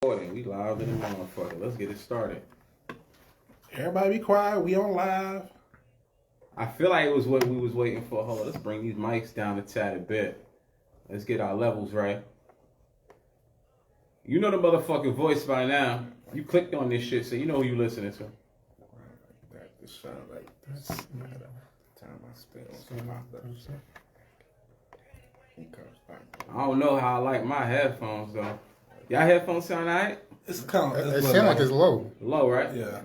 We live in the motherfucker. Let's get it started. Everybody be quiet. We on live. I feel like it was what we was waiting for. Hold on, let's bring these mics down a tad bit. Let's get our levels right. You know the motherfucking voice by now. You clicked on this shit, so you know who you listening to. This sound like this. Time I spent on some I don't know how I like my headphones though. Y'all headphones sound alright? It's kind of. It sounds like it's low. Low, right? Yeah.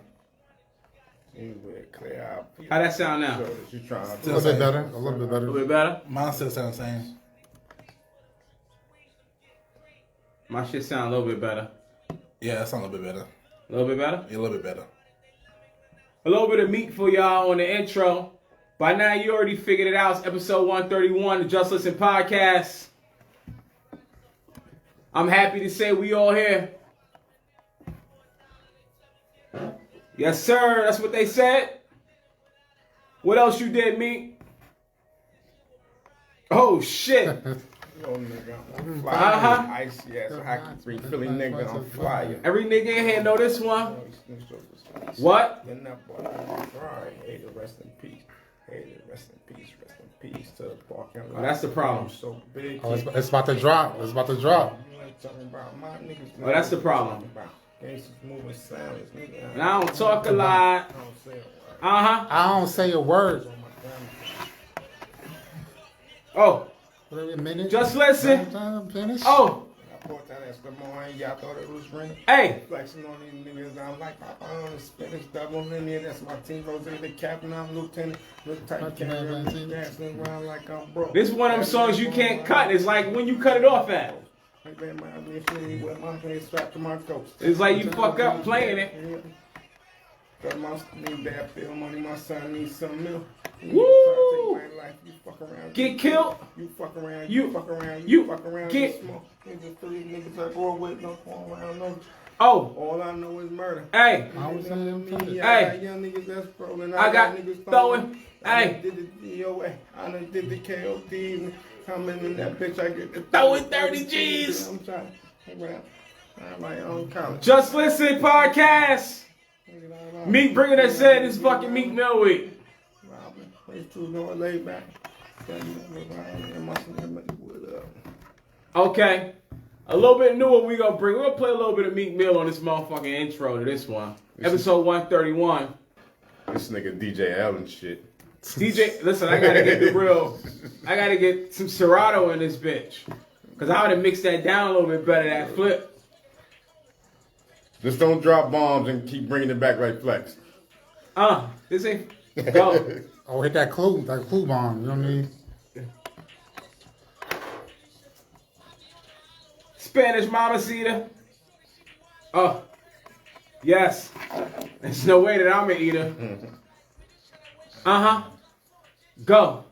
How that sound now? A little bit better. A little bit A better. little bit better? Mine still sound the same. My shit sound a little bit better. Yeah, it sound a little bit better. A little bit better? Yeah, a little bit better. A little bit of meat for y'all on the intro. By now, you already figured it out. It's episode 131, the Just Listen Podcast. I'm happy to say we all here. Yes, sir. That's what they said. What else you did, meat? Oh, shit. Yo, nigga, I'm fly. Uh-huh. Icy ass hockey 3 Philly nigga, I'm flyer. Every nigga in here know this one. What? Then that boy, right. Hey, rest in peace. Hey, rest in peace. Rest in peace to the parking lot. Oh, that's the problem. So big. Oh, it's about to drop. It's about to drop. Talking about my niggas. Oh, that's the problem. Gangsters moving silence, nigga. And I don't talk a lot. I don't say a word. Uh-huh. I don't say a word. On my family. Oh, Wait a minute. just listen. Finish. Oh, I bought that ass the morning. Y'all thought it was raining. hey. Flexing on these niggas, I'm like Papa on the Spanish double linear. That's my team, Rose, the captain, I'm lieutenant. Look tight, carrying dancing around like I'm broke. This is one of them songs you can't cut. It's like when you cut it off at. Like that, my shit with my face strapped to my coat. It's like you fuck up playing it. Cause my need that bill money, my son needs some milk. Woo! Take my life, you fuck around. Get killed. You fuck around, You- fuck around, you fuck around, get- you smoke. Niggas, 3 niggas I grow up with, don't fall around, no. Oh, All I know is murder. hey. I was saying finish. Yeah, Hey. I got young niggas that's rolling. I got niggas throwing. I Hey. done did the DOA. I done did the KOD. Coming in that bitch, I get the Throwing 30 G's. I'm trying to around. I'm like, on college. Just Listen Podcast. Meat bringing us in this fucking Meat Mill Week. Robin, place two going laid back. Okay. A little bit newer we gonna bring. We're gonna play a little bit of Meat Mill on this motherfucking intro to this one. Episode 131. This nigga DJ Allen shit. DJ, listen, I gotta get the real. I gotta get some Serato in this bitch. Cause I would have mixed that down a little bit better, that flip. Just don't drop bombs and keep bringing it back like Flex. This ain't. Go. Oh, hit that clue bomb. You know what I mean? Spanish mamacita. Oh, yes. There's no way that I'm an eater. Go.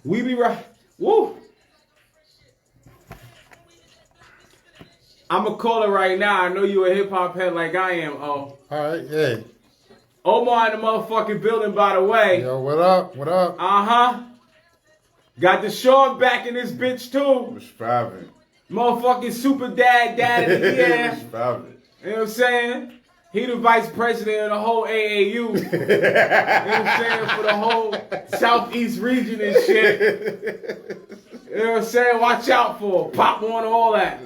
We be right. Woo. I'ma call it right now. I know you a hip hop head like I am. Oh, All right. Yeah. Omar in the motherfucking building, by the way. Yo, what up? What up? Got the Sean back in this bitch too. What's poppin'? Motherfucking super dad in the air. What's poppin'? You know what I'm saying? He the vice president of the whole AAU. You know what I'm saying? For the whole Southeast region and shit. You know what I'm saying? Watch out for Pop One, all that.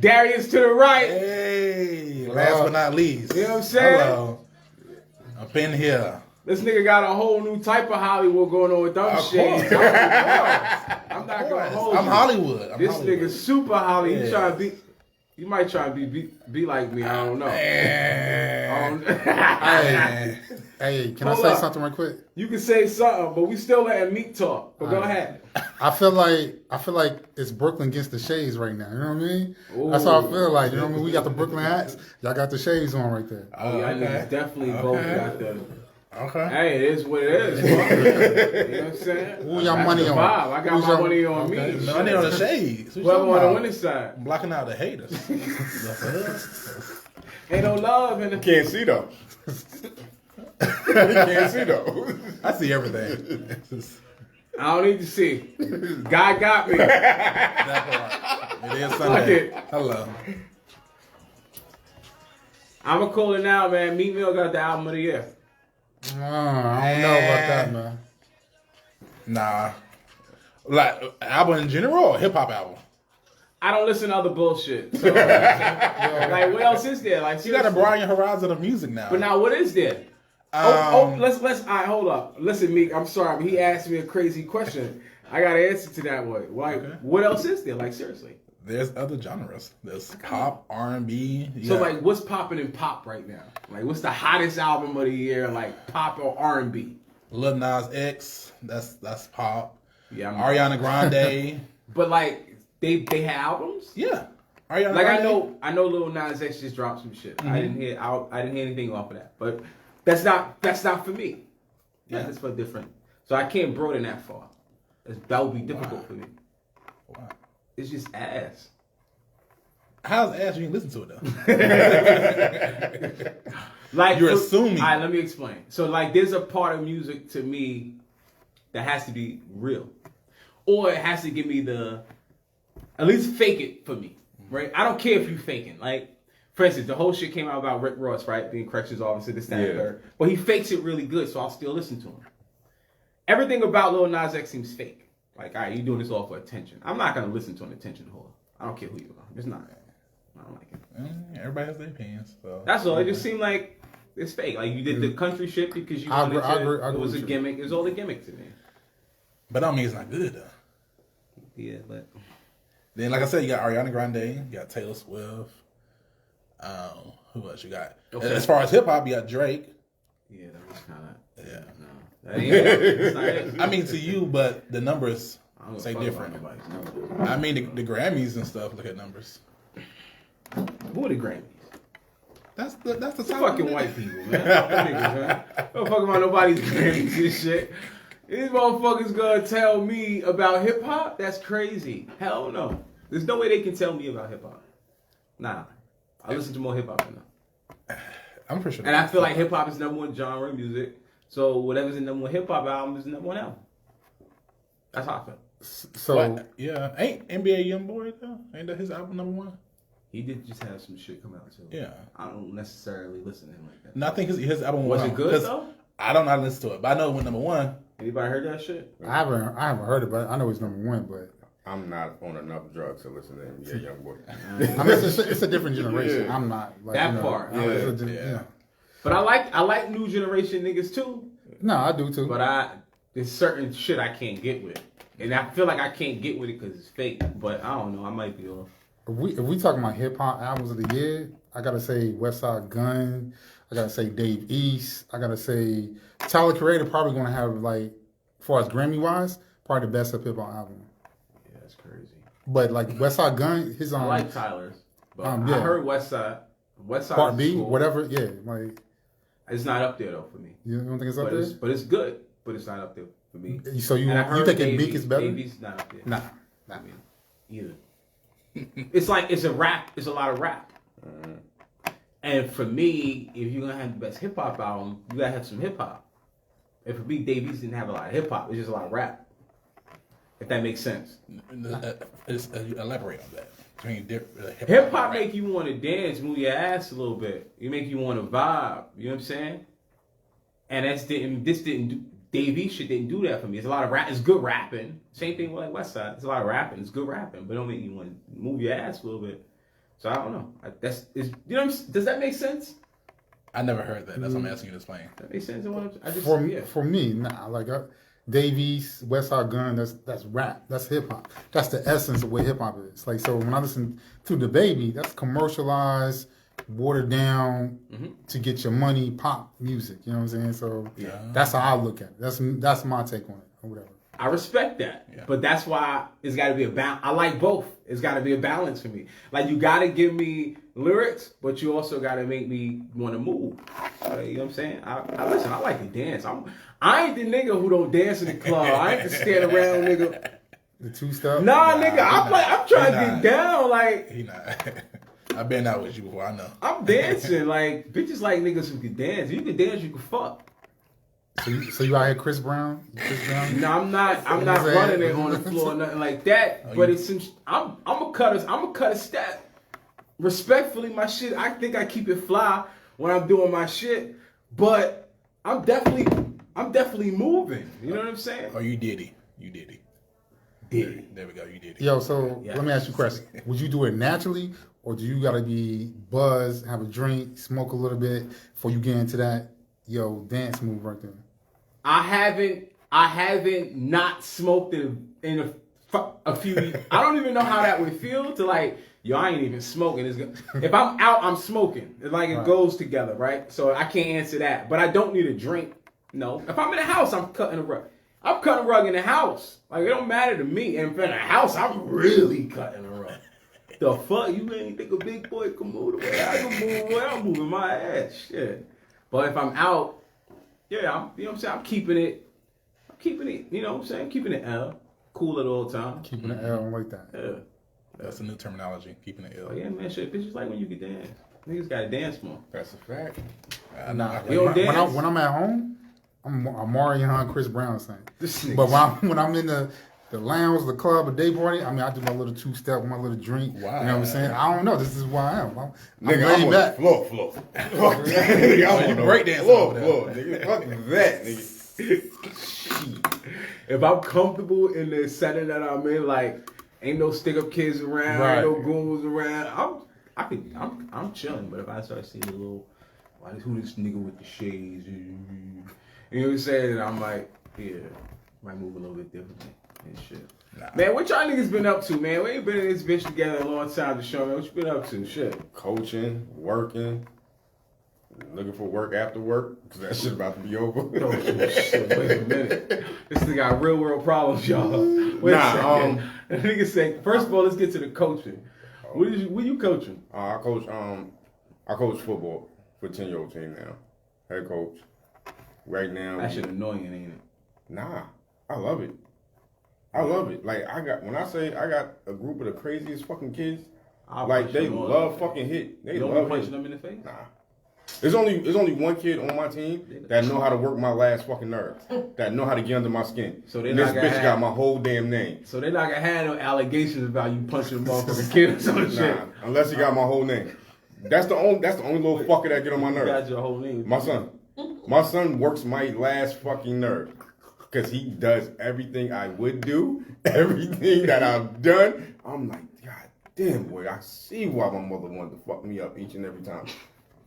Darius to the right. Hey, last but not least. You know what I'm saying? Hello. Up in here. This nigga got a whole new type of Hollywood going on with them shades. I'm not gonna hold you. I'm Hollywood. This nigga super Holly. Yeah. He try to be. You might try to be like me. I don't know. Hey, can Hold I say up. something right quick? You can say something, but we still letting meat talk. But go ahead. I feel like it's Brooklyn against the Shades right now. You know what I mean? That's how I feel like. You know what I mean? We got the Brooklyn hats. Y'all got the Shades on right there. Oh, yeah, niggas definitely both got the. Okay. Hey, it is what it is. You know what I'm saying? Who y'all That's money the on? vibe. I got Who's my y'all- money on Okay. me. Money on the shades. What you Whoever talking on the about? winning side. I'm blocking out the haters. Ain't no love in the. Can't see though. Can't see though. I see everything. I don't need to see. God got me. That part. It is Fuck Sunday. it. Hello. I'm going to call it now, man. Meek Mill got the album of the year. I don't know about that, man. Nah. Like, album in general or hip hop album? I don't listen to other bullshit. So, like, what else is there? Like, You got a seriously. broaden your horizon of music now. But now, what is there? Let's. All right, hold up. Listen, Meek. I'm sorry, but he asked me a crazy question. I got to answer to that one. Like, what else is there? Like, seriously. There's other genres. There's pop, R&B. So, like, what's popping in pop right now? Like, what's the hottest album of the year? Like, pop or R&B? Lil Nas X. That's pop. Yeah, Ariana Grande. But like, they have albums. Yeah. Ariana Like Grande. I know Lil Nas X just dropped some shit. I didn't hear anything off of that. But that's not for me. Yeah. That's for different. So I can't broaden that far. That would be difficult for me. Wow. It's just ass. How's ass you can listen to it though? Like You're assuming. All right, let me explain. So like, there's a part of music to me that has to be real, or it has to give me at least fake it for me, right? I don't care if you faking. Like, for instance, the whole shit came out about Rick Ross, right, being corrections officer, this, that, and third. But he fakes it really good, so I'll still listen to him. Everything about Lil Nas X seems fake. Like, all right, you doing this all for attention. I'm not gonna listen to an attention whore. I don't care who you are. It's not. I don't like it. Everybody has their opinions. So. That's all. It just seemed like it's fake. Like, you did the country shit because you wanted to. It was a gimmick. It was all a gimmick to me. But I don't mean it's not good though. Yeah, but Then, like I said, you got Ariana Grande, you got Taylor Swift. Who else you got? Okay. As far as hip hop, you got Drake. yeah, that was kind of. Yeah. No, that ain't it. It's not it. I mean, to you, but the numbers I don't say fuck different. about nobody's number. I mean, the Grammys and stuff. Look at numbers. Who are the Grammys? That's the top Fucking of it. white people, man. Fuck them niggas, man. Don't fuck about nobody's Grammys and shit. These motherfuckers gonna tell me about hip hop? That's crazy. Hell no. There's no way they can tell me about hip hop. Nah. I listen to more hip hop than that. I'm pretty sure. And I feel like hip hop is number one genre of music. So whatever's the number one hip hop album is the number one album. That's how I feel. So What? Yeah, ain't NBA YoungBoy though? Ain't that his album number one? He did just have some shit come out too. Yeah. I don't necessarily listen to him like that. No, I think his album Was went it on, good 'cause though? I don't know how to listen to it, but I know it went number one. Anybody heard that shit? I haven't heard it, but I know it's number one. But I'm not on enough drugs to listen to him. Yeah, young boy. I mean, it's a different generation. Yeah. I'm not like That you know, part. it's a Yeah. yeah. But I like new generation niggas too. No, I do too. But there's certain shit I can't get with. And I feel like I can't get with it because it's fake. But I don't know. I might be off. If we talking about hip hop albums of the year, I gotta say Westside Gun. I gotta say Dave East. I gotta say Tyler Creator probably gonna have like, as far as Grammy wise, probably the best hip hop album. Yeah, that's crazy. But like Westside Gun, his I like Tyler's. But yeah. I heard Westside. Westside Part is B, cool. whatever. Yeah, like It's not up there though for me. you don't think it's up But there? it's good. But it's not up there for me. So you And I heard thinking Meek is better? Davies not up there. Nah. I mean, either. It's like it's a rap. It's a lot of rap. And for me, if you're gonna have the best hip hop album, you gotta have some hip hop. And for me, Davies didn't have a lot of hip hop. It's just a lot of rap. If that makes sense. Elaborate on that. Hip hop make you want to dance, move your ass a little bit. You make you want to vibe. You know what I'm saying? And Dave shit didn't do that for me. It's a lot of rap. It's good rapping. Same thing with like Westside. It's a lot of rapping. It's good rapping, but it don't make you want to move your ass a little bit. So I don't know. Does that make sense? I never heard that. That's what I'm asking you to explain. That makes sense. For me, nah. Like Davies, Westside Gun, that's rap. That's hip hop. That's the essence of what hip hop is. Like so, when I listen to The Baby, that's commercialized, watered down to get your money, pop music. You know what I'm saying? So that's how I look at it. That's my take on it, or whatever. I respect that, but that's why it's got to be a balance. I like both. It's got to be a balance for me. Like, you got to give me lyrics, but you also got to make me want to move. You know what I'm saying? I listen. I like to dance. I ain't the nigga who don't dance in the club. I ain't the stand around nigga. The two stuff. Nah, nigga. I'm trying to get down. Like, He not. I've been out with you before. I know. I'm dancing. Like, bitches like niggas who can dance. If you can dance, you can fuck. So you out here, Chris Brown? Chris Brown? No, I'm not running it on the floor or nothing like that. But it's some, I'm gonna cut a step. Respectfully, my shit, I think I keep it fly when I'm doing my shit. But I'm definitely moving. You know what I'm saying? Oh, you did it. There we go. You did it. Yo, so let me ask you a question. Would you do it naturally, or do you gotta be buzzed, have a drink, smoke a little bit before you get into that dance move right there? I haven't not smoked in a few. I don't even know how that would feel to like. Yo, I ain't even smoking. If I'm out, I'm smoking. It's like it goes together, right? So I can't answer that. But I don't need a drink. No. If I'm in the house, I'm cutting a rug. I'm cutting a rug in the house. Like, it don't matter to me. And if in the house, I'm really cutting a rug. The fuck? You ain't think a big boy can move the way I can move the way I'm moving my ass. Shit. But if I'm out, you know what I'm saying? I'm keeping it, you know what I'm saying? Keeping it L. Cool at all times. Keeping it L like that. Yeah. That's a new terminology. Keeping it ill. Oh yeah, man. Shit, bitches like when you can dance. Niggas gotta dance more. That's a fact. When I'm at home, I'm Marion Chris Brown thing. But when I'm in the lounge, the club, a day party, I mean, I do my little 2-step with my little drink. Wow. You know what I'm saying? I don't know. This is where I am. Nigga, I'm on the floor. Fuck that. Nigga, I'm on the breakdance floor, nigga. Fuck that, nigga. If I'm comfortable in the setting that I'm in, like, ain't no stick-up kids around, ain't no goons around, I'm chilling. But if I start seeing a little, who this nigga with the shades? You know what I'm saying? I'm like, yeah, might move a little bit differently and shit. Nah. Man, what y'all niggas been up to, man? We ain't been in this bitch together a long time to show me. What you been up to? Shit. Coaching, working, looking for work after work, because that shit about to be over. Oh, shit. Wait a minute. This nigga got real world problems, y'all. Wait a second. Nigga say, first of all, let's get to the coaching. What you coaching? I coach football for 10-year-old team now. Head coach. Right now. That shit annoying, ain't it? Nah, I love it. I love it. Like, when I say I got a group of the craziest fucking kids, they love fucking hit. They love punching them in the face? Nah. There's only one kid on my team that know how to work my last fucking nerve. That know how to get under my skin. So this bitch got my whole damn name. So they're not gonna have no allegations about you punching a motherfucking kid or some shit. Nah, unless he got my whole name. That's the only little fucker that get on my nerve. Got your whole name. My son. My son works my last fucking nerve. Because he does everything I would do, everything that I've done. I'm like, God damn, boy, I see why my mother wanted to fuck me up each and every time.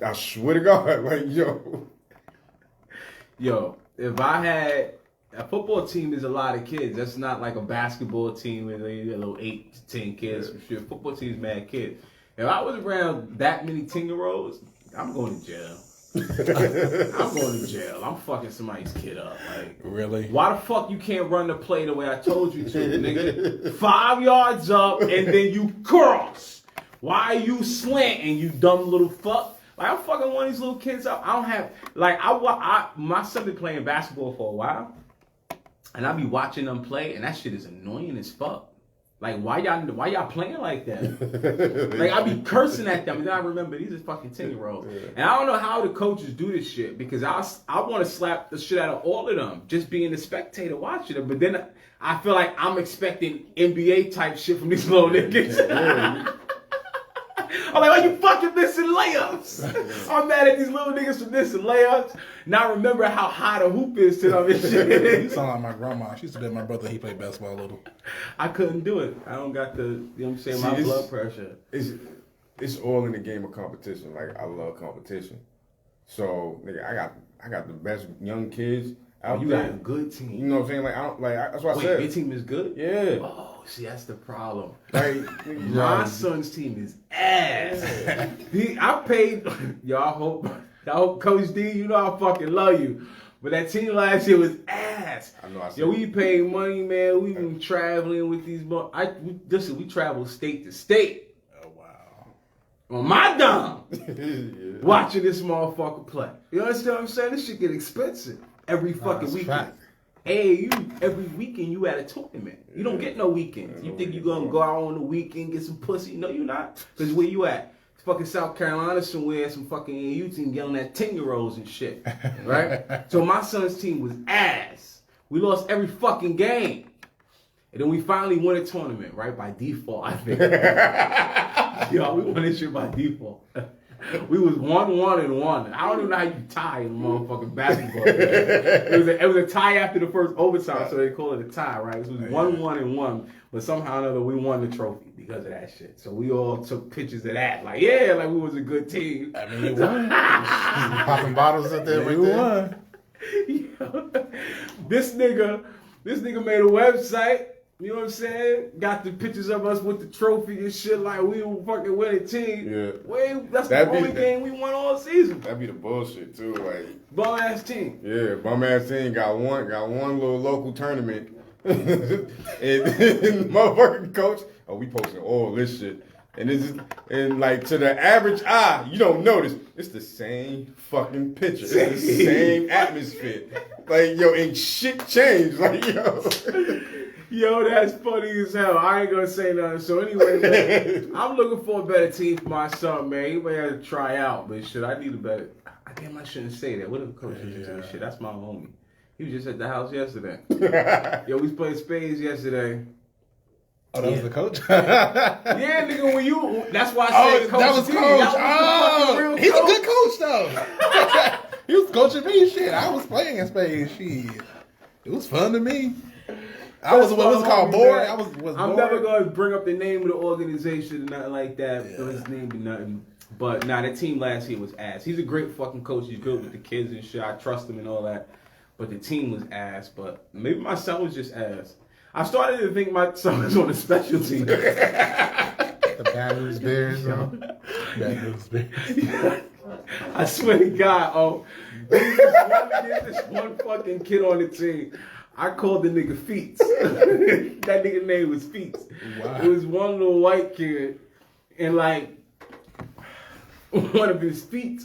I swear to God, like, yo. Yo, if I had, a football team is a lot of kids. That's not like a basketball team where they get a little 8 to 10 kids. For sure. Football team is mad kids. If I was around that many 10-year-olds, I'm going to jail. I'm going to jail. I'm fucking somebody's kid up. Like, really? Why the fuck you can't run the play the way I told you to, nigga? 5 yards up and then you cross. Why are you slanting, you dumb little fuck? Like, I'm fucking one of these little kids up. I don't have, like, my son been playing basketball for a while, and I be watching them play, and that shit is annoying as fuck. Like, why y'all playing like that? Like, I be cursing at them, and then I remember these are fucking 10-year-olds. Yeah. And I don't know how the coaches do this shit, because I want to slap the shit out of all of them, just being a spectator watching them. But then I feel like I'm expecting NBA type shit from these little niggas. Yeah. I'm like, why you fucking missing layups? I'm mad at these little niggas for missing layups. Now remember how high the hoop is to them and shit. You sound like my grandma. She used to bet my brother he played basketball a little. I couldn't do it. I don't got the, you know what I'm saying, my blood pressure. It's all in the game of competition. Like, I love competition. So, nigga, I got the best young kids out there. You got a good team. You know what I'm saying? Like, that's what I said. Your team is good? Yeah. Oh, see, that's the problem. Like, my son's team is ass. I paid, y'all hope Coach D, you know I fucking love you. But that team last year was ass. I know. Yo, we paid money, man. We been traveling with these. We travel state to state. Oh wow. On my dime, watching this motherfucker play. You understand what I'm saying? This shit get expensive every fucking weekend. Hey, every weekend you at a tournament. You don't get no weekends. You think you gonna go out on the weekend get some pussy? No, you not. Cause where you at? fucking South Carolina somewhere, some fucking AAU team yelling at 10-year-olds and shit, right? So my son's team was ass. We lost every fucking game. And then we finally won a tournament, right? By default, I think. Yo, we won this shit by default. We was 1-1-1. I don't even know how you tie in motherfucking basketball. It was a tie after the first overtime, so they call it a tie, right? It was 1-1-1, but somehow or another we won the trophy because of that shit. So we all took pictures of that, like yeah, like we was a good team. I mean, you won. Popping bottles up there, right You there. won. Yo, this nigga made a website. You know what I'm saying? Got the pictures of us with the trophy and shit like we were fucking winning team. Yeah. That's That'd the be only game we won all season. That'd be the bullshit too. Like, Bum ass team. yeah, bum ass team got one little local tournament, and motherfucking coach. Oh, we posting all this shit, and like to the average eye, you don't notice it's the same fucking picture, it's the same atmosphere. Like yo, ain't shit changed. Like yo. Yo, that's funny as hell. I ain't gonna say nothing. So anyway, man, I'm looking for a better team for my son, man. He may have to try out, but shit, I need a better. Damn, I shouldn't say that. What if the coach is to this shit? That's my homie. He was just at the house yesterday. Yo, we played spades yesterday. Oh, that was the coach? Yeah, nigga, when you. That's why I said coach. That was T. coach. That was the fucking real He's coach. a good coach, though. He was coaching me, shit. I was playing in spades, shit. It was fun to me. I was, what was it called, bored? I'm never going to bring up the name of the organization or nothing like that. Yeah. His name be nothing. But nah, that team last year was ass. He's a great fucking coach. He's good with the kids and shit. I trust him and all that. But the team was ass. But maybe my son was just ass. I started to think my son was on a special team. The Bad News Bears, Bad News Bears. I swear to God, there's this one fucking kid on the team. I called the nigga Feets. That nigga name was Feets. Wow. It was one little white kid, and like one of his foot.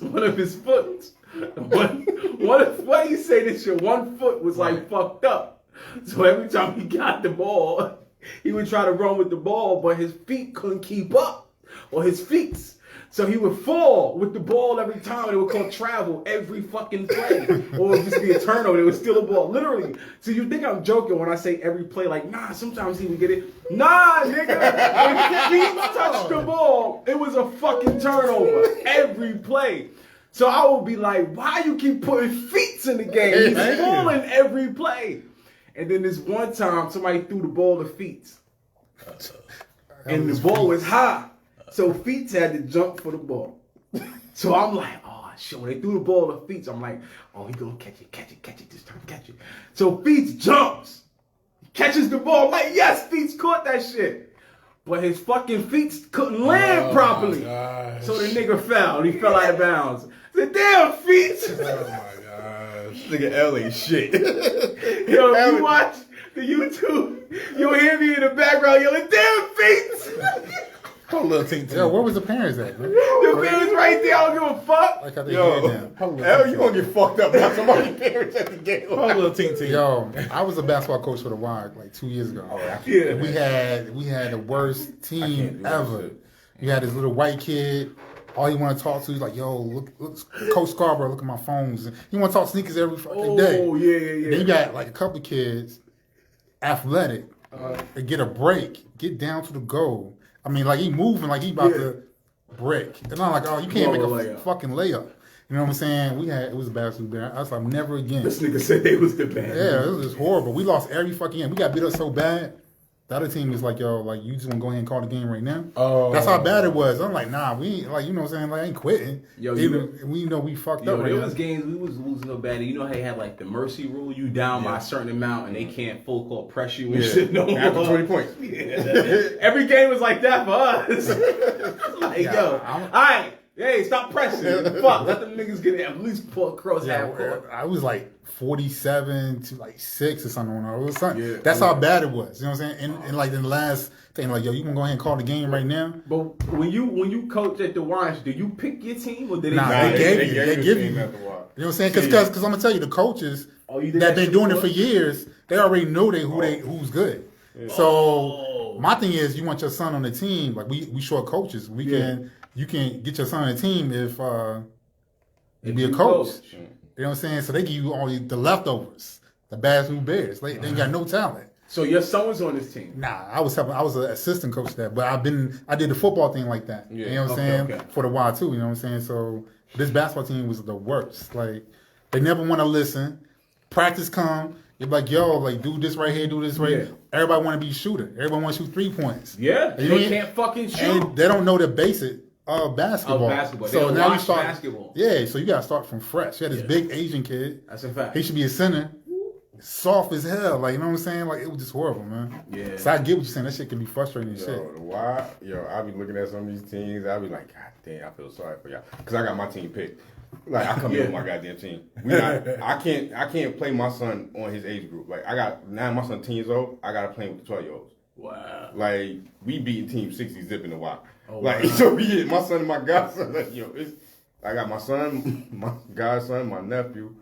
Why do you say this shit? One foot was like fucked up. So every time he got the ball, he would try to run with the ball, but his feet couldn't keep up, or his feet. So he would fall with the ball every time, and it would call travel every fucking play. Or it would just be a turnover, it would steal a ball. Literally. So you think I'm joking when I say every play, like, nah, sometimes he would get it. Nah, nigga. When feet touched the ball, it was a fucking turnover. Every play. So I would be like, why you keep putting feet in the game? He's falling every play. And then this one time, somebody threw the ball to feet. And the ball was high. So Feets had to jump for the ball. So I'm like, oh shit, when they threw the ball to Feets, I'm like, oh, he gonna catch it this time, catch it. So Feets jumps. He catches the ball. I'm like, yes, Feets caught that shit. But his fucking feet couldn't land properly. So the nigga fell. He fell out of bounds. I said, damn, Feets. Oh my gosh. Nigga L ain't shit. Yo, if you watch the YouTube, you'll hear me in the background yelling, damn, Feets. Poor little team. Yo, where was the parents at, man? The parents right there, I don't give a fuck. Like how they Yo, did now. L, you gonna get fucked up by somebody's parents at the game. Poor little team. Yo, I was a basketball coach for the Wild like 2 years ago. Yeah. And we had the worst team ever. You had this little white kid. All he want to talk to is like, yo, look, Coach Scarborough, look at my phones. He want to talk sneakers every fucking day. Oh, yeah. Then you got like a couple of kids, athletic, to get a break, get down to the goal. I mean, like he moving like he about to break. And I'm like, oh, you can't make a fucking layup. You know what I'm saying? It was a basketball game. I was like, never again. This nigga said they was the best. Yeah, it was just horrible. We lost every fucking game. We got beat up so bad. The other team is like, yo, like you just want to go ahead and call the game right now? Oh, that's how bad it was. I'm like, nah, we ain't, like, you know what I'm saying? Like, I ain't quitting. Yo, we know we fucked up. There was games we was losing no bad. You know how they had like the mercy rule? You down by a certain amount and they can't full court press you and shit no more. After 20 points. Every game was like that for us. Like, yo, all right. Hey, stop pressing. Fuck, let them niggas get at least pull across half court. I was like 47 to like 6 or something. It was something. Yeah, that's how bad it was. You know what I'm saying? And like in the last thing, like, yo, you gonna go ahead and call the game right now? But when you coach at the Warrens, do you pick your team or did they? Nah, they give you. You know what I'm saying? Because I'm gonna tell you, the coaches that been doing it for years, they already know who's good. Yeah. So my thing is, you want your son on the team. Like we short coaches. You can get your son on the team if you be a coach. You know what I'm saying? So they give you all the leftovers, the bad new bears. They ain't got no talent. So your son was on this team? Nah, I was an assistant coach there, but I did the football thing like that. Yeah. You know what I'm saying? For the while too. You know what I'm saying? So this basketball team was the worst. Like they never want to listen. Practice come. You're like, yo, like do this right here, do this right here. Everybody want to be shooter. Everybody want to shoot 3 points. Yeah, they can't fucking shoot. And they don't know the basic of basketball. So now you start basketball. Yeah, so you got to start from fresh. You had this big Asian kid. That's a fact. He should be a center. Soft as hell. Like, you know what I'm saying? Like, it was just horrible, man. Yeah. So I get what you're saying. That shit can be frustrating as shit. Why? I be looking at some of these teams. I be like, God damn, I feel sorry for y'all. Because I got my team picked. Like, I come in with my goddamn team. I can't play my son on his age group. Like, now my son 10 years old, I got to play with the 12-year-olds. Wow. Like, we beating Team 60 zip in the walk. Oh, like, wow. So we hit my son and my godson. Like, I got my son, my godson, my nephew.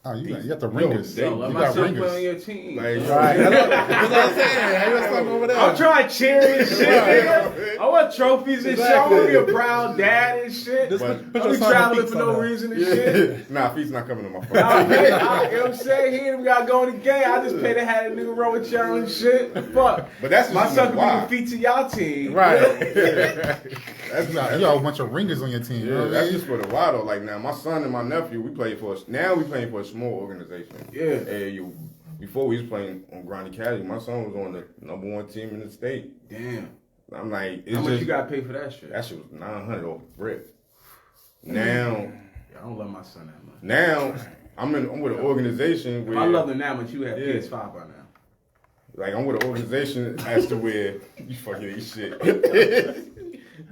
Oh, you got the ringers. Yo, let you my got son ringers. play on your team. Like, Right. That's what I'm saying. Hey, what's up over there? I'm trying to cheer and shit, nigga. I want trophies and shit. I want to be a proud dad and shit. Just I put your be son traveling in for the no feet reason and shit. Nah, feet's not coming on my phone. You know what I'm saying? Here we gotta go in the game. I just pay to have a nigga roll with y'all and shit. Fuck. But that's my just son can why. be the feet to y'all team. Right. You got a bunch of ringers on your team. You know what I That's mean? just for the while though. Like now, my son and my nephew, we playing for a small organization. Yeah. AAU. Before we was playing on Grande Academy, my son was on the #1 team in the state. Damn. I'm like, it's How much just, you gotta pay for that shit? that shit was $900 off rip. Now, I don't love my son that much. now I'm with an organization If where I love him that much, you have Yeah. PS5 by now. like I'm with an organization as to where you fucking eat shit.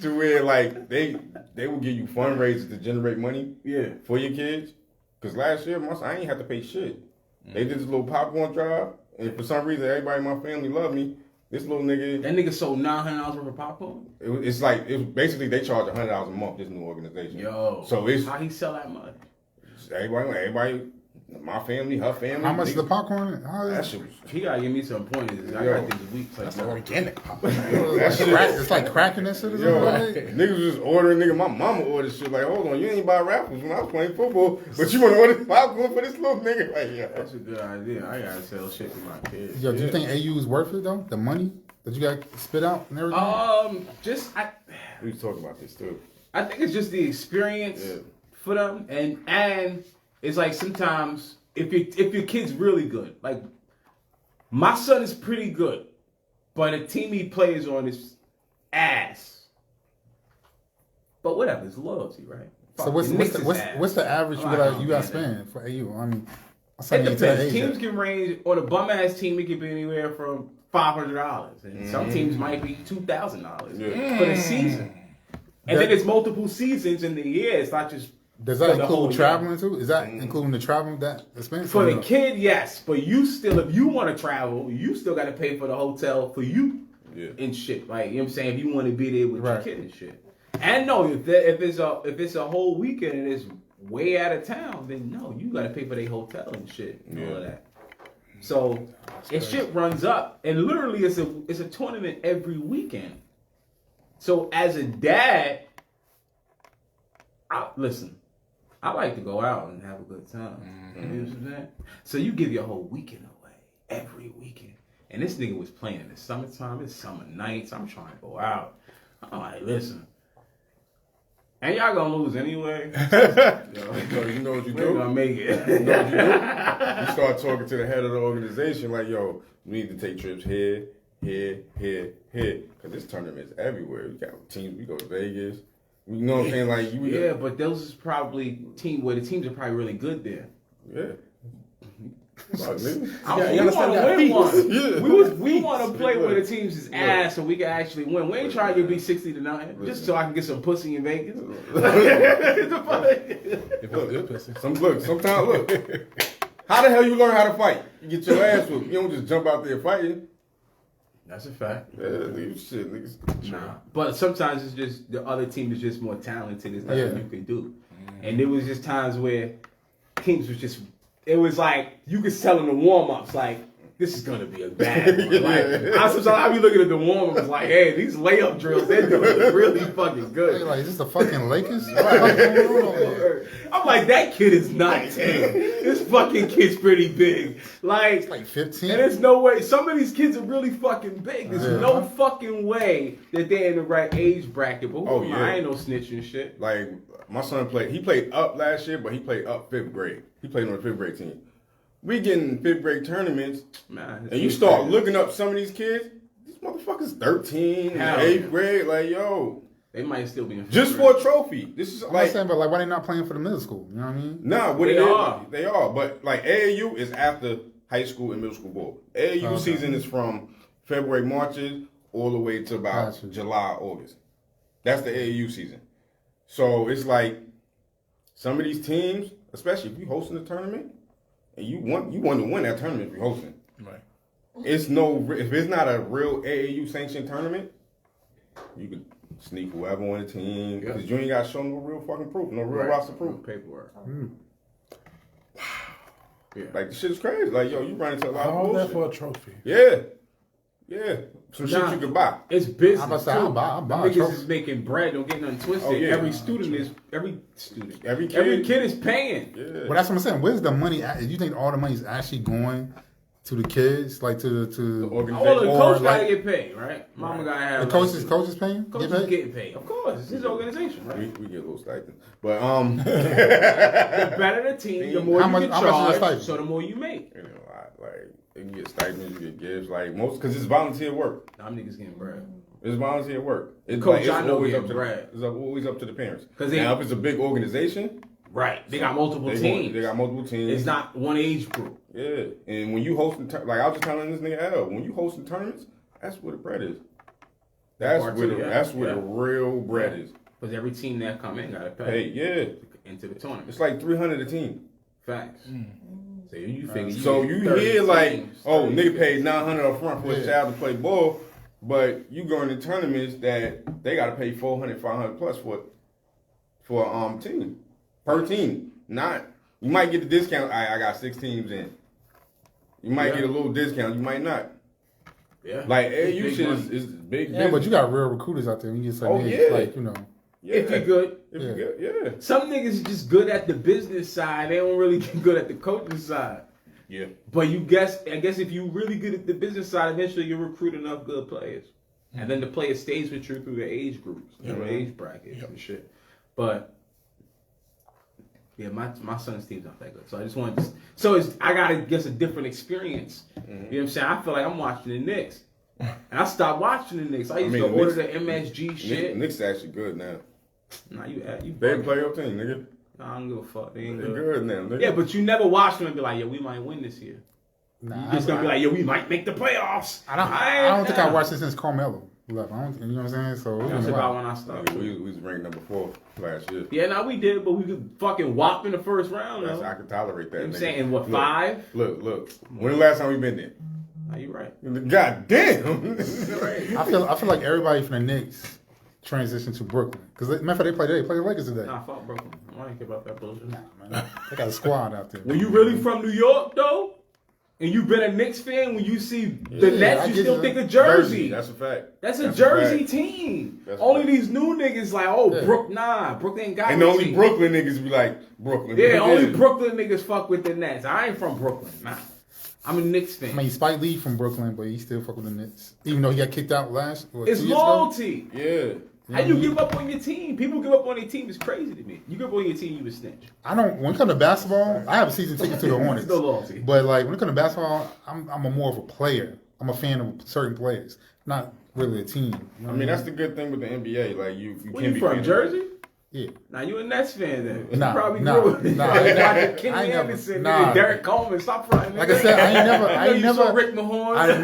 To where like they will give you fundraisers to generate money for your kids. Cause last year I ain't have to pay shit. They did this little popcorn drive, and for some reason everybody in my family loved me. This little nigga, That nigga sold $900 worth of popcorn? it's basically they charge $100 a month. This new organization. Yo. So it's how he sell that much? everybody, my family, her family. How much is the popcorn? That shit was. He gotta give me some pointers. I Yo. got things weak. Like, Organic. It's like cracking that shit. Yo, Right? niggas was just ordering. My mama ordered shit like, hold on, you ain't buy raffles when I was playing football, but you want to order popcorn for this little nigga? Like, yeah. that's a good idea. I gotta sell shit to my kids. Yo, do you think AU is worth it though? The money that you got spit out and everything? We was talking about this too. I think it's just the experience for them, and it's like sometimes if your kid's really good, like my son is pretty good, but the team he plays on is ass. But whatever, it's loyalty, right? So Fuck, what's the Knicks is ass. the average I'm not you got gonna spend for AU? I mean, I It said depends. Teams can range on a bum ass team. It could be anywhere from $500, and some teams might be $2,000 for the season. And then it's multiple seasons in the year. It's not just. Does that for the whole include year. traveling too? Is that including the travel that expense? For or the no? kid, yes, but you still, if you want to travel, you still got to pay for the hotel for you and shit. Like, you know what I'm saying? If you want to be there with your kid and shit. And no, if it's a whole weekend and it's way out of town, then no, you got to pay for their hotel and shit and all of that. So shit runs up, and literally it's a tournament every weekend. So as a dad, listen. I like to go out and have a good time. You know what I'm saying? So you give your whole weekend away every weekend. And this nigga was playing in the summertime. It's summer nights. I'm trying to go out. I'm like, listen. And y'all gonna lose anyway. You know what you We're do? gonna make it. You know what you do? You start talking to the head of the organization like, yo, we need to take trips here. Because this tournament is everywhere. We got teams, we go to Vegas. You know what I'm saying? Like, but those is probably where the teams are probably really good there. Yeah. Fuck, nigga. We want to win one. We want to play where the teams is ass so we can actually win. We ain't trying to be 60-9 just so I can get some pussy in Vegas. Sometimes look. How the hell you learn how to fight? You get your ass whooped. You don't just jump out there fighting. That's a fact. Yeah, niggas. Nah. But sometimes it's just the other team is just more talented. It's nothing you can do. And there was just times where teams was just, it was like you could tell in the warm ups, like this is gonna be a bad one. Like, I be looking at the warm-ups like, hey, these layup drills, they're doing really fucking good. Like, is this the fucking Lakers? I'm like, that kid is not 10. This fucking kid's pretty big. Like 15. And there's no way. Some of these kids are really fucking big. There's no fucking way that they're in the right age bracket. But I ain't no snitching shit. Like, my son played up last year, but he played up 5th grade. He played on the 5th grade team. We get in 5th grade tournaments, and you start looking up some of these kids. These motherfuckers 13, 8th grade. Like, yo. They might still be in just for a trophy. This is I'm not saying, but like, why they not playing for the middle school? You know what I mean? Nah, they are. But like AAU is after high school and middle school ball. AAU season is from February, Marches all the way to about July, August. That's the AAU season. So it's like some of these teams, especially if you hosting a tournament, and you want to win that tournament if you're hosting. Right. If it's not a real AAU sanctioned tournament, you can sneak whoever on the team because you ain't got to show no real fucking proof, no real roster proof. No paperwork. Yeah. Like, the shit is crazy. Like, yo, you run into a lot of All bullshit. that for a trophy. Yeah. Some shit you can buy. It's business. I'm about to say, I'll buy niggas is making bread. Don't get nothing twisted. Every kid is paying. Yeah. But that's what I'm saying. Where's the money? You think all the money is actually going to the kids, like to the organization? All the coach gotta get paid, right? Mama gotta have the coaches paying. Coaches getting paid, of course. It's his organization, right? We get a little stipend, but the better the team, the more you can charge, so the more you make. You know, like you get stipends, you get gifts, like most because it's volunteer work. Them niggas getting bread. It's volunteer work. It's Coach, like, I know getting bread. It's always up to the parents. Because now, if it's a big organization. Right. They got multiple teams. They got multiple teams. It's not one age group. Yeah. And when you hosting, like I was just telling this nigga L, when you hosting tournaments, that's where the bread is. That's where the real bread is. Because every team that come in got to pay. Into the tournament. It's like $300 a team. Facts. So you figure. So you hear like, oh, nigga paid $900 up front for a child to play ball, but you going to tournaments that they got to pay $400, $500 plus for team. Per team. Not, you might get the discount. I got 6 teams in. You might get a little discount. You might not. Yeah. Like, AU shit is big. Yeah, but you got real recruiters out there. You get some like, you know. Yeah. If you're good. If you're good, yeah. Some niggas are just good at the business side. They don't really get good at the coaching side. Yeah. But I guess if you really good at the business side, eventually you recruit enough good players. And then the player stays with you through the age groups, age brackets and shit. But yeah, my son's team's not that good. So I just wanted to, I gotta guess a different experience. You know what I'm saying? I feel like I'm watching the Knicks. And I stopped watching the Knicks. I used to order the MSG shit. Knicks actually good now. Nah, you they play your team, nigga. Nah, I don't give a fuck. They ain't good now, nigga. Yeah, but you never watch them and be like, yo, we might win this year. Nah, you just gonna be like, yo, we might make the playoffs. I don't think I watched this since Carmelo left. You know what I'm saying? So that's about when I started. We was ranked number 4 last year. Yeah, no, we did, but we could fucking whop in the first round. I could tolerate that. You know what I'm saying? What, 5? Look. When the last time we been there? Nah, you right. God damn. I feel like everybody from the Knicks transitioned to Brooklyn. Because matter of fact, they play the Lakers today. Nah, fuck Brooklyn. I ain't care about that bullshit. Nah, man. They got a squad out there. When you really from New York, though, and you've been a Knicks fan, when you see the Nets, you still think of Jersey. That's a fact. That's a Jersey team. Only these new niggas like, Brooklyn ain't got and only team. Brooklyn niggas be like, Brooklyn. Yeah, only Brooklyn niggas fuck with the Nets. I ain't from Brooklyn. Nah. I'm a Knicks fan. I mean, Spike Lee from Brooklyn, but he still fuck with the Knicks. Even though he got kicked out it's loyalty. Yeah. How you give up on your team? People give up on their team is crazy to me. You give up on your team, you a snitch. When it comes to basketball, I have a season ticket to the Hornets. No loyalty. But like when it comes to basketball, I'm more of a player. I'm a fan of certain players, not really a team. You know I mean, that's the good thing with the NBA. Like you Where can't you be from Jersey? Yeah. Now you a Nets fan then? Nah, you probably nah, grew nah, like Kenny Anderson, Derek Coleman. Stop fronting. Like I said, I ain't never Rick Mahorn. I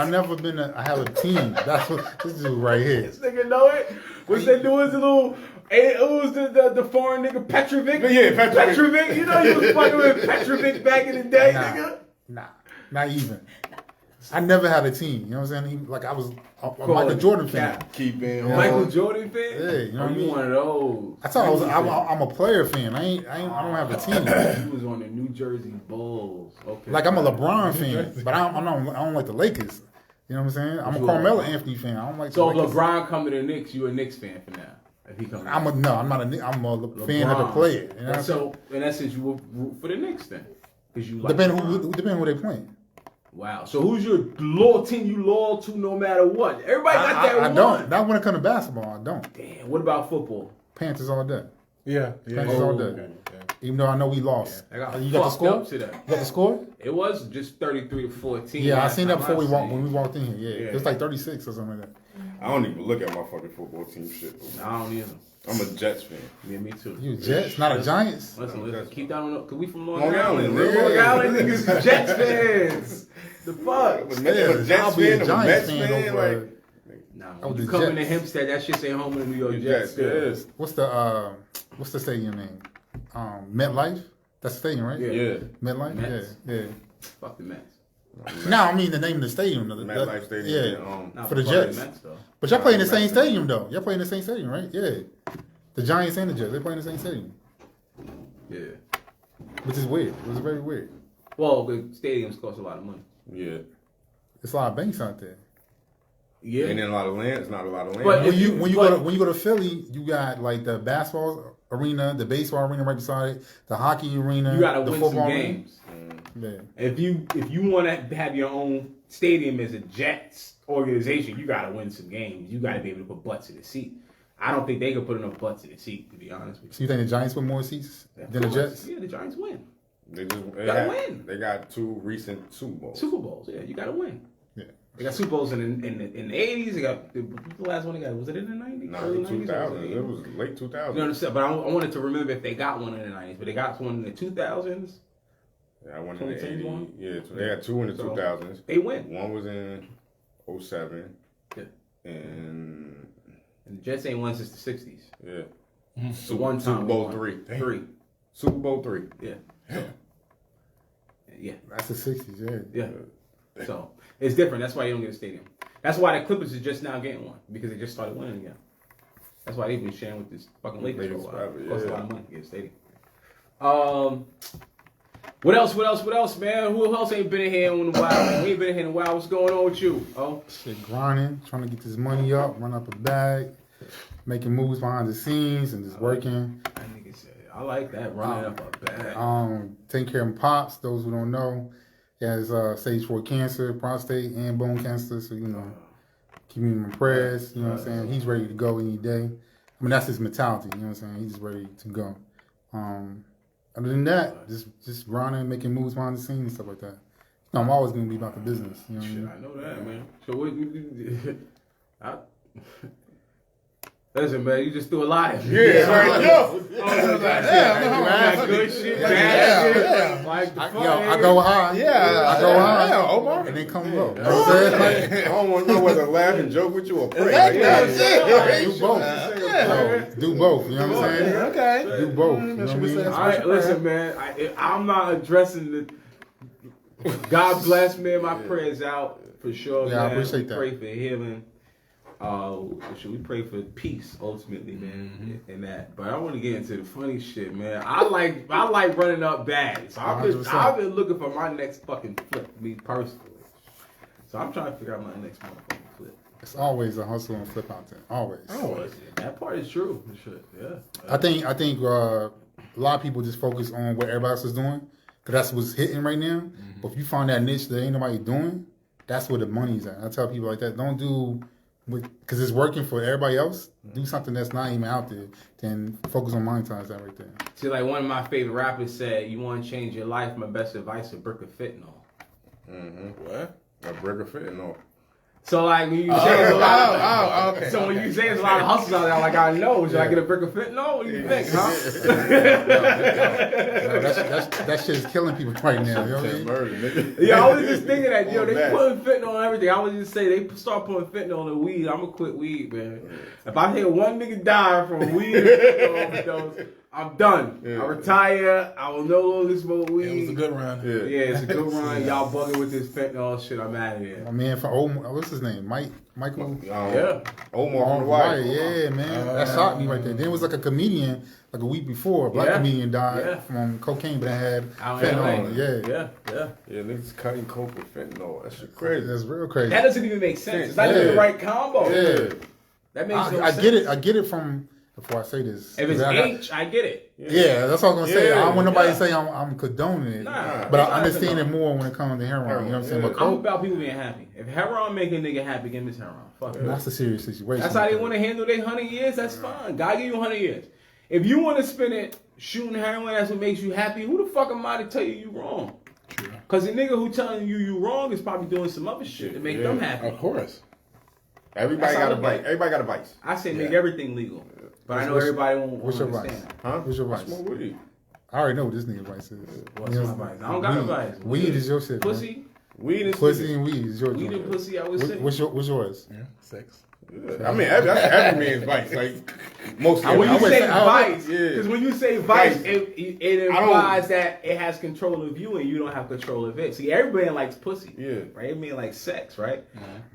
never been. I have a team. That's what this dude right here. This nigga know it. What's they do is a little. It was the foreign nigga Petrovic. Yeah, Petrovic. You know you was fucking with Petrovic back in the day, nigga. Nah, not even. I never had a team. You know what I'm saying? Like I was a Call Michael it Jordan fan. cap. Keep in. Michael Jordan fan? Yeah, you know what I you mean? one of those. I thought I'm a player fan. I don't have a team. You was on the New Jersey Bulls. Okay. Like I'm a LeBron fan, but I don't like the Lakers. You know what I'm saying? I'm a Carmelo Anthony fan. I don't like. So the if Lakers. LeBron come to the Knicks, you a Knicks fan for now. If he comes, I'm not a fan of the player. You know so in essence, you will root for the Knicks then, because you like depend LeBron. who they playing. Wow. So who's your loyal team you loyal to no matter what? Everybody got that I one. don't. Not when it comes to basketball. I don't. Damn. What about football? Panthers all day. Yeah. Panthers all day. Okay. Even though I know we lost. I got You got the fucked score? up today. You got the score? It was just 33-14. Yeah, I last seen that time before I when we walked in here. Yeah, Yeah. it was like 36 or something like that. I don't even look at my fucking football team shit. I don't either. I'm a Jets fan. Yeah, me too. You Jets, not a Giants. Listen, keep that on up, because we from Long Long Island. Island, We're yeah. Long Island niggas, Jets fans. The fuck? I'm a Jets I'll be a fan. I'm a Giants Mets fan fan. over. Like, Nah, Oh, when you the come into Jets. Hempstead, that shit say home of the New York the Jets. Jets, yeah. What's the stadium name? MetLife. That's the stadium, right? Yeah. Yeah. MetLife. Mets. Yeah. Fuck the Mets. No, I mean the name of the stadium. MetLife Stadium. Yeah. Nah, For the fuck Jets. Mets, though. But y'all play in the same stadium though. Y'all play in the same stadium, right? Yeah. The Giants and the Jets, they play in the same stadium, Yeah. which is weird. It was very weird. Well, the stadiums cost a lot of money. Yeah. It's a lot of banks out there. Yeah. Ain't in a lot of land. It's not a lot of land. But When if you you- when you but- go to when you go to Philly, you got like the basketball arena, the baseball arena right beside it, the hockey arena, You gotta the win some football games. arena. If you want to have your own stadium as a Jets organization, you got to win some games. You got to be able to put butts in the seat. I don't think they can put enough butts in the seat, to be honest with So you think the Giants win more seats you. than the Of course. Jets? Yeah, the Giants win. They just Gotta win. They got 2 recent Super Bowls. Super Bowls, yeah, you got to win. Yeah. They got Super Bowls in the 80s. They got the last one they got. Was it in the 90s? No, Early 90s? 2000. Or It was late 2000. You understand? But I wanted to remember if they got one in the 90s. But they got one in the 2000s. Yeah, I won in the 2010 80s. one? Yeah, they had 2 in the So- 2000s. They win. One was in 07. Yeah. And And the Jets ain't won since the 60s. yeah. So one time. Super we Bowl won. 3. Three. Super Bowl 3. Yeah. So, yeah. That's the 60s, yeah. Yeah. So it's different. That's why you don't get a stadium. That's why the Clippers are just now getting one, because they just started winning again. That's why they've been sharing with this fucking Lakers for a Lakers while. forever, It costs a yeah. lot of money to get a stadium. What else, man? Who else ain't been in here in a while? We ain't been in here in a while. What's going on with you? Oh, Shit, grinding, trying to get this money up, run up a bag, making moves behind the scenes, and just working. that nigga said, I like that, running up a bag. Taking care of my pops. Those who don't know, he has stage 4 cancer, prostate and bone cancer. So you know, keep him in my prayers. You know what I'm saying? He's ready to go any day. I mean, that's his mentality. You know what I'm saying? He's ready to go. Other than that, just grinding, making moves behind the scenes and stuff like that. No, I'm always gonna be about the business. You know what I Shit, mean? I know that, man. So what? Listen, man, you just threw a lie. Yeah, right. Yo. Good shit, Yeah, bad shit. yeah. Like the I go high. Yeah, I go high. yeah, Omar. And then come low. You know what I'm saying? I don't want to know whether to laugh and joke with you or pray. Exactly. Like, Do both. Do both. You know what I'm saying? Okay. Do both. You know what I mean? All right, listen, man. I'm not addressing the. God bless, man. My prayers out for sure. Yeah, I man. appreciate We that. Pray for healing. Should we pray for peace ultimately, man, in that? But I want to get into the funny shit, man. I like running up bags. So I've 100%. been looking for my next fucking flip, me personally. So I'm trying to figure out my next motherfucking flip. It's always a hustle and flip out there. Always. That part is true. Shit, yeah. I think a lot of people just focus on what everybody else is doing because that's what's hitting right now. But if you find that niche that ain't nobody doing, that's where the money's at. I tell people like that, don't do because it's working for everybody else. Do something that's not even out there. Then focus on monetize that right there. See, like one of my favorite rappers said, "You want to change your life? My best advice: a brick of fentanyl." What? A brick of fentanyl. So like when you say it's a lot, okay. so when you say there's a lot of hustles out there, I'm like I know. Should I get a brick of fentanyl? What do you think, huh? No, that shit is killing people right now. You know what I mean? Murder, nigga. Yeah, I was just thinking that, yo, On they that. putting fentanyl on everything. I was just say they start putting fentanyl in weed. I'm gonna quit weed, man. If I hear one nigga die from weed overdose, I'm done. Yeah. I retire. I will no longer smoke weed. It was a good run. Yeah. Yeah, it's a good run. Y'all bugging with this fentanyl shit. I'm out of here. My man from old, what's his name? Michael. Yeah. Omar from the Right, White. yeah, man. That shocked me right there. Then it was like a comedian, like a week before, a black comedian died from cocaine, but had fentanyl. Yeah. Yeah, niggas cutting coke with fentanyl. That shit crazy. That's real crazy. That doesn't even make sense. It's not even the right combo. Yeah. That makes no I sense. get it. I get it from. Before I say this, If it's H, I get it. Yeah, that's what I'm gonna say. I don't want nobody Yeah. to say I'm condoning it, Nah, but it's I not understand it condoning. more when it comes to heroin. You know what I'm saying? But I'm coke, about people being happy. If heroin make a nigga happy, give him his heroin. Fuck it. that's a serious situation. That's how they want to handle their 100 years. That's fine. God give you 100 years. If you want to spend it shooting heroin, that's what makes you happy. Who the fuck am I to tell you wrong? Because the nigga who telling you wrong is probably doing some other shit to make them happy. Of course. Everybody That's got a how vice. they- Everybody got a vice. I say make everything legal, but I know everybody won't What's your understand vice? that. Huh? What's your vice? Smoke weed. I already know what this nigga vice is. What's You my know, vice? I don't got a vice. Weed is your shit. man. Pussy, Weed and Pussy and weed is your weed joint. and pussy. I would say. What's yours? Yeah, sex. I mean, that's every man's vice. Like mostly. When you would say say- vice, yeah. because when you say vice, Vice. it I don't- implies that it has control of you and you don't have control of it. See, every man likes pussy, Yeah. right? Every man likes sex, right?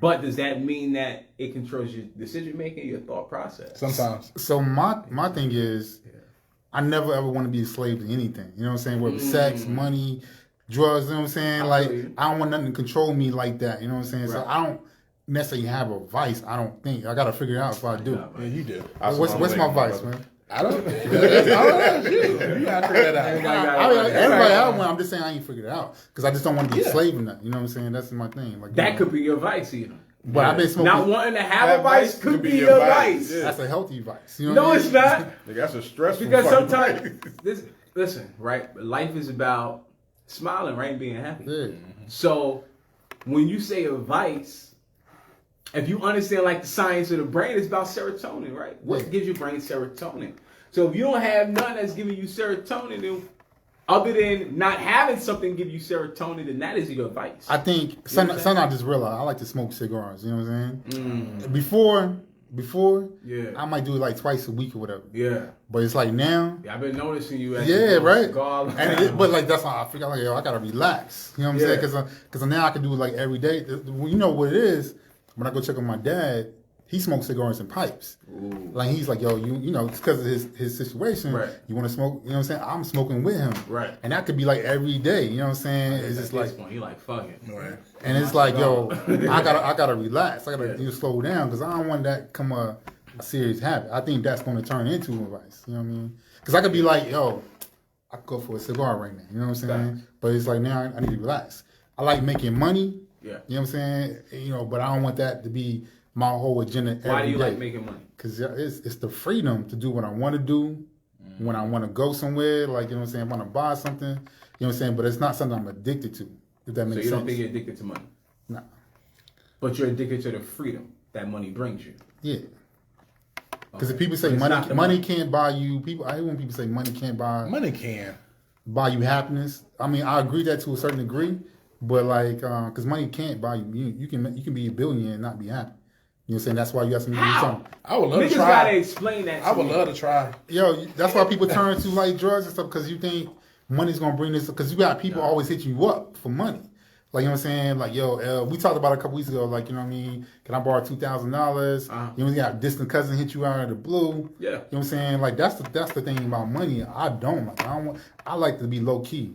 But does that mean that it controls your decision making, your thought process? Sometimes. So my thing is, I never ever want to be a slave to anything. You know what I'm saying? Whether it's sex, money, drugs. You know what I'm saying? I feel Like you. I don't want nothing to control me like that. You know what I'm saying? So Right. I don't necessarily have a vice. I don't think I got to figure it out if I do. Yeah, you do. What's my vice, man? I don't. That's you. You gotta figure that out. Everybody have one. I'm just saying I ain't figured it out because I just don't want to be a slave in that. You know what I'm saying? That's my thing. Like That could be your vice, even. But I've been smoking. Not wanting to have a That vice could be your vice. Yeah. That's a healthy vice. You know No, what I it's mean? not. Nigga, that's a stressful. Because fucking sometimes, listen, right? Life is about smiling, right? And being happy. Yeah. So when you say a vice, if you understand like the science of the brain, it's about serotonin, right? What gives your brain serotonin? So if you don't have none that's giving you serotonin, then other than not having something give you serotonin, then that is your vice. I think something I just realized I like to smoke cigars. You know what I'm saying? Before, Yeah. I might do it like twice a week or whatever. Yeah. But it's like now, Yeah, I've been noticing you as yeah, right. cigar. But like that's how I figure. Like yo, I gotta relax. You know what I'm Yeah. saying? Because now I can do it like every day. You know what it is? When I go check on my dad, he smokes cigars and pipes. Ooh. Like he's like, yo, you know, it's because of his situation. Right. You want to smoke? You know what I'm saying? I'm smoking with him. Right. And that could be like every day. You know what I'm saying? It's just At like. this point, you like fuck it. Right. And it's like, yo, I gotta relax. I gotta slow down because I don't want that to become a serious habit. I think that's going to turn into a vice. You know what I mean? Because I could be like, yo, I could go for a cigar right now. You know what I'm saying? Facts. But it's like now I need to relax. I like making money. Yeah. You know what I'm saying? You know, but I don't want that to be my whole agenda every day. Why do you like making money? Because it's the freedom to do what I want to do when I want to go somewhere. Like, you know what I'm saying? I want to buy something. You know what I'm saying? But it's not something I'm addicted to, if that So makes you sense. don't think you're addicted to money, Nah. but you're addicted to the freedom that money brings you. Yeah. Because if Okay. people say But it's not the money can't buy you, I hate when people say money can't buy you happiness. I mean, I agree that to a certain degree, but like, because money can't buy you. You can be a billionaire and not be happy. You know what I'm saying? That's why you have to do something. I would love Niggas to gotta try. explain that. I would love to try. Yo, that's why people turn to like drugs and stuff because you think money's gonna bring this. Because you got people always hit you up for money. Like, you know what I'm saying? Like, yo, we talked about it a couple weeks ago. Like, you know what I mean? Can I borrow $2,000? You know, you got a distant cousin hit you out of the blue. Yeah. You know what I'm saying? Like, that's the thing about money. I don't. Like, I like to be low key.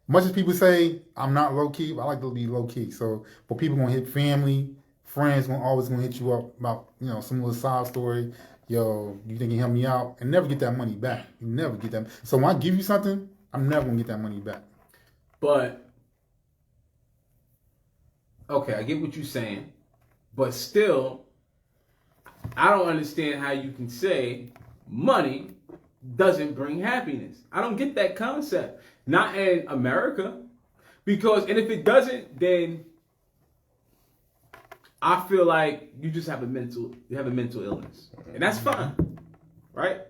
Much as people say I'm not low key, I like to be low key. So, but people gonna hit family, friends always gonna hit you up about, you know, some little side story. Yo, you think you help me out? And never get that money back. You never get that. So when I give you something, I'm never gonna get that money back. But okay, I get what you're saying, but still, I don't understand how you can say money doesn't bring happiness. I don't get that concept. Not in America, because and if it doesn't, then I feel like you just have a mental illness, and that's fine, right?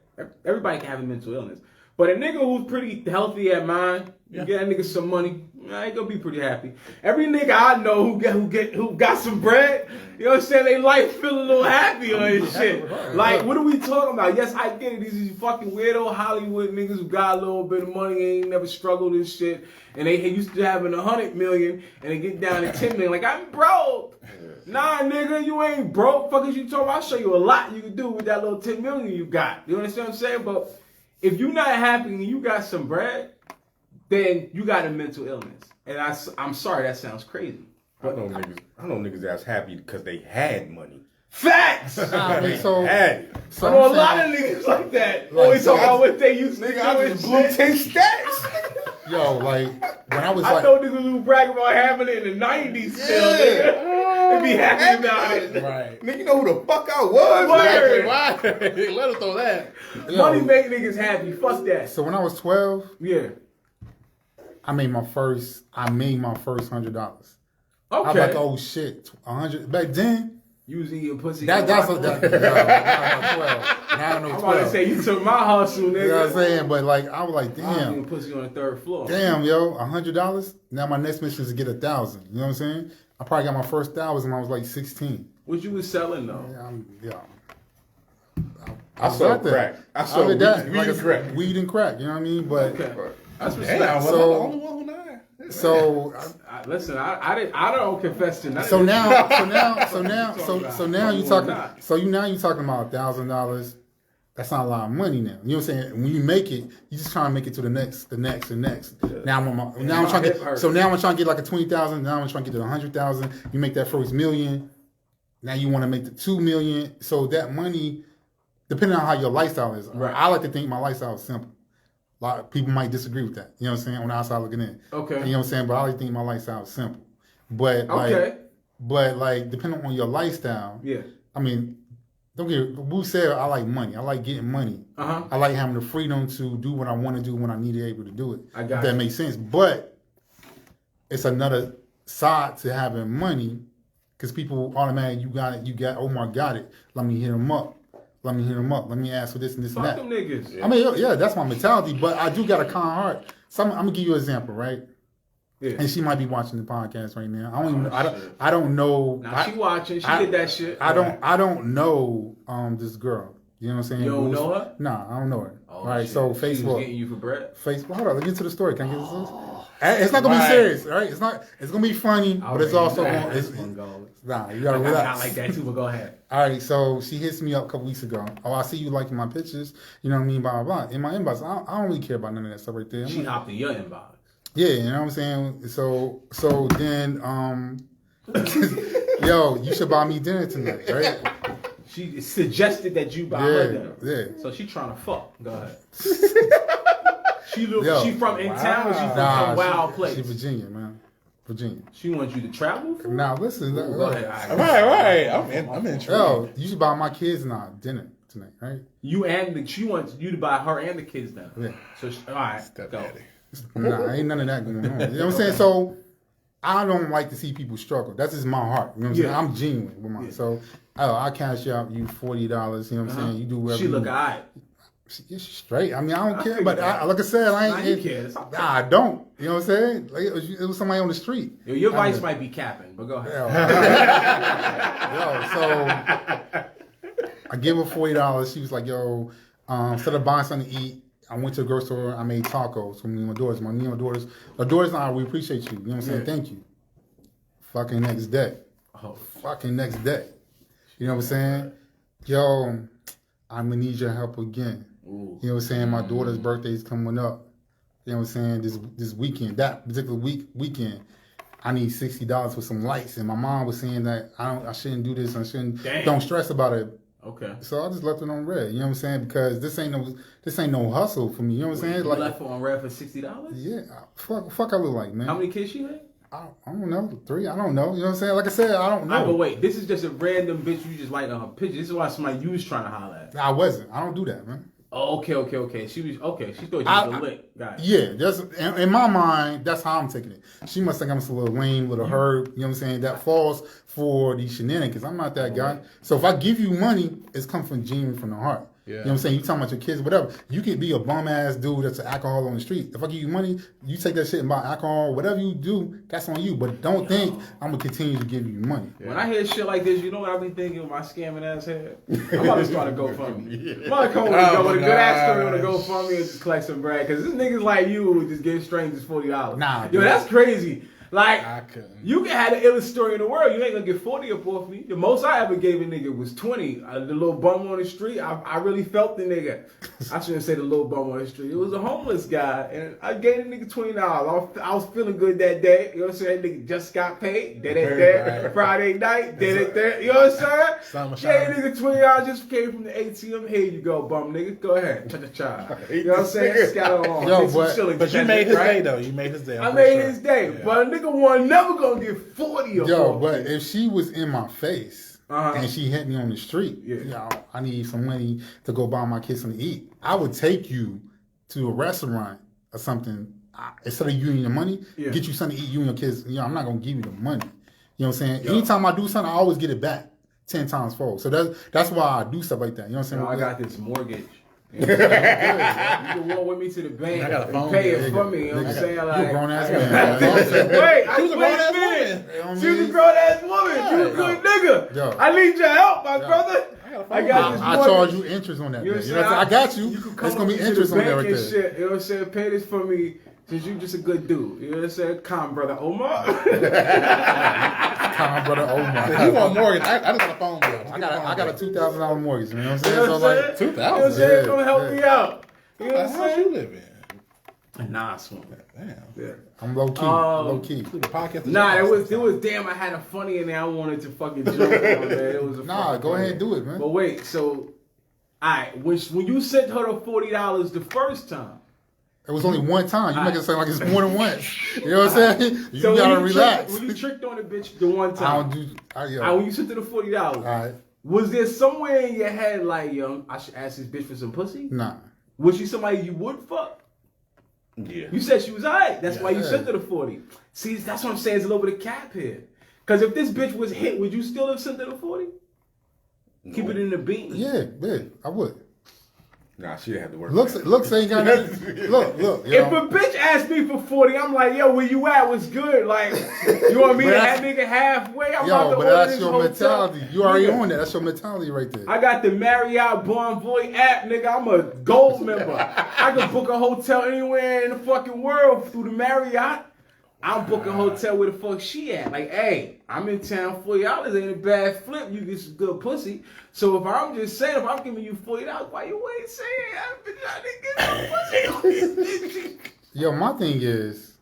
Everybody can have a mental illness, but a nigga who's pretty healthy at mind, you get that nigga some money, I ain't gonna be pretty happy. Every nigga I know who got some bread, you know what I'm saying? They life feel a little happier and shit. Like, what are we talking about? Yes, I get it. These fucking weirdo Hollywood niggas who got a little bit of money, ain't never struggled and shit, and they used to having 100 million, and they get down to 10 million. Like, I'm broke. Nah, nigga, you ain't broke. Fuck is you talking about? I'll show you a lot you can do with that little 10 million you got. You understand what I'm saying? But if you're not happy and you got some bread, then you got a mental illness. And I'm sorry, that sounds crazy. I know niggas that's happy because they had money. Facts! I mean, Had it. I know a lot of niggas like that. Always talk about what they used to do. I just blew 10 stacks. Yo, like, when I was I like... know niggas who brag about having it in the 90s still, nigga. They be happy about it. Right. Nigga, you know who the fuck I was? Word. Why? Let us throw that. Money make niggas happy. Fuck that. So when I was 12, Yeah. I made my first $100. Okay. I'm like, oh shit, 100. Back then, You was eating pussy. that's what that. Now I know 12. I'm about to say, you took my hustle, nigga. You know what I'm saying? But like, I was like, I was eating damn, pussy on the 3rd floor. damn, yo, $100. Now my next mission is to get 1,000. You know what I'm saying? I probably got my first 1,000 when I was like 16. What you was selling though? I saw crack. I saw weed and crack. Weed and crack. You know what I mean? But Okay. That's what's Damn, up. was I the only one who died? so. Listen, I don't confess to nothing. So now you talking. Not. So now you talking about $1,000. That's not a lot of money now. You know what I'm saying? When you make it, you just trying to make it to the next. Yeah. Now I'm trying to get. So now I'm trying to get like a 20,000. Now I'm trying to get to 100,000. You make that first million. Now you want to make the 2 million. So that money, depending on how your lifestyle is. Right. I like to think my lifestyle is simple. A lot of people might disagree with that. You know what I'm saying? On the outside looking in. Okay. You know what I'm saying? But I like to think my lifestyle is simple. But Okay. like depending on your lifestyle. Yeah. I mean, don't get Boo said I like money. I like getting money. Uh-huh. I like having the freedom to do what I want to do when I need to be able to do it. I got if that you. makes sense. But it's another side to having money because people automatically you got Omar got it. Let me hit him up. Let me ask for this and this Fuck and that. them niggas. I mean, yeah, that's my mentality, but I do got a kind heart. So I'm gonna give you an example, right? Yeah. And she might be watching the podcast right now. I don't know. Now she watching. She did that shit. I don't know this girl. You know what I'm saying? You don't know her? Nah, I don't know her. Oh, All right, shit. so She was Facebook. getting you for bread. Facebook. Hold on, let's get to the story. Can I get this? It's not gonna be serious, all right? It's not. It's gonna be funny, but it's also. Nah, you gotta relax. I like that too, but go ahead. All right, so she hits me up a couple weeks ago. Oh, I see you liking my pictures. You know what I mean? Blah, blah, blah. In my inbox, I don't really care about none of that stuff right there. She hopped in your inbox. Yeah, you know what I'm saying? So then, yo, you should buy me dinner tonight, right? She suggested that you buy her dinner. Yeah. So she trying to fuck. Go ahead. She from in Wow. town or she from some wild place? She Virginia, man. Virginia. She wants you to travel? For? Now listen. Go ahead. All right. I'm intrigued. Yo, you should buy my kids and I dinner tonight, right? She wants you to buy her and the kids dinner. Yeah. So all right, go. Stepdaddy. Nah, ain't none of that going on. You know what I'm saying? So I don't like to see people struggle. That's just my heart. You know what I'm saying? Yeah. I'm genuine with mine. Yeah. So I cash out you $40. You know what I'm saying? You do whatever. She look alright. She's straight. I mean, I don't care. figured But that. like I said, I ain't. Nah, you care. It's okay. I don't. You know what I'm saying? Like it was somebody on the street. Yo, your vice might be capping, but go ahead. So I give her $40. She was like, yo, instead of buying something to eat, I went to the grocery store. I made tacos for me and my daughters. My daughters and I, we appreciate you. You know what I'm saying? Yeah. Thank you. Fucking next day. Oh, Fucking next day. You know what I'm saying? Yo, I'm gonna need your help again. ooh. You know what I'm saying? My daughter's birthday is coming up. You know what I'm saying? This weekend, that particular weekend, I need $60 for some lights. And my mom was saying that I shouldn't do this. Damn. Don't stress about it. Okay. So I just left it on red. You know what I'm saying? Because this ain't no hustle for me. You know what I'm saying? You Like, left her on red for $60? yeah, fuck I look like, man. How many kids she had? I don't know, 3. I don't know. You know what I'm saying? Like I said, I don't know. But wait, this is just a random bitch you just liking on her picture. This is why somebody you was trying to holler at. I wasn't. I don't do that, man. Oh, okay. She was okay. She thought you was a lick. Got it. Yeah, that's in my mind. That's how I'm taking it. She must think I'm just a little lame, little herb. You know what I'm saying? That falls for these shenanigans. I'm not that guy. So if I give you money, it's come from genuine from the heart. Yeah. You know what I'm saying? You talking about your kids, whatever. You could be a bum ass dude that's an alcohol on the street. If I give you money, you take that shit and buy alcohol, whatever you do, that's on you. But don't think I'm gonna continue to give you money. When I hear shit like this, you know what I be thinking of my scamming ass head? I'm about to start a GoFundMe. I'm about to come with a good ass story on a GoFundMe and just collect some bread. Because this niggas like you would just give strangers $40. Nah, yo, dude. that's crazy. Like, I couldn't. you can have the illest story in the world. You ain't gonna get 40 up off me. The most I ever gave a nigga was 20. The little bum on the street, I really felt the nigga. I shouldn't say the little bum on the street. It was a homeless guy. And I gave the nigga $20. I was feeling good that day. You know what I'm saying? That nigga just got paid. Did it there. Right. Friday night. Did it there. You know what I'm Summer saying? Yeah, shine. nigga, $20 just came from the ATM. Here you go, bum nigga. Go ahead. Cha-cha-cha. You know what I'm saying? Scatter along. Yo, Take some but- shillings, But you made his right? day, though. You made his day. I I'm made pretty his sure. day. Yeah. But a nigga wasn't never gonna get 40 of Yo, them. but if she was in my face Uh-huh. and she hit me on the street, yo, I need some money to go buy my kids something to eat, I would take you to a restaurant or something. Instead of you and your money, get you something to eat, you and your kids. You know, I'm not gonna give you the money. You know what I'm saying? Yo. Anytime I do something, I always get it back 10 times fold. So that's why I do stuff like that. You know what I'm saying? I got this mortgage. You know what I'm saying? You can walk with me to the bank I got a and phone pay bill. it for me. You know what I'm saying? You a Like, grown ass I man. got- You know what I'm saying? Wait, She was a wait grown-ass a minute. woman. You know what I She was a mean? grown ass woman. You a good nigga. Yo. I need your help, my brother. I got this I mortgage. charge you interest on that. You know man. what You know what I'm saying? I got you. You can come It's gonna be with me to interest the on there bank right and there. shit. You know what I'm saying? Pay this for me. Since you just a good dude. You know what I'm saying? Calm, brother Omar. Calm, brother. Oh my. He want mortgage. I just got a phone bill. I got a $2,000 mortgage. You know what I'm saying? You know So what I'm like, saying? You know what I'm 2,000. saying? Yeah, Come help yeah. me out. You know What what the I'm house you saying? live in? Nah, I swear. Damn. Yeah. I'm low key. Um, Low key. Do the podcast. Nah, it was damn. I had a funny in there. I wanted to fucking joke on, man. It was a Nah, fucking go ahead funny. and do it, man. But wait, so, alright, when you sent her the $40 the first time, It was only one time. You make it sound like it's more than once. You know what I'm saying? You so gotta when relax. when you tricked on the bitch the one I time, don't do. when you sent her the $40, All right. was there somewhere in your head like, yo, I should ask this bitch for some pussy? Nah. Was she somebody you would fuck? Yeah. You said she was alright. That's why you Yeah. sent her the 40. See, that's what I'm saying. There's a little bit of cap here. Because if this bitch was hit, would you still have sent her the 40? Keep it in the bean. Yeah, I would. Nah, she had to work. Looks ain't got nothing. Look. You If know, a bitch asked me for 40, I'm like, yo, where you at? What's good? Like, you want me But to that's- have nigga halfway? I'm about yo, to but order that's this your hotel. mentality. You already Nigga, on that. That's your mentality right there. I got the Marriott Bonvoy app, nigga. I'm a gold member. I can book a hotel anywhere in the fucking world through the Marriott. I'm booking a hotel where the fuck she at. Like, hey, I'm in town, $40 ain't a bad flip. You get some good pussy. So if I'm just saying, if I'm giving you $40, why you ain't saying I didn't get no pussy? Yo, my thing is,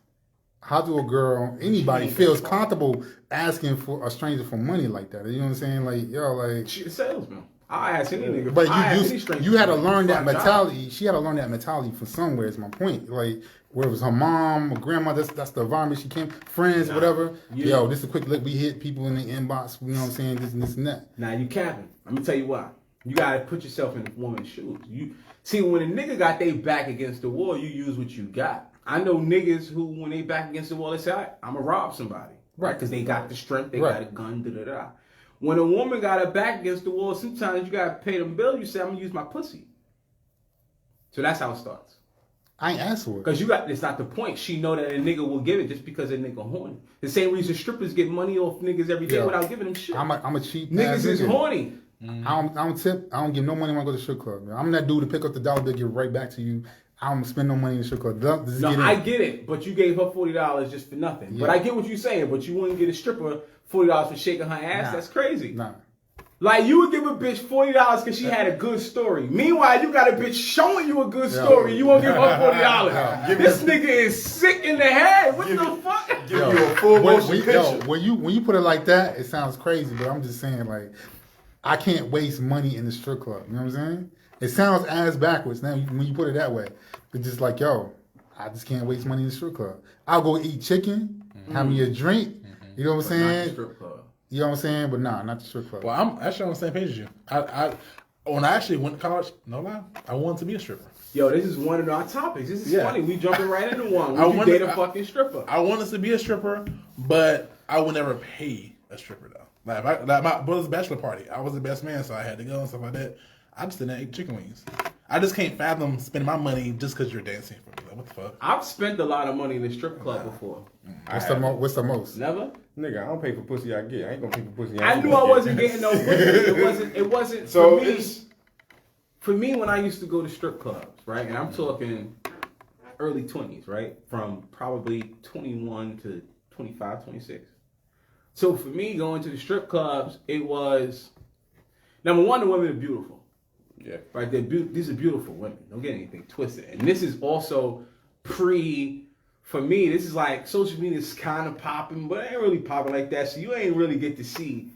how do a girl, anybody feels comfortable asking for a stranger for money like that? You know what I'm saying? Like, yo, like. She a salesman. I ask any nigga. But I ask any stranger you had to for learn that $5. mentality. She had to learn that mentality from somewhere. Is my point. Like where it was her mom, her grandma. That's the environment she came. Friends, whatever. Yeah. Yo, this is a quick look. We hit people in the inbox. You know what I'm saying? This and this and that. Now you capping. Let me tell you why. You gotta put yourself in the woman's shoes. You see when a nigga got their back against the wall, you use what you got. I know niggas who, when they back against the wall, they say, I'm gonna rob somebody. Right? Because they got the strength, they got a gun, da-da-da. When a woman got her back against the wall, sometimes you gotta pay them bills. You say, I'm gonna use my pussy. So that's how it starts. I ain't asked for it. Because it's not the point. She know that a nigga will give it just because a nigga horny. The same reason strippers get money off niggas every day Yo, without giving them shit. I'm a cheap Niggas ass is nigga. horny. I don't tip. I don't give no money when I go to the strip club. Man. I'm that dude to pick up the dollar bill, give it right back to you. I don't spend no money in the strip club. Just No, get in. I get it, but you gave her $40 just for nothing. Yeah. But I get what you're saying, but you wouldn't get a stripper $40 for shaking her ass? Nah. That's crazy. Nah. Like, you would give a bitch $40 because she had a good story. Meanwhile, you got a bitch showing you a good story. You won't give her $40. This nigga is sick in the head. What the fuck? Give you a full motion picture. When you put it like that, it sounds crazy. But I'm just saying, like, I can't waste money in the strip club. You know what I'm saying? It sounds ass backwards now when you put it that way. It's just like, yo, I just can't waste money in the strip club. I'll go eat chicken, have me a drink. You know what I'm Not the saying? strip club. You know what I'm saying? But nah, not the strip club. Well, I'm actually on the same page as you. When I actually went to college, no lie, I wanted to be a stripper. Yo, this is one of our topics. This is Yeah. funny. We jumping right into one. I Would you wanted- date a fucking stripper? I wanted to be a stripper, but I would never pay a stripper though. Like my brother's bachelor party, I was the best man, so I had to go and stuff like that. I just didn't eat chicken wings. I just can't fathom spending my money just because you're dancing for me. Like, what the fuck? I've spent a lot of money in the strip club before. What's the most? Never. Nigga, I don't pay for pussy I get. I ain't gonna pay for pussy I knew I wasn't getting no pussy. It wasn't. So for me. it's For me, when I used to go to strip clubs, right, and I'm talking early 20s, right, from probably 21 to 25, 26. So for me, going to the strip clubs, it was, number one, the women are beautiful. yeah. Right, these are beautiful women. Don't get anything twisted. And this is also for me, this is like social media is kind of popping, but it ain't really popping like that. So you ain't really get to see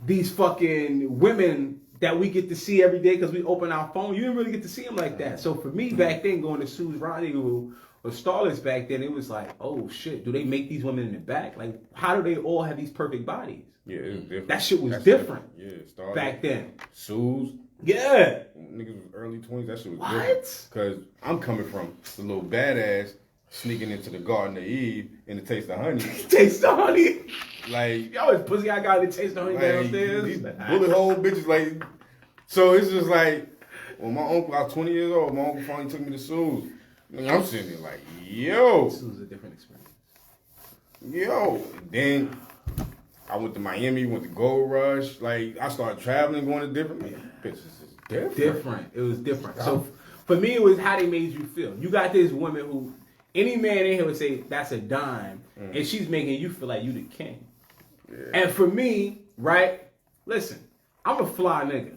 these fucking women that we get to see every day because we open our phone. You didn't really get to see them like that. So for me back then, going to Sue's Rendezvous or Starlets back then, it was like, oh shit, do they make these women in the back? Like, how do they all have these perfect bodies? Yeah, it was different. That shit was different. Yeah, started Back then. Sue's. Yeah. Niggas was early 20s. That shit was What? different. Because I'm coming from the little badass sneaking into the Garden of Eve in the Taste of Honey. Taste the honey. Like, Yo, it's pussy I got to taste the honey downstairs. these bullet hole bitches, like, so it's just like, when my uncle, I was 20 years old, my uncle finally took me to Sue's. Nigga, I'm sitting there like, yo. This was a different experience. Yo. Then I went to Miami, went to Gold Rush. Like, I started traveling, going to different, bitches is different. Different. It was different. So for me, it was how they made you feel. You got this woman who, any man in here would say, that's a dime. And she's making you feel like you the king. Yeah. And for me, right, listen, I'm a fly nigga.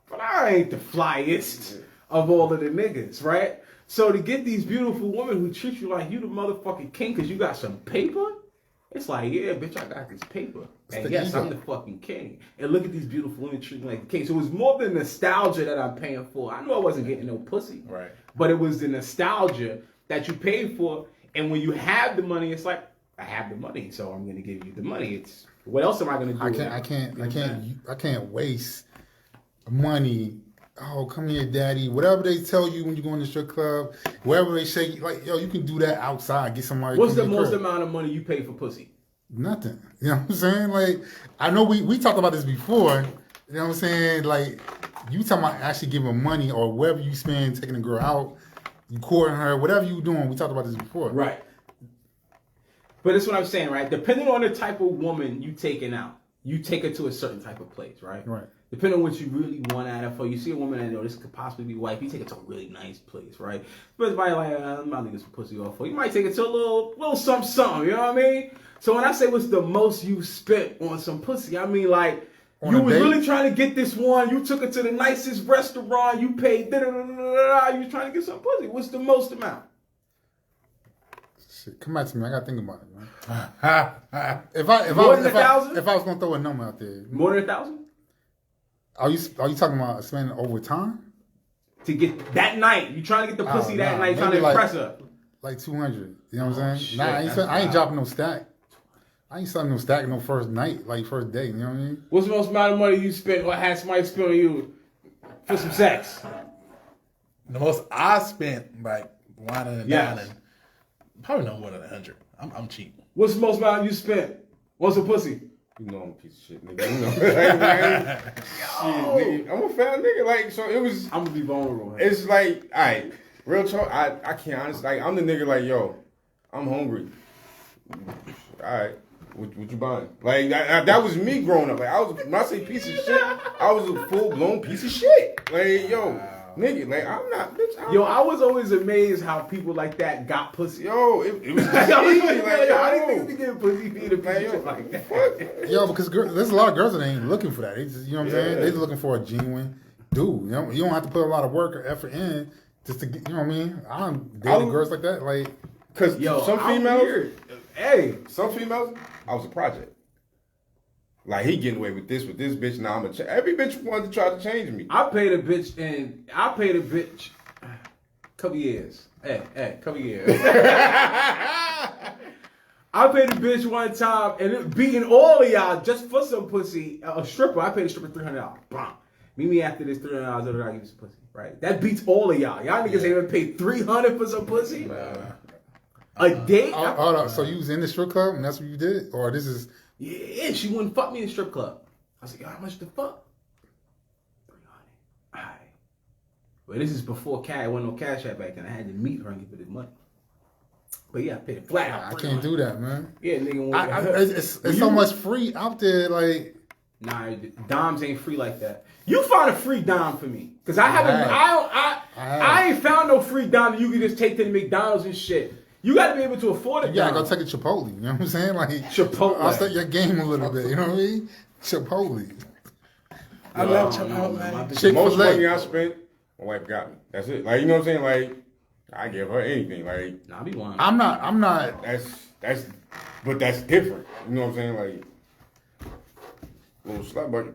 But I ain't the flyest of all of the niggas, right? So to get these beautiful women who treat you like you the motherfucking king because you got some paper, it's like, yeah, bitch, I got this paper. And yes, I'm the fucking king. And look at these beautiful women treating me like the king. So it was more the nostalgia that I'm paying for. I knew I wasn't getting no pussy. Right. But it was the nostalgia that you paid for. And when you have the money, it's like, I have the money, so I'm gonna give you the money. It's what else am I gonna do? I can't waste money. Oh, come here, daddy. Whatever they tell you when you go in the strip club, wherever they say, like, yo, you can do that outside. Get somebody. What's the most amount of money you pay for pussy? Nothing. You know what I'm saying? Like, I know we talked about this before. You know what I'm saying? Like, you talking about actually giving money or wherever you spend, taking a girl out, you courting her, whatever you doing. We talked about this before. Right. But that's what I'm saying, right? Depending on the type of woman you taking out, you take her to a certain type of place, right? Right. Depending on what you really want out of her. You see a woman that, this could possibly be wife, you take her to a really nice place, right? But it's probably like, I'm not gonna get some pussy off her. You might take her to a little something, you know what I mean? So when I say what's the most you spent on some pussy, I mean like, you was really trying to get this one, you took her to the nicest restaurant, you paid, you was trying to get some pussy. What's the most amount? Shit, come back to me. I gotta think about it, man. if I was gonna throw a number out there, More than 1,000? Are you talking about spending over time? To get that night, you trying to get the pussy that night, trying to like, impress her. Like 200. You know what I'm saying? Shit, I ain't dropping no stack. I ain't selling no stack no first night, like first day. You know what I mean? What's the most amount of money you spent or had somebody spend on you for some sex? The most I spent, like, whining and dining, probably no more than 100. I'm cheap. What's the most amount you spent? What's a pussy? You know I'm a piece of shit, nigga. You know, shit, nigga. I'm a fat nigga. Like, so it was. I'm gonna be vulnerable. It's like, all right, real talk. I can't honestly. Like, I'm the nigga. Like, yo, I'm hungry. All right, what you buying? Like, that was me growing up. Like, when I say piece of shit, I was a full blown piece of shit. Like, yo. Nigga, like, I'm not, bitch. I was always amazed how people like that got pussy. Yo, it was just How do easy. you think you get pussy for you to pay shit like that? Yo, because there's a lot of girls that ain't looking for that. They just, you know what I'm saying? They're just looking for a genuine dude. You know, you don't have to put a lot of work or effort in just to get. You know what I mean? I'm dating girls like that. Like, because some females, some females, I was a project. Like, he getting away with this bitch. Now every bitch wanted to try to change me. I paid a bitch couple years. Couple years. I paid a bitch one time and it beating all of y'all just for some pussy. A stripper, I paid a stripper $300. Bam. Meet me after this $300 after I give you some pussy. Right? That beats all of y'all. Y'all niggas ain't even paid $300 for some pussy. A date? Hold on. So you was in the strip club and that's what you did, or this is? Yeah, she wouldn't fuck me in the strip club. I was like, yo, how much the fuck? But this is before cash. Wasn't no Cash App back then. I had to meet her and give her the money. But yeah, I paid it flat out. I can't do that, man. Yeah, nigga. It's so much free out there, like. Nah, dimes ain't free like that. You find a free dime for me, cause I ain't found no free dime that you can just take to the McDonald's and shit. You got to be able to afford it. You gotta go take a Chipotle. You know what I'm saying? Like Chipotle. I'll set your game a little bit. You know what I mean? Chipotle. I love Chipotle, man. The most money I spent, my wife got me. That's it. Like, you know what I'm saying? Like, I give her anything. Like, Nah, I be lying. I'm not. But that's different. You know what I'm saying? Like, little slut bucket.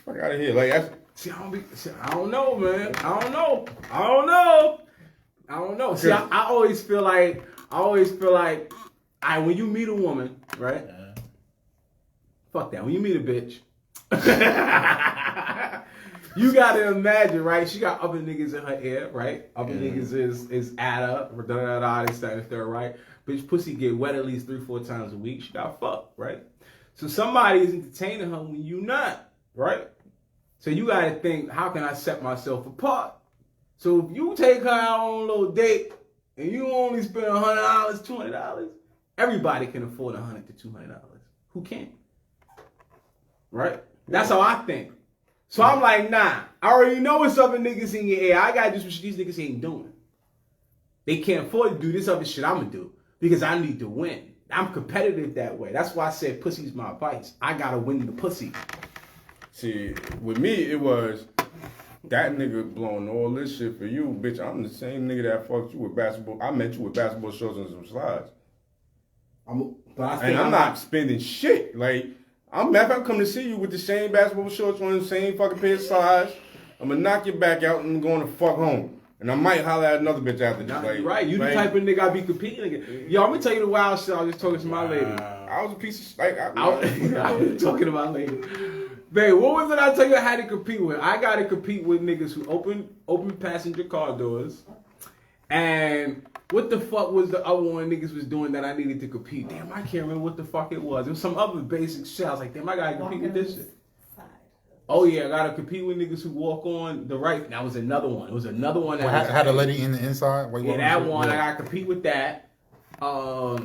Fuck out of here. Like, that's. See, I don't know, man. I don't know. See, I always feel like, when you meet a woman, right? Fuck that. When you meet a bitch, you gotta imagine, right? She got other niggas in her ear, right? Other niggas is at her, this, that, and third, right? Bitch pussy get wet at least 3-4 times a week. She got fucked, right? So somebody is entertaining her when you not, right? So you gotta think, how can I set myself apart? So if you take her out on a little date and you only spend $100, $200, everybody can afford $100 to $200. Who can't? Right? That's how I think. So I'm like, nah, I already know what's other niggas in your ear. I gotta do what these niggas ain't doing. They can't afford to do this other shit I'm gonna do because I need to win. I'm competitive that way. That's why I said pussy's my vice. I gotta win the pussy. See, with me, it was that nigga blowing all this shit for you, bitch. I'm the same nigga that fucked you with basketball. I met you with basketball shorts and some slides. I'm not spending shit. Like, I'm come to see you with the same basketball shorts on, the same fucking pair of slides. I'm gonna knock your back out and I'm going to fuck home. And I might holler at another bitch after this. Like, right, you the type of nigga I be competing against. Yo, I'm gonna tell you the wild shit. I was just talking to my lady. I was a piece of shit. I was talking to my lady. Babe, what was it I tell you I had to compete with? I got to compete with niggas who open passenger car doors. And what the fuck was the other one niggas was doing that I needed to compete? Damn, I can't remember what the fuck it was. It was some other basic shit. I was like, damn, I got to compete with this shit. Oh yeah, I got to compete with niggas who walk on the right. That was another one. It was another one that had a lady in the inside. Yeah, that one. I got to compete with that. What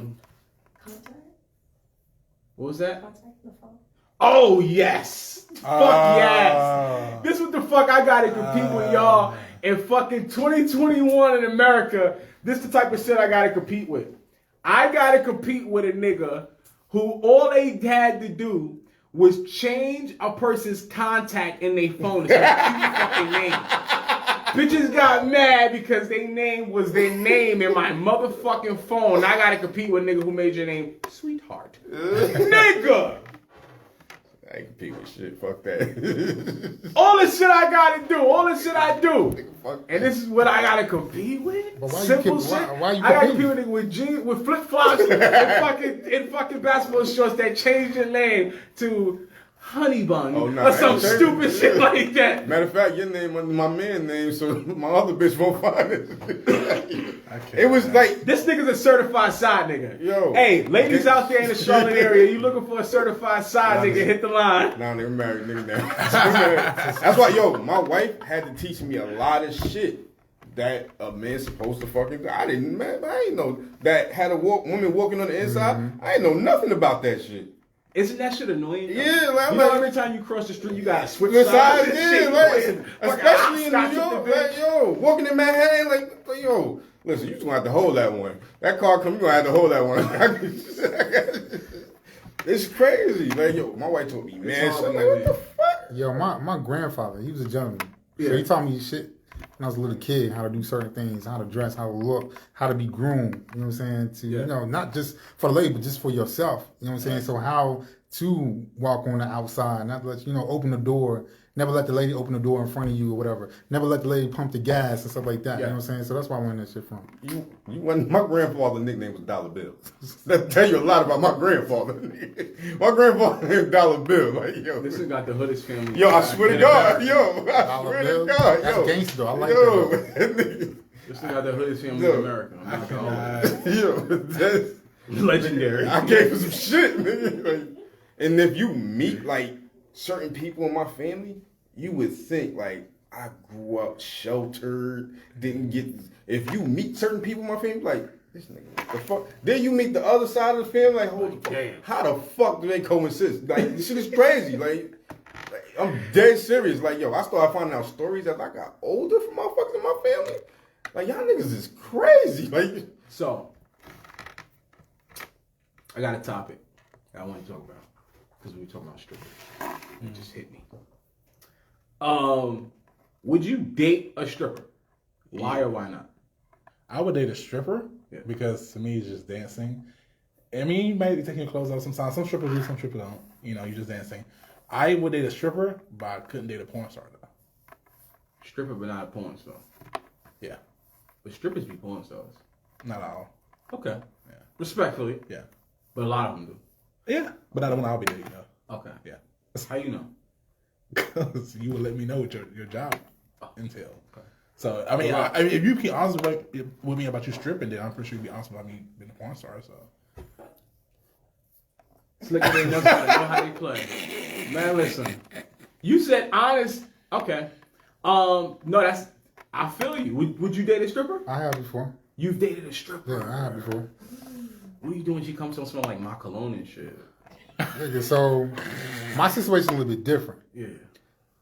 was that? Oh yes. Fuck yes. This what the fuck I gotta compete with y'all in fucking 2021 in America. This the type of shit I gotta compete with. I gotta compete with a nigga who all they had to do was change a person's contact in their phone. It's a cute fucking name. Bitches got mad because their name was their name in my motherfucking phone. I gotta compete with a nigga who made your name Sweetheart. Nigga! I ain't compete with shit. Fuck that. All the shit I gotta do. All the shit I do. And this is what I gotta compete with? But Simple shit. Why you I gotta compete with nigga with jeans, with flip flops and fucking basketball shorts that changed their name to Honey Bun or some stupid shit like that. Matter of fact, your name was my man's name, so my other bitch won't find it. It was like this nigga's a certified side nigga. Yo, hey, ladies out there in the Charlotte area, you looking for a certified side nigga? Hit the line. Nah, they're married nigga now. That's why, yo, my wife had to teach me a lot of shit that a man's supposed to fucking do. I didn't know that had a woman walking on the inside. Mm-hmm. I didn't know nothing about that shit. Isn't that shit annoying? Yeah, like, you know, every time you cross the street, you gotta switch sides. Yeah, like, especially in New York, like, yo, walking in Manhattan, like, yo, listen, you just gonna have to hold that one. That car come, you gonna have to hold that one. It's crazy. Like, yo, my wife told me, man, so I'm like, what the fuck? Yo, my grandfather, he was a gentleman. Yeah. So he taught me shit when I was a little kid, how to do certain things, how to dress, how to look, how to be groomed, you know what I'm saying? To, you know, not just for the lady, but just for yourself, you know what I'm saying? So how to walk on the outside, not let, open the door, never let the lady open the door in front of you or whatever, never let the lady pump the gas and stuff like that, you know what I'm saying? So that's where I learned that shit from. My grandfather's nickname was Dollar Bill. That tell you a lot about my grandfather. My grandfather named Dollar Bill. Like, yo. This has got the Hoodest family. Yo, I swear to God. Yo, I swear to God. That's gangster though. I like that. This thing got the Hoodest family in America. Yo, that's legendary. I gave him some shit, nigga. Like, and if you meet like certain people in my family, you would think like I grew up sheltered, didn't get. If you meet certain people in my family, like this nigga, what the fuck? Then you meet the other side of the family, like, hold the fuck, how the fuck do they coexist? Like, this shit is crazy. Like, I'm dead serious. Like, yo, I started finding out stories as I got older from motherfuckers in my family. Like, y'all niggas is crazy. Like, so I got a topic that I want to talk about because we were talking about strippers. It just hit me. Would you date a stripper? Why or why not? I would date a stripper Yeah. because to me it's just dancing. I mean, you might be taking your clothes off sometimes. Some strippers do, some strippers don't. You know, you're just dancing. I would date a stripper, but I couldn't date a porn star though. Stripper, but not a porn star. Yeah, But strippers be porn stars. not all. Okay. Yeah, Respectfully. yeah, But a lot of them do. yeah. But not the one I'll be dating though. Okay. Yeah, How you know? because you would let me know what your job entails. Okay. So I mean, if you can honest with me about you stripping, then I'm pretty sure you'd be honest about me being a porn star. So Slick ain't know how they play. Man, listen. You said honest. Okay. No, that's. I feel you. Would you date a stripper? I have before. You've dated a stripper. Yeah, I have before. What are you doing? She comes home smelling like my cologne and shit. Yeah, so my situation a little bit different. Yeah.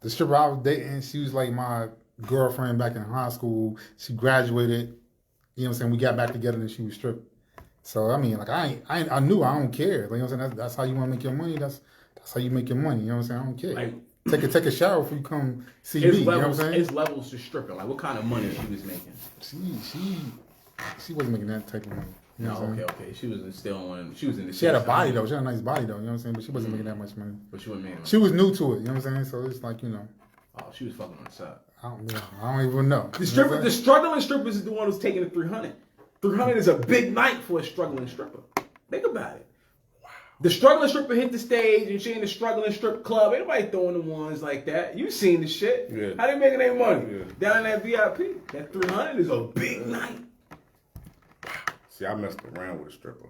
The stripper I was dating, she was like my girlfriend back in high school. She graduated. You know what I'm saying? We got back together and she was stripping. So I mean, like I knew I don't care. Like, you know what I'm saying? That's how you want to make your money. That's how you make your money. You know what I'm saying? I don't care. Like, take a shower before you come see me. You know what I'm saying? It's levels to stripping. Like, what kind of money she was making? She wasn't making that type of money. You know what I'm saying? Okay. She was still on. She was in the. She had a body though. She had a nice body though. You know what I'm saying? But she wasn't making that much money. But she wasn't making. She was new to it. You know what I'm saying? So it's like, you know. Oh, she was fucking on the side. I don't even know. The stripper, the struggling strippers is the one who's taking the 300. 300 is a big night for a struggling stripper. Think about it. Wow. The struggling stripper hit the stage and she in the struggling strip club. Ain't nobody throwing the ones like that. You seen the shit. Yeah. How they making their money? Yeah. Down in that VIP. That 300 is a big night. see, I messed around with a stripper.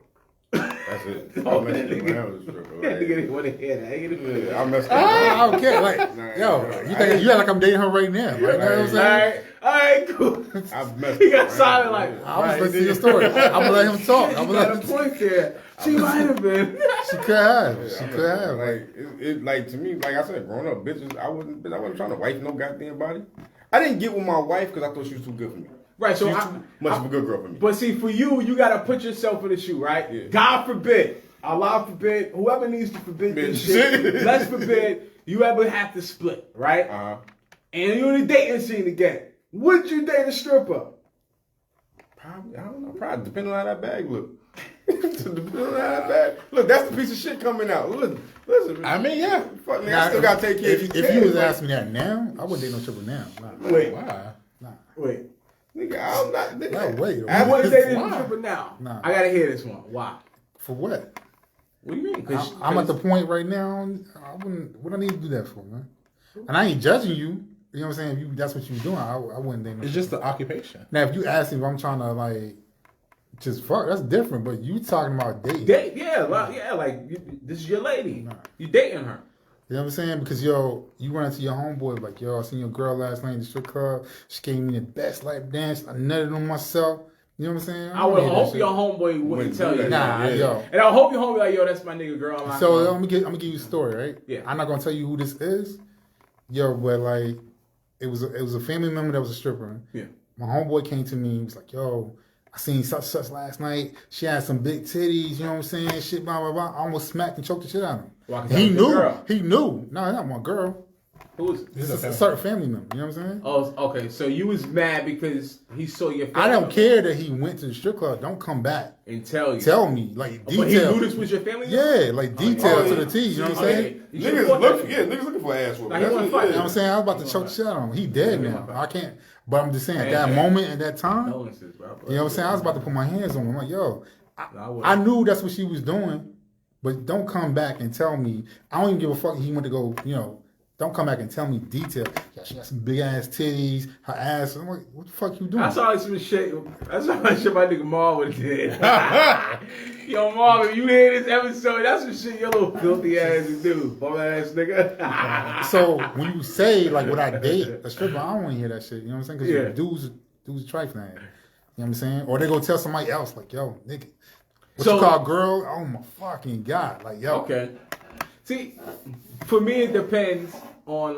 That's it. I Oh, messed nigga. around with a stripper. Yeah, nigga didn't want to hear that. Yeah, I messed around. I don't care. Like, Nah, yo, nah, you think you act like I'm dating her right now? Like, you know what I'm saying? All right, cool. I've messed He got around. silent like, I was listening to your story. I'm gonna let him talk. I'm you gonna got let a him. point there. She might have been. She could have. Yeah, She I could have. Like it, like to me, like I said, growing up, bitches, I wasn't trying to wife no goddamn body. I didn't get with my wife because I thought she was too good for me. Right, so She's too much of a good girl for me. But see, for you gotta put yourself in the shoe, right? Yeah. God forbid, Allah forbid, whoever needs to forbid this shit, let's forbid you ever have to split, right? And you're in the dating scene again. Would you date a stripper? Probably, I don't know. Probably depending on how that bag look. Depending on how that bag. Look, that's the piece of shit coming out. Listen. I mean, yeah. Fuck, nigga, I still gotta take care of these If you kids, was like, asking me that now, I wouldn't date no stripper now. Nah. Wait, Why? wait. nigga, I'm not. Nigga, No, wait. I wouldn't date a Why? stripper now. Nah. I gotta hear this one. Why? For what? What do you mean? I'm at the point right now. I wouldn't. What I need to do that for, man? And I ain't judging you. You know what I'm saying? If that's what you doing, I wouldn't date no. It's just the occupation. Now, if you ask me if I'm trying to like just fuck, that's different. But you talking about dating? Date, this is your lady. Nah. You dating her. You know what I'm saying? Because you run into your homeboy like, yo, I seen your girl last night in the strip club. She gave me the best lap dance. I nutted on myself. You know what I'm saying? I would hope your homeboy wouldn't tell you. Nah, yo. And I hope your homeboy like, yo, that's my nigga girl. So I'm gonna give you a story, right? Yeah. I'm not gonna tell you who this is. Yo, but like, it was a family member that was a stripper. Yeah. My homeboy came to me. He was like, yo, I seen such last night. She had some big titties. You know what I'm saying? Shit, blah blah blah. I almost smacked and choked the shit out of him. Why, 'cause He that was your knew. girl? He knew. No, not my girl. Who is it? It's a certain family member. You know what I'm saying? Oh, okay. So you was mad because he saw your family I don't care that he went to the strip club. Don't come back. and tell you. Tell me, like, detail. But he knew this was your family? Yeah, like detail Oh, to yeah. the T. You know what I'm saying? You niggas should've fought look, that yeah, shit. niggas looking for ass whooping. Nah, he wasn't You know fighting. what I'm saying? I was about to choke the shit out of him. He dead now. I can't. But I'm just saying, at that moment, at that time, Condolences, bro. you know what I'm saying? I was about to put my hands on him. I'm like, yo, I wouldn't. I knew that's what she was doing, but don't come back and tell me. I don't even give a fuck if he went to go, you know, don't come back and tell me detail. Yeah, she got some big ass titties, her ass. I'm like, what the fuck you doing? I saw some shit. That's some shit my nigga Marvin did. Yo, Marvin, you hear this episode? That's some shit your little filthy ass do, bum ass nigga. So when you say like, would I date a stripper? I don't want to hear that shit. You know what I'm saying? Because Yeah. dudes trifling. You know what I'm saying? Or they go tell somebody else like, yo, nigga, what So- you call a girl? Oh my fucking god! Like, yo, Okay. See, for me, it depends on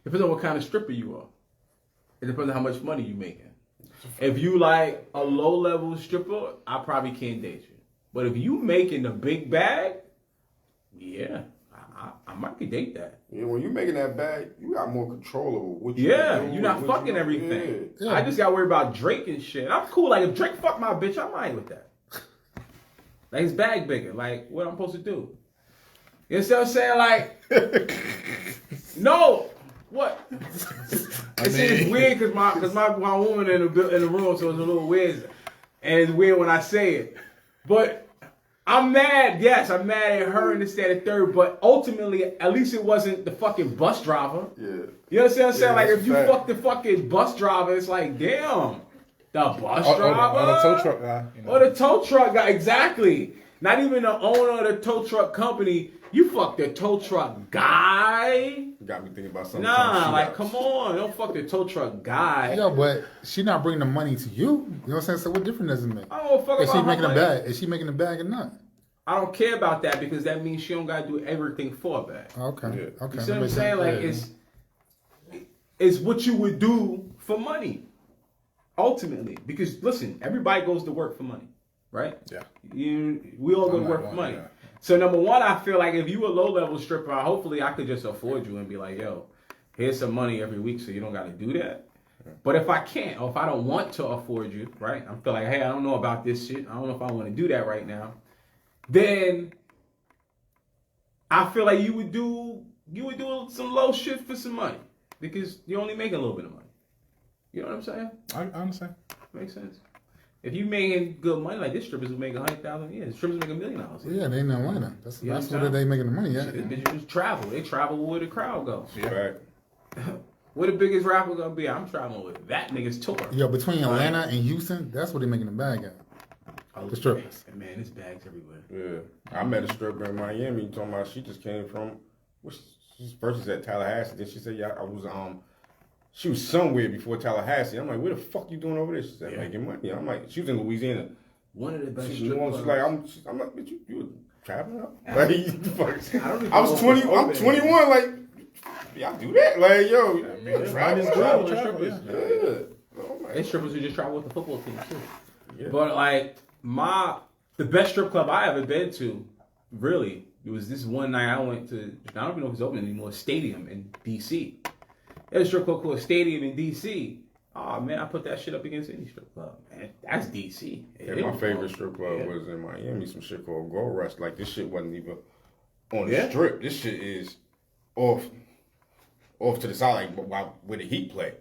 depends on what kind of stripper you are. It depends on how much money you making. If you like a low level stripper, I probably can't date you. But if you making a big bag, yeah, I might could date that. Yeah, when you making that bag, you got more control over what you Yeah, do, you're not what fucking you- everything. Yeah. I just got to worry about Drake and shit. I'm cool. Like if Drake fuck my bitch, I'm alright with that. Like his bag bigger. Like what I'm supposed to do. You see what I'm saying? Like, no. What? It's weird because my woman in the room, so it's a little weird, and it's weird when I say it. But I'm mad. Yes, I'm mad at her and this, that, and third. But ultimately, at least it wasn't the fucking bus driver. Yeah. You understand what I'm saying? Yeah, Like that's if you fact. fuck the fucking bus driver, it's like damn, the bus Or driver, the tow truck guy. You know. or the tow truck guy. Exactly. Not even the owner of the tow truck company. You fuck the tow truck guy. Got me thinking about something. Nah, like come on, don't fuck the tow truck guy. yo, but she not bringing the money to you. You know what I'm saying? So what difference does it make? I don't fuck Is about she making her a money. bag? Is she making a bag or not? I don't care about that because that means she don't gotta do everything for a bag. Okay, Yeah. okay. You see what I'm Makes saying? sense. Like Yeah. it's what you would do for money. Ultimately. Because listen, everybody goes to work for money. Right? Yeah. We all go to I'm work not for going, money. yeah. So number one, I feel like if you a low level stripper, hopefully I could just afford you and be like, yo, here's some money every week so you don't gotta do that. But if I can't, or if I don't want to afford you, right? I feel like, hey, I don't know about this shit. I don't know if I want to do that right now. Then I feel like you would do some low shit for some money because you only make a little bit of money. You know what I'm saying? I understand. Makes sense. If you making good money, like this strippers who make $100,000 a year, strippers make $1 million. Yeah, they in Atlanta. That's You know that's what I'm where they saying? making the money. Yeah. Shit, this bitch just travel. They travel where the crowd goes. Right. Where the biggest rapper gonna be? I'm traveling with that nigga's tour. Yo, between Atlanta and Houston, that's where they making the bag at. The strippers. Man, there's bags everywhere. Yeah. I met a stripper in Miami talking about she just came from, she's first is at Tallahassee. Then she said, yeah, I was, she was somewhere before Tallahassee. I'm like, where the fuck you doing over there? She said, making money. I'm like, she was in Louisiana. One of the best She's strip clubs. like, I'm like, bitch, you were traveling up? Like, I don't even I was know if 20, it's I'm open 21, like, y'all do that? Like, yo, It's travel, good travel, with travel. strippers. Yeah. Oh my There's strippers who just travel with the football team too. Yeah. But like the best strip club I ever been to, really, it was this one night I went to. I don't even know if it's open anymore. Stadium in DC. There's a strip club called Stadium in DC. Oh man, I put that shit up against any strip club. Man, that's DC. Yeah, my favorite strip club was in Miami, some shit called Gold Rush. Like, this shit wasn't even on the strip. This shit is off to the side, like where the Heat play.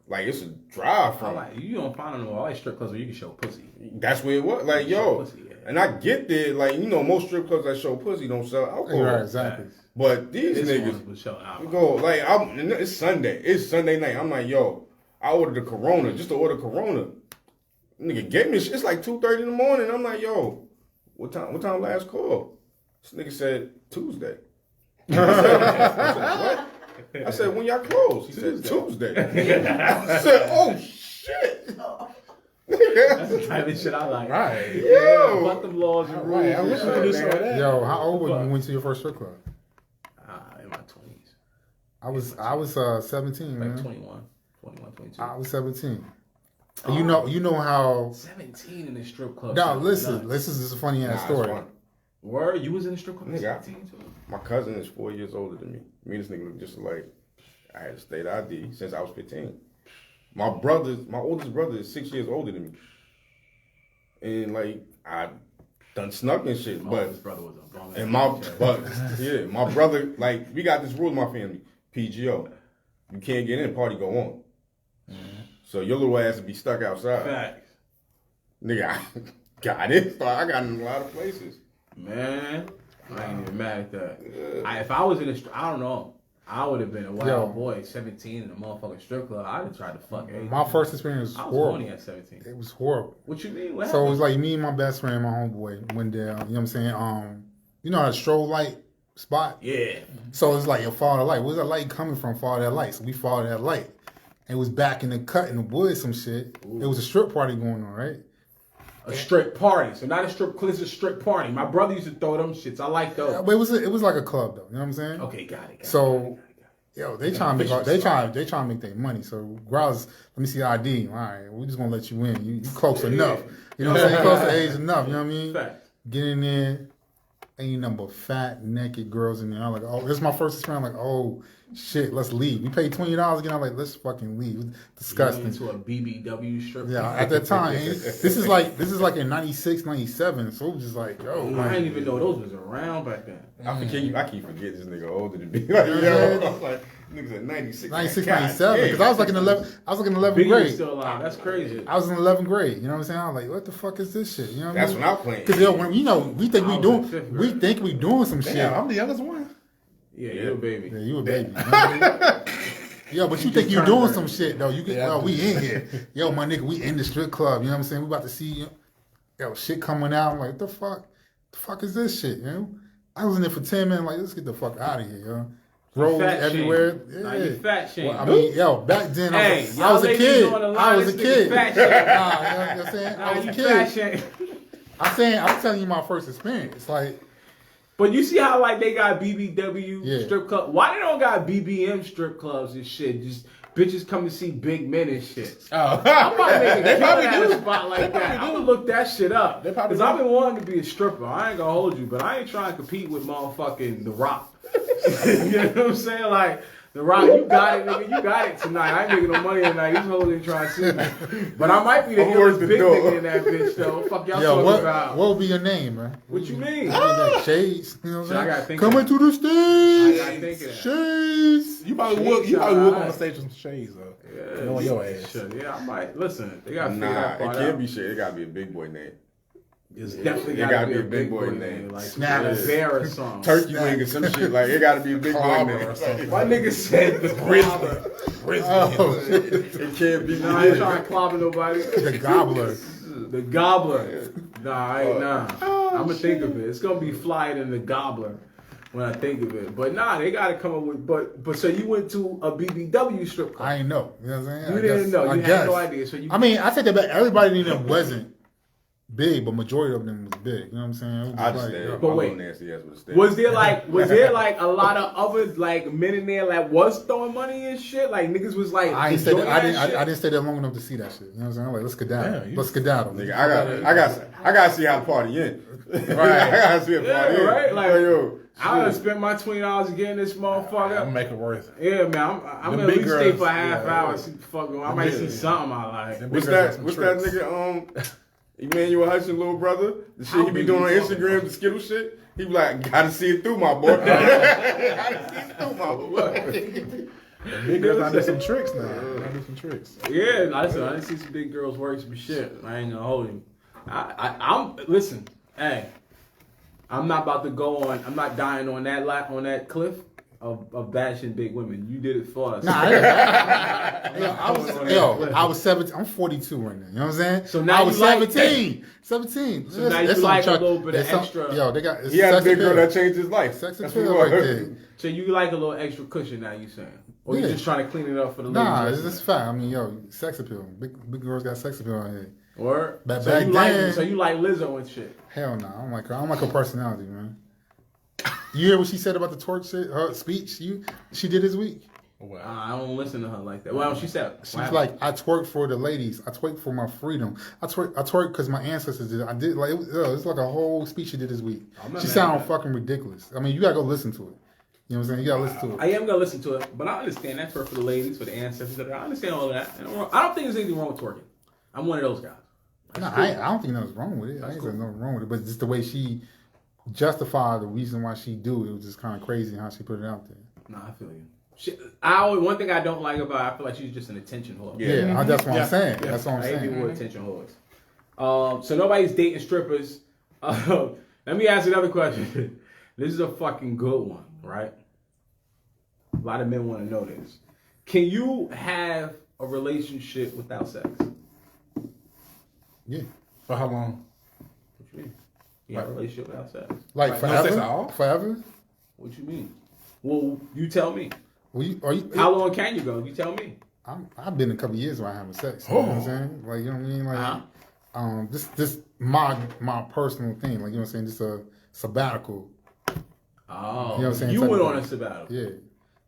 Like, it's a drive I from. like you don't find no I like strip clubs where you can show pussy. That's where it was. Like, yo, Pussy, yeah. and I get there. Like, you know, most strip clubs that show pussy don't sell alcohol. Right, exactly. But these This niggas one was show alcohol. go like, it's Sunday. It's Sunday night. I'm like, yo, I ordered a Corona just to order Corona. Nigga gave me. It's like 2:30 in the morning. I'm like, yo, what time last call? This nigga said Tuesday. I said, what? I said, when y'all close? He said, Tuesday. I said, oh, shit. That's the type of shit I like. Right. Yo. Fuck them laws and rules. Right. I and wish we shit, could do man. some of that. Yo, how old were you when you went to your first strip club? In my 20s. I was 17, Like man. 21, 22. I was 17. And you know how. 17 in the strip club. No, Shit, listen, nuts. this is a funny ass Nah, story. it's fun. Word, you was in the strip club at Nigga, 17 too? My cousin is 4 years older than me. Me and this nigga look just like I had a state ID since I was 15. My oldest brother is 6 years older than me. And like I done snuck and shit, My but oldest brother was a bum. and my brother, like, we got this rule in my family, PGO. You can't get in, party go on. So your little ass would be stuck outside. Facts. Nigga, I got it. I got in a lot of places. Man, I ain't even mad at that. If I was in a, I don't know. I would have been a wild Yo. boy, 17 in a motherfucking strip club. I'd have tried to fuck everything. My first experience was I was horrible. horny at 17. It was horrible. What you mean? What So it was happened? like me and my best friend, my homeboy, went down. You know what I'm saying? You know that strobe light spot? Yeah. So it's like you follow the light. Where's that light coming from? Follow that light. So we followed that light. And it was back in the cut in the woods, some shit. Ooh. It was a strip party going on, right? A strip party. So not a strip club, it's a strip party. My brother used to throw them shits. I like those. But it was like a club though. You know what I'm saying? Okay, got it. So, yo, they trying to make vicious they trying to make their money. So, girls, let me see the ID. All right, we just gonna let you in. You close enough. You know what I'm saying? You close to age enough. You know what I mean? Fact. Get in there. Ain't nothing but fat, naked girls in there. I'm like, oh, this is my first experience. I'm like, oh shit, let's leave. We paid $20 again. I'm like, let's fucking leave. It was disgusting. Into a BBW strip. Yeah, at that time, this is like in 96, 97. So it was just like, yo, I like, didn't even know those was around back then. I keep forgetting this nigga older than me. Like, yo, I was like, niggas at 96. 96, God 97. damn. Because I was like in 11th Biggie was grade. still alive. That's crazy. I was in 11th grade. You know what I'm saying? I was like, what the fuck is this shit? You know what That's I mean? when I was playing. Because when we think I we was in fifth grade. doing some shit. Damn, I'm the youngest one. Yeah, you a baby. Yeah, you a baby. You know what I mean? Yo, but you think you doing some shit though? You get, Yeah, well, we in here. Yo, my nigga, we in the strip club. You know what I'm saying? We about to see, yo, shit coming out. I'm like, what the fuck? The fuck is this shit? You know? I was in there for 10 minutes. Like, let's get the fuck out of here, yo. Roads Fat everywhere. shame. Nah, you fat shame. Well, I mean, yo, back then Hey, I was a y'all kid. ladies on the line, I was a this kid. nigga fat Nah, shame. you know what I'm saying? Nah, I was you a fat kid. shame. I'm telling you my first experience. Like, But you see how like they got BBW Yeah. strip club? Why they don't got BBM strip clubs and shit? Just bitches come to see big men and shit. Oh, I might make a They killing probably at do. a spot like They that. probably I'm do. gonna look that shit up. They probably Because do. I've been wanting to be a stripper. I ain't gonna hold you, but I ain't trying to compete with motherfucking The Rock. You know what I'm saying? Like, The Rock, you got it, nigga. You got it tonight. I ain't making no money tonight. These hoes ain't trying to see me. But I might be the I'm illest worth the big door. nigga in that bitch, though. Fuck y'all yo, talking about. what would be your name, man? What you mean? Like Shades, you know what Shit, I I'm gotta saying? think Coming of to the I stage, gotta think of that. Shades. you probably Shades, would on alright. the stage with some shades though. Yeah, Knowing your ass. Shit, yeah, I might. Listen, they gotta figure Nah, that it part can't out. be shit. It gotta be a big boy name. It's definitely It gotta be a big boy name. name. Like Snap. a bear or something. Turkey wing or some shit. Like, it gotta be a big boy Clobber name. or something. My nigga said the clobber. Oh, It can't be. Nah, I ain't trying to clobber nobody. the gobbler. The gobbler. Nah, I ain't nah. I'm gonna think of it. It's gonna be flyer than the gobbler when I think of it. But nah, they gotta come up with. But so you went to a BBW strip club. I ain't know. You know what I'm saying? You I didn't guess- know. I You had guess. no idea. So you. I mean, I said that, but everybody in them wasn't big, but majority of them was big. You know what I'm saying? It was I just just like, stand. yo. But My wait. little nasty ass would stand. Was there like a lot of other like men in there that was throwing money and shit? Like niggas was like I ain't stay enjoying there, that shit? I didn't stay there long enough to see that shit. You know what I'm saying? I'm like, let's skedaddle. Damn, Let's skedaddle. Nigga, I got to see how the party end. Right. I gotta see a party Yeah, end. right? Like, yo, I would shit. spent my $20 to get in this I'm motherfucker. gonna make it worth it. Yeah, man. I'm Them gonna at big least stay girls, for a half yeah, hour. yeah. See the fuck going. I might see something I like. Them What's big girls got that? some What's that tricks. nigga? Emmanuel Hudson, little brother. The shit he be big doing you on talking Instagram, about? the Skittle shit. He be like, gotta see it through, my boy. Gotta see it through, my boy. Big girls I do some tricks now. I do some tricks. Yeah, listen, I didn't see some big girls work some shit. I ain't gonna hold you. I'm listen. Hey, I'm not about to go on. I'm not dying on that cliff of bashing big women. You did it for us. Nah, I was 17. I'm 42 right now. You know what I'm saying? So now I was you like 17. 17. So now you It's like a some little bit of there's some- extra- Yo, they got. It's He had a sex big girl appeal. that changed his life. Sex That's appeal what it right was. there. So you like a little extra cushion now? You saying? Or you Yeah. just trying to clean it up for the ladies? Nah, it's listening? just fact. I mean, yo, sex appeal. Big girls got sex appeal out here. Or Back so you then- like Lizzo and shit. Hell no, I don't like her. I don't like her personality, man. You hear what she said about the twerk shit? Her speech she did this week. Wow. I don't listen to her like that. Well, she said She's like, I twerk for the ladies. I twerk for my freedom. I twerk because my ancestors did it. I did like it's like a whole speech she did this week. I'm not She mad at sounded that. fucking ridiculous. I mean, you gotta go listen to it. You know what I'm saying? You gotta listen to I it. am gonna listen to it, but I understand that twerk for the ladies, for the ancestors. I understand all of that. I don't think there's anything wrong with twerking. I'm one of those guys. No, I don't think nothing's wrong with it. I ain't saying nothing wrong with it, but just the way she justified the reason why she do it was just kind of crazy how she put it out there. Nah, I feel you. One thing I don't like about her, I feel like she's just an attention whore. Yeah, that's what Yeah. I'm saying. Yeah. That's what I'm I hate people saying. with attention whores. So nobody's dating strippers. Let me ask you another question. This is a fucking good one, right? A lot of men want to know this. Can you have a relationship without sex? Yeah. For how long? What you mean? You have a relationship without sex? Like no forever? sex at all? Forever? What you mean? Well, you tell me. Are you, How long can you go? You tell me. I've been a couple years without having sex. You know what I'm saying? Like, you know what I mean? Like, this my personal thing. Like, you know what I'm saying? Just a sabbatical. Oh, You know what I'm saying? you Type went of on thing. a sabbatical. Yeah.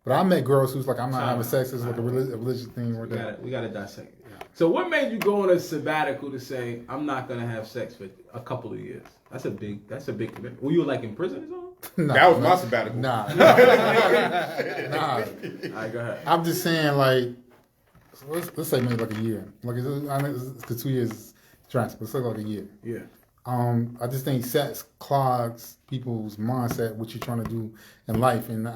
But I met girls who's like, I'm not Time having out. sex. It's like a religious thing or that. We gotta dissect it. So what made you go on a sabbatical to say I'm not gonna have sex for a couple of years? That's a big commitment. Were you like in prison or something? Nah, That was my sabbatical. Nah. All right, go ahead. I'm just saying, like, so let's say maybe like a year. Like, I know the 2 years is transfer, but let's say like a year. Yeah. I just think sex clogs people's mindset, what you're trying to do in life. And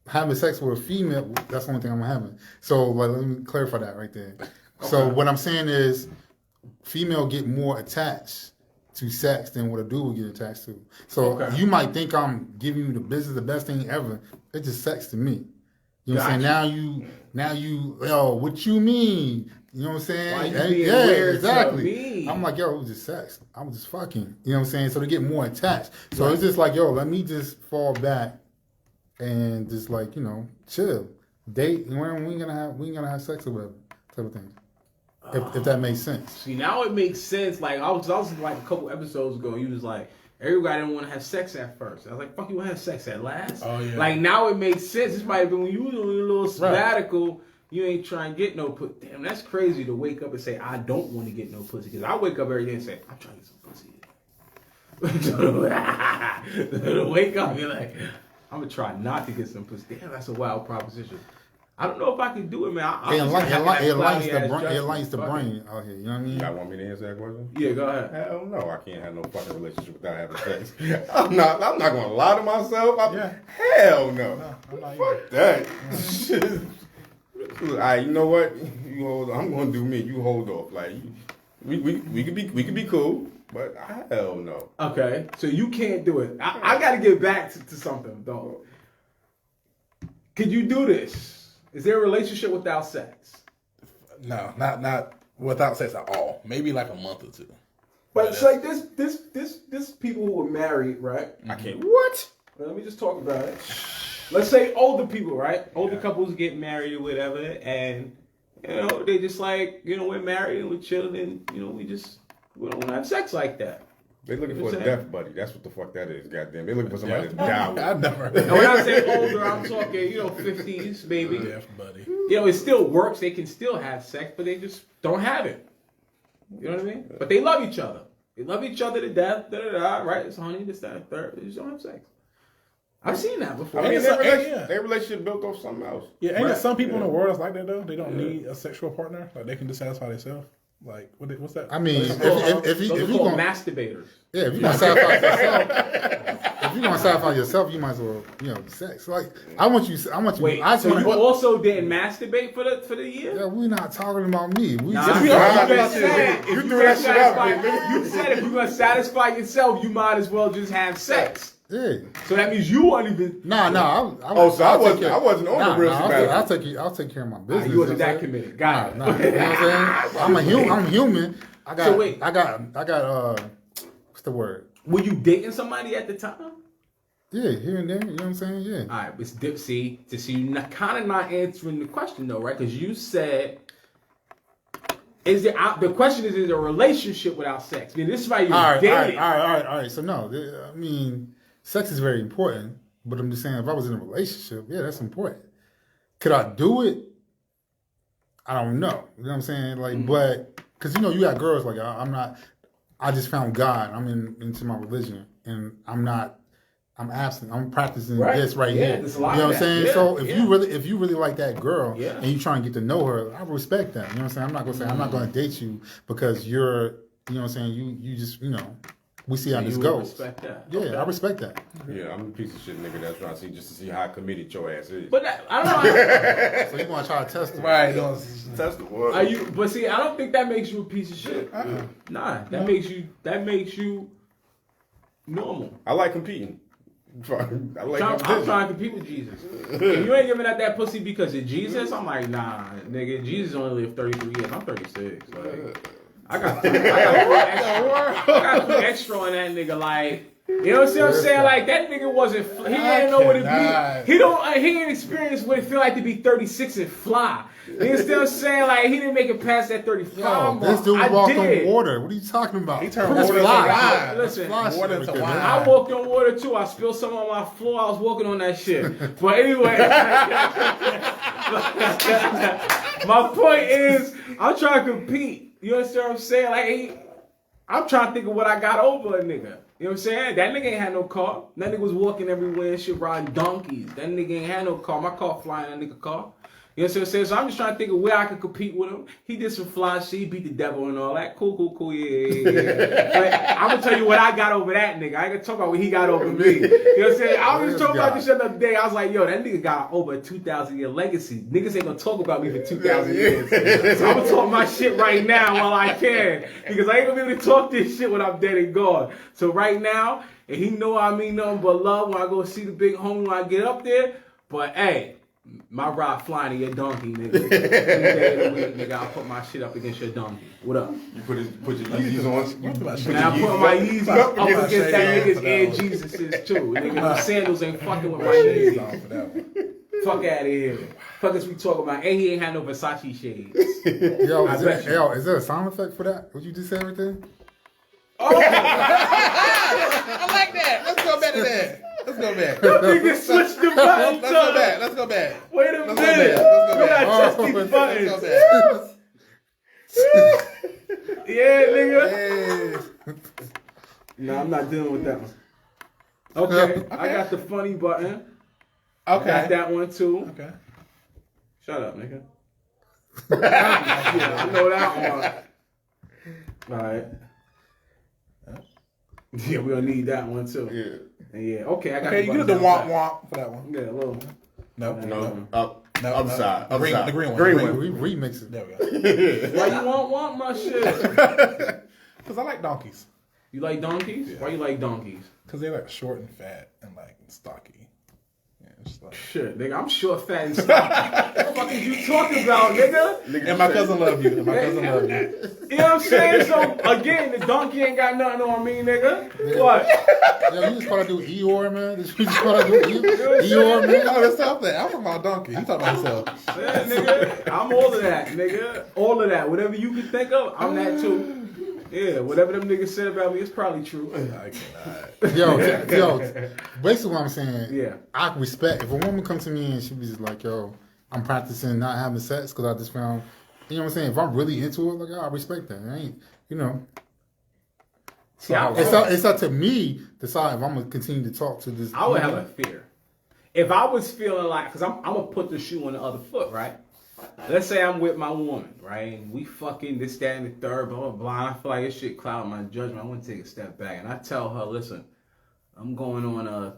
having sex with a female, that's the only thing I'm having. So, like, let me clarify that right there. So, what I'm saying is, female get more attached to sex than what a dude will get attached to. So, you might think I'm giving you the business, the best thing ever. It's just sex to me. You know what I'm saying? Now you, what you mean? You know what I'm saying? Why you being weird exactly. to me? I'm like, it was just sex. I was just fucking. You know what I'm saying? So they get more attached. So it's just like, let me just fall back and just like, chill, date. We ain't gonna have sex or whatever type of thing. If that makes sense. See, now it makes sense. Like I was like a couple episodes ago. You was like, everybody didn't want to have sex at first. I was like, fuck, you want to have sex at last? Oh yeah. Like now it makes sense. This might have been when you was on your little sabbatical. You ain't trying to get no pussy. Damn, that's crazy to wake up and say, I don't want to get no pussy. Because I wake up every day and say, I'm trying to get some pussy. To wake up, you're like, I'm going to try not to get some pussy. Damn, that's a wild proposition. I don't know if I can do it, man. It enlightens the brain out here. You know what I mean? Y'all want me to answer that question? Yeah, go ahead. Hell no, I can't have no fucking relationship without having sex. I'm not gonna lie to myself. Hell no. I'm not Fuck that. All right, you know what? You hold. I'm gonna do me. You hold off. Like we could be cool, but hell no. Okay, so you can't do it. I got to get back to something, though. Could you do this? Is there a relationship without sex? No, not without sex at all. Maybe like a month or two. But it's like this people who are married, right? I can't. What? Let me just talk about it. Let's say older people, right? Older couples get married or whatever, and they just like, we're married and we're chilling, and we don't have sex like that. They looking for a death buddy. That's what the fuck that is. Goddamn, they looking for somebody to die with. I've never. And when I say older, I'm talking 50s maybe. Death buddy. It still works. They can still have sex, but they just don't have it. You know what I mean? But they love each other. They love each other to death. Right? It's honey, this, that, and third. They just don't have sex. I've seen that before. I mean, their relationship built off something else. Yeah, ain't there some people in the world that's like that though? They don't need a sexual partner. Like they can just satisfy themselves. Like what's that? I mean, if you called gonna masturbators. Yeah, if you're gonna satisfy yourself, you might as well, sex. Like I want you. Wait, I just so want you also didn't masturbate for the year? Yeah, we're not talking about me. You said if you're gonna satisfy yourself, you might as well just have sex. Yeah. So that means you won't even. I wasn't on the real sabbatical. I'll take care of my business. You wasn't that committed. Got it. You know what I'm saying? I'm human. I got. So wait. I got. What's the word? Were you dating somebody at the time? Yeah, here and there. You know what I'm saying? Yeah. All right, it's Dipsy. To see you kind of not answering the question though, right? Because you said. The question is there a relationship without sex? I mean, this is why you're dating. All right. So no, I mean, sex is very important, but I'm just saying if I was in a relationship, yeah, that's important. Could I do it? I don't know. You know what I'm saying? Like, but because you got girls like I'm not. I just found God. I'm into my religion, and I'm absent. I'm practicing this right here. You know what I'm saying? Yeah, so if you really like that girl and you trying to get to know her, I respect that. You know what I'm saying? I'm not gonna say I'm not gonna date you because you're. You know what I'm saying? You just we see how this goes. Respect that. Yeah, Okay. I respect that. Yeah, I'm a piece of shit nigga that's trying to see just to see how committed your ass is. But I don't know. So you want to try to test it? Right. Test the world. But see, I don't think that makes you a piece of shit. Nah, that makes you normal. I like competing. I like I'm competition. trying to compete with Jesus. If you ain't giving out that pussy because of Jesus, I'm like, nah, nigga. Jesus only lived 33 years. I'm 36. Like, I got three extra on that nigga. Like, you know what I'm saying? Like, that nigga wasn't. He didn't know what it be. He ain't experienced what it feel like to be 36 and fly. You understand what I'm saying? Like, he didn't make it past that 35 mark. This dude walked on did. water. What are you talking about? He turned That's water into fly. wine. Listen, Water into wine. I walked on water too. I spilled some on my floor. I was walking on that shit. But anyway, my point is, I'm trying to compete. You understand what I'm saying? Like, I'm trying to think of what I got over a nigga. You know what I'm saying? That nigga ain't had no car. That nigga was walking everywhere and shit, riding donkeys. That nigga ain't had no car. My car flying that nigga car. You know what I'm saying? So I'm just trying to think of where I could compete with him. He did some fly shit. He beat the devil and all that. Cool, yeah. But I'm going to tell you what I got over that nigga. I ain't going to talk about what he got over me. You know what I'm saying? I was just talking about this shit the other day. I was like, yo, that nigga got over a 2,000-year legacy. Niggas ain't going to talk about me for 2,000 years. So I'm going to talk my shit right now while I can. Because I ain't going to be able to talk this shit when I'm dead and gone. So right now, and he know I mean nothing but love when I go see the big homie when I get up there. But hey, my ride flying to your donkey, nigga. Any day of the week, nigga, I'll put my shit up against your donkey. What up? You put your Yeezys on. And I put my Yeezys up against that nigga's Air Jesus's too. Nigga, my sandals ain't fucking with my Yeezys. Fuck out of here. Fuck is we talking about? And he ain't had no Versace shades. Yo, is there a sound effect for that? What you just said right there? Oh, I like that. Let's go back to that. Let's go back. That nigga switched the buttons. Let's go back. Wait a minute. Let's go back. Let's go back. Let's go back. Yeah, nigga. No, I'm not dealing with that one. Okay, I got the funny button. Okay. Got that one too. Okay. Shut up, nigga. Yeah, I know that one. All right. Yeah, we'll need that one too. Yeah. Yeah. Okay, I got. Okay, you get the womp womp for that one. Yeah, a little. No. Up No, side. the green one. Green The one. We remix it. There we go. Why you want my shit? Because I like donkeys. You like donkeys? Yeah. Why you like donkeys? Because they're like short and fat and like stocky. Yeah, it's like... Shit, nigga, I'm short, fat, and stocky. What the fuck is you talking about, nigga? And my cousin love you. And my cousin love you. You know what I'm saying? So, again, the donkey ain't got nothing on me, nigga. Yeah. What? Yo, you just call that dude Eeyore, man? You just call that dude Eeyore, man? Oh, that's not that. I'm talking about donkey. He talking about himself. Yeah, nigga. I'm all of that, nigga. All of that. Whatever you can think of, I'm that too. Yeah, whatever them niggas said about me, it's probably true. I cannot. Yo, basically what I'm saying, Yeah. I respect, if a woman comes to me and she was just like, yo, I'm practicing not having sex because I just found, you know what I'm saying, if I'm really into it, like, I respect that. I ain't, you know. So Yeah, it's up to me to decide if I'm going to continue to talk to this. I would have a fear. If I was feeling like, because I'm going to put the shoe on the other foot, right? Let's say I'm with my woman, right? And we fucking this, that, and the third, blah, blah, blah. And I feel like this shit cloud my judgment. I want to take a step back. And I tell her, listen, I'm going on a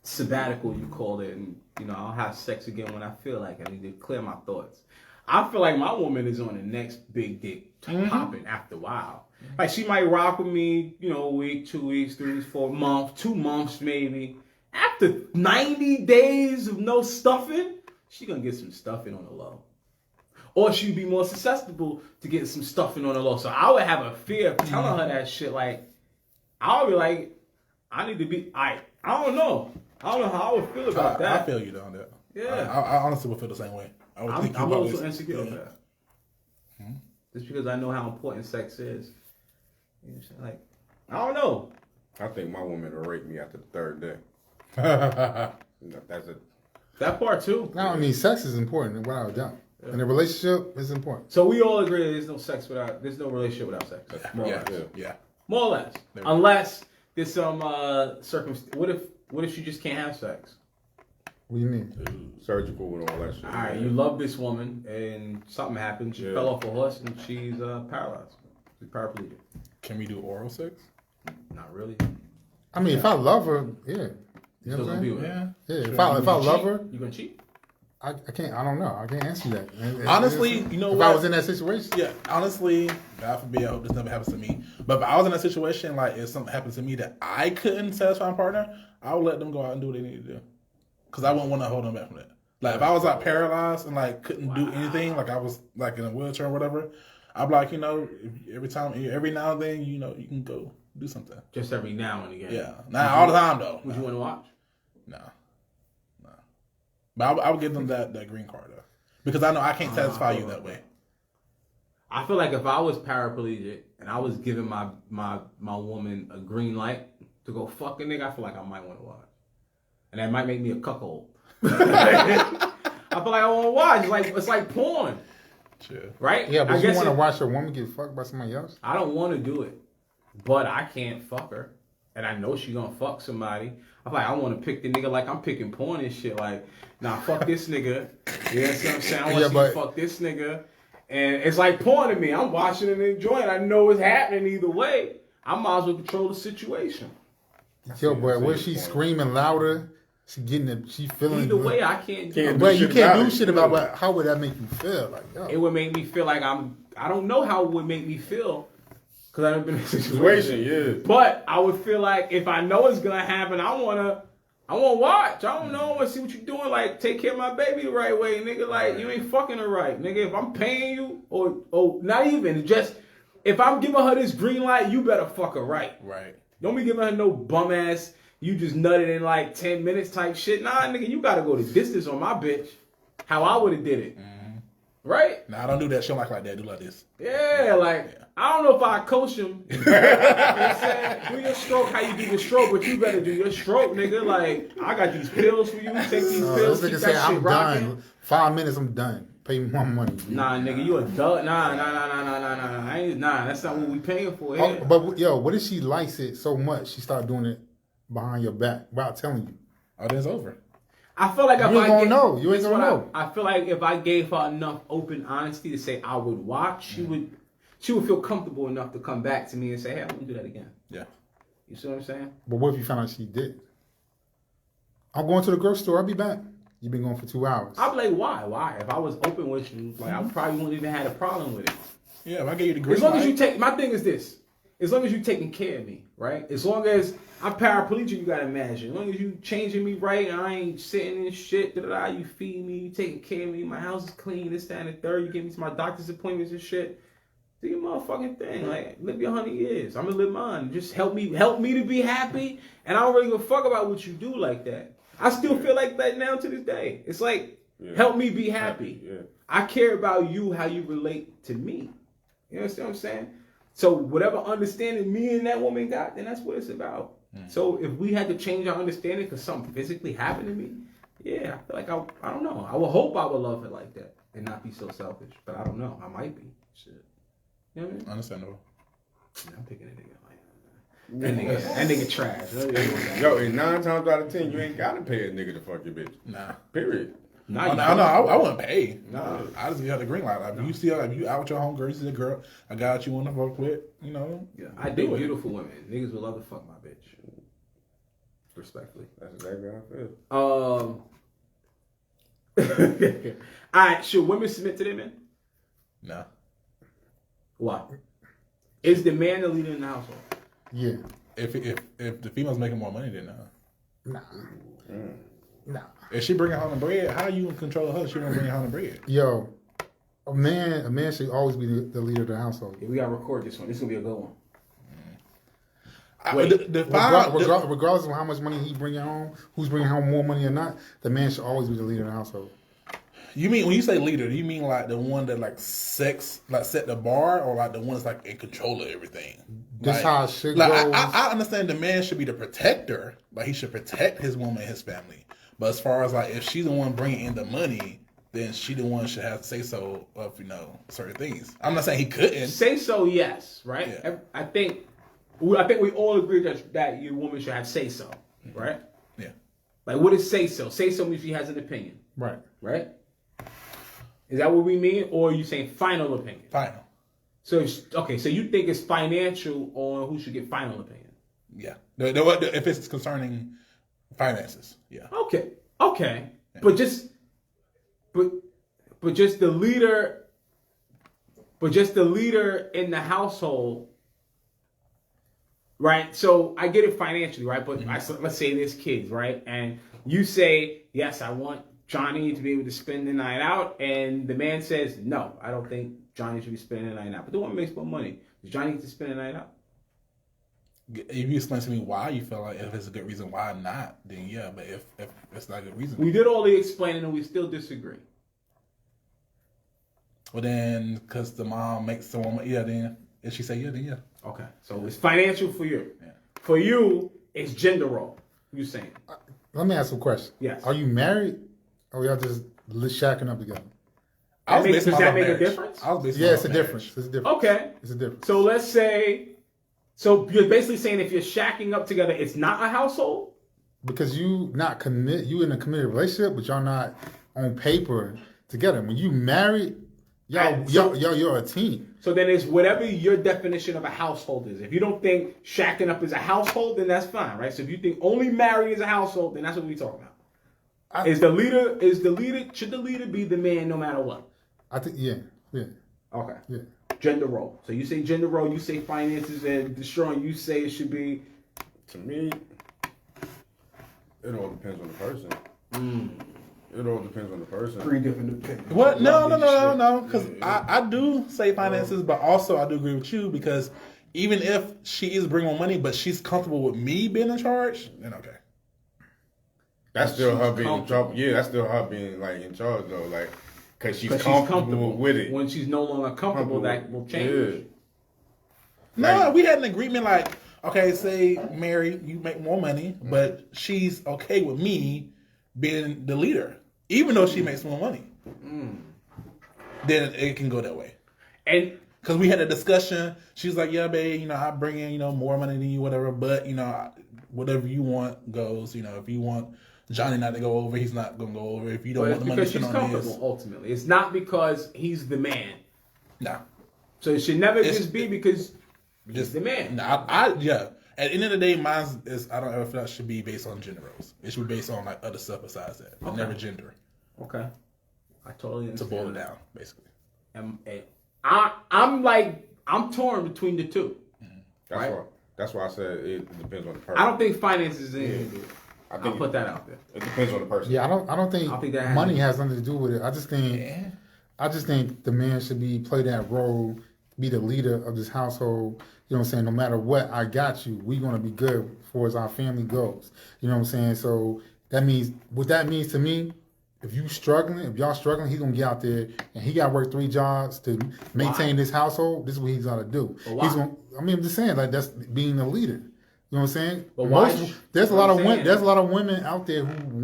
sabbatical, you call it. And, you know, I'll have sex again when I feel like it. I need to clear my thoughts. I feel like my woman is on the next big dick popping after a while. Like, she might rock with me, you know, a week, 2 weeks, 3 weeks, 4 months, 2 months maybe. After 90 days of no stuffing, she gonna get some stuffing on the low. Or she'd be more susceptible to getting some stuffing on the low. So I would have a fear of telling her that shit. Like, I would be like, I need to be, I don't know. I don't know how I would feel about that. I feel you on that. Yeah. I honestly would feel the same way. I would think I'm you also always- insecure of that. Just because I know how important sex is. You know what I'm saying? Like, I don't know. I think my woman will rape me after the third day. That's it. That part too. No, I mean, sex is important, without a doubt. In a relationship, it's important. So we all agree there's no relationship without sex. More or Yeah, less. yeah. More or less. There. Unless there's some circumstance. What if you just can't have sex? What do you mean? Surgical and all that shit. All right, you love this woman and something happened. She fell off a horse and she's paralyzed. She's paraplegic. Can we do oral sex? Not really. I mean, if I love her, yeah. You know Still what gonna I'm be saying? with her. Yeah, if I love her, You gonna cheat? I can't. I don't know. I can't answer that. Honestly, you know if what? I was in that situation, Yeah, honestly, God forbid, I hope this never happens to me. But if I was in that situation, like if something happened to me that I couldn't satisfy my partner, I would let them go out and do what they need to do. Because I wouldn't want to hold them back from that. Like, if I was like paralyzed and like couldn't do anything, like I was like in a wheelchair or whatever, I'd be like, every now and then, you can go do something. Just every now and again. Yeah. Not all the time though. Would you want to watch? No. But I would give them that green card though. Because I know I can't satisfy you that way. I feel like if I was paraplegic and I was giving my woman a green light to go fuck a nigga, I feel like I might want to watch. And that might make me a cuckold. I feel like I want to watch. It's like porn. Sure. Right? Yeah, but you want to watch a woman get fucked by somebody else? I don't want to do it. But I can't fuck her. And I know she gonna fuck somebody. I'm like, I want to pick the nigga like I'm picking porn and shit. Like, nah, fuck this nigga. You know what I'm saying? I want you to fuck this nigga. And it's like porn to me. I'm watching it and enjoying it. I know it's happening either way. I might as well control the situation. Yo, but was she screaming louder? She getting it. She feeling. Either way, I can't do it. But you can't do shit about it. How would that make you feel? Like, yo. It would make me feel like I don't know how it would make me feel. Because I've been in a situation. Yeah. But I would feel like if I know it's going to happen, I want to watch. I don't know. I want to see what you're doing. Like, take care of my baby the right way, nigga. Like, you ain't fucking her right. Nigga, if I'm paying you, or not even, just, if I'm giving her this green light, you better fuck her right. Right. Don't be giving her no bum ass, you just nutted in like 10 minutes type shit. Nah, nigga, you got to go the distance on my bitch. How I would have did it. Mm-hmm. Right? Nah, I don't do that shit like that. Do like this. Yeah, I don't know if I coach him. You know what I'm saying? Do your stroke how you do your stroke, but you better do your stroke, nigga. Like, I got these pills for you. Take these pills. This nigga say, I'm done. 5 minutes, I'm done. Pay me my money. Dude. Nah, nigga, you a dud. Nah. That's not what we paying for here. Oh, but yo, what if she likes it so much she start doing it behind your back without telling you? Oh, then it's over. I feel like you ain't gonna know. You ain't gonna know. I feel like if I gave her enough open honesty to say I would watch, she would feel comfortable enough to come back to me and say, hey, I want to do that again. Yeah. You see what I'm saying? But what if you found out she did? I'm going to the grocery store. I'll be back. You've been going for 2 hours. I'd be like, why? Why? If I was open with you, like, I probably wouldn't even had a problem with it. Yeah, if I gave you the green As long light. as you take, my thing is this. As long as you taking care of me, right? As long as I'm paraplegic, you gotta imagine. As long as you changing me right and I ain't sitting in shit, you feed me, you taking care of me, my house is clean, this, that, and the third, you get me to my doctor's appointments and shit. Do your motherfucking thing. Like, live your 100 years. I'm gonna live mine. Just help me to be happy. And I don't really give a fuck about what you do like that. I still feel like that now to this day. It's like, help me be happy. Yeah. I care about you, how you relate to me. You understand what I'm saying? So whatever understanding me and that woman got, then that's what it's about. So if we had to change our understanding because something physically happened to me, yeah, I feel like I don't know. I would hope I would love her like that and not be so selfish. But I don't know. I might be. Shit. You know what I mean? Understandable. Yeah, I'm picking a nigga like that nigga trash. Yo, and 9 times out of 10, you ain't gotta pay a nigga to fuck your bitch. Nah. Period. I wouldn't pay. Nah. I just got the green light. Like, if you out with your homegirl, you see a girl, a guy that you want to fuck with, Yeah, I do beautiful women. Niggas would love to fuck my bitch. Respectfully. That's exactly how I feel. Alright, should women submit to their men? No. Why? Is the man the leader in the household? Yeah. If the female's making more money than her. Nah. Nah. If she bringing home the bread, how you in control of her? She don't bring home the bread. Yo, a man should always be the leader of the household. Yeah, we gotta record this one. This is gonna be a good one. Regardless of how much money he bringing home, who's bringing home more money or not, the man should always be the leader of the household. You mean when you say leader, do you mean like the one that set the bar, or like the one that's like in control of everything? That's how it should go. I understand the man should be the protector, like he should protect his woman and his family. But as far as like if she's the one bringing in the money, then she the one should have to say so of certain things. I'm not saying he couldn't say so. Yes, right. Yeah. I think we all agree that your woman should have say so, right? Yeah. Like, what is say so? Say so means she has an opinion. Right. Right? Is that what we mean? Or are you saying final opinion? Final. So, so you think it's financial on who should get final opinion? Yeah. If it's concerning finances, yeah. Okay. Yeah. But just the leader, in the household right? So I get it financially, right? But let's say there's kids, right? And you say, yes, I want Johnny to be able to spend the night out, and the man says, no, I don't think Johnny should be spending the night out. But the woman makes more money. Does Johnny need to spend the night out? If you explain to me why you feel like if it's a good reason why not, then yeah. But if it's not a good reason, We did all the explaining and we still disagree. well then, because the mom makes the woman, yeah. Then if she say yeah, then yeah. Okay, so it's financial for you. Yeah. For you, it's gender role. You saying? Let me ask you a question. Yes. Are you married, or y'all just shacking up together? Does that make a difference? Yeah, it's a difference. It's a difference. Okay. It's a difference. So let's say, so you're basically saying if you're shacking up together, it's not a household? Because you in a committed relationship, but y'all not on paper together. When you married, you're a team. So then it's whatever your definition of a household is. If you don't think shacking up is a household, then that's fine, right? So if you think only marriage is a household, then that's what we're talking about. Should the leader be the man no matter what? I think, yeah. Okay. Yeah. Gender role. So you say gender role, you say finances and destroying, you say it should be. To me, it all depends on the person. It all depends on the person. 3 different opinions. What? No. Because I do say finances, but also I do agree with you because even if she is bringing more money, but she's comfortable with me being in charge, then okay. That's still her being in trouble. Yeah, that's still her being like in charge though, like because she's comfortable with it. When she's no longer comfortable, that will change. No, Like- we had an agreement like, okay, say Mary, you make more money, but she's okay with me being the leader, even though she makes more money. Then it can go that way. And because we had a discussion, she was like, "Yeah, babe, I bring in more money than you, whatever. But whatever you want goes. If you want Johnny not to go over, he's not gonna go over. If you don't want the money because spent she's on comfortable, this, ultimately. It's not because he's the man. no, So it should never just be because he's just the man. I yeah. At the end of the day, mine is I don't know if that should be based on gender roles. It should be based on like other stuff besides that, but never gender. Okay. I totally To understand. boil it down, basically. I'm torn between the two. That's why I said it depends on the person. I don't think finances is anything to do with it. I'll put that out there. It depends on the person. Yeah, I don't think that money has nothing to do with it. I just think the man should play that role, be the leader of this household. You know what I'm saying? No matter what, I got you. We're gonna be good as far as our family goes. You know what I'm saying? So that means what that means to me. If y'all struggling, he's gonna get out there and he gotta work 3 jobs to maintain this household. This is what he's gonna do. He's gonna. I'm just saying, like that's being a leader. You know what I'm saying? But there's a lot of women out there who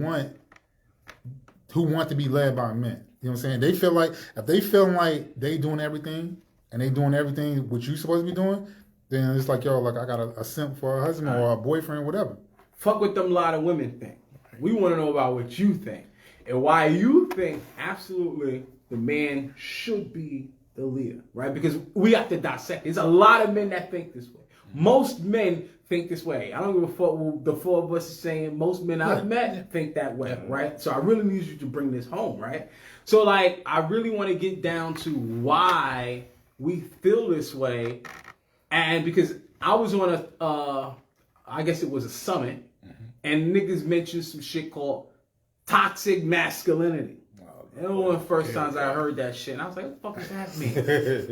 want to be led by men. You know what I'm saying? They feel like if they feel like they doing everything and they doing everything what you supposed to be doing, then it's like I got a simp for a husband or a boyfriend, whatever. Fuck what them lot of women think. We want to know about what you think and why you think absolutely the man should be the leader, right? Because we have to dissect. There's a lot of men that think this way. Most men think this way. I don't give a fuck what the 4 of us are saying. Most men I've met think that way, right? So I really need you to bring this home, right? So I really want to get down to why we feel this way. And because I was on I guess it was a summit, and niggas mentioned some shit called toxic masculinity. It was one of the first times I heard that shit. And I was like, what the fuck does that mean?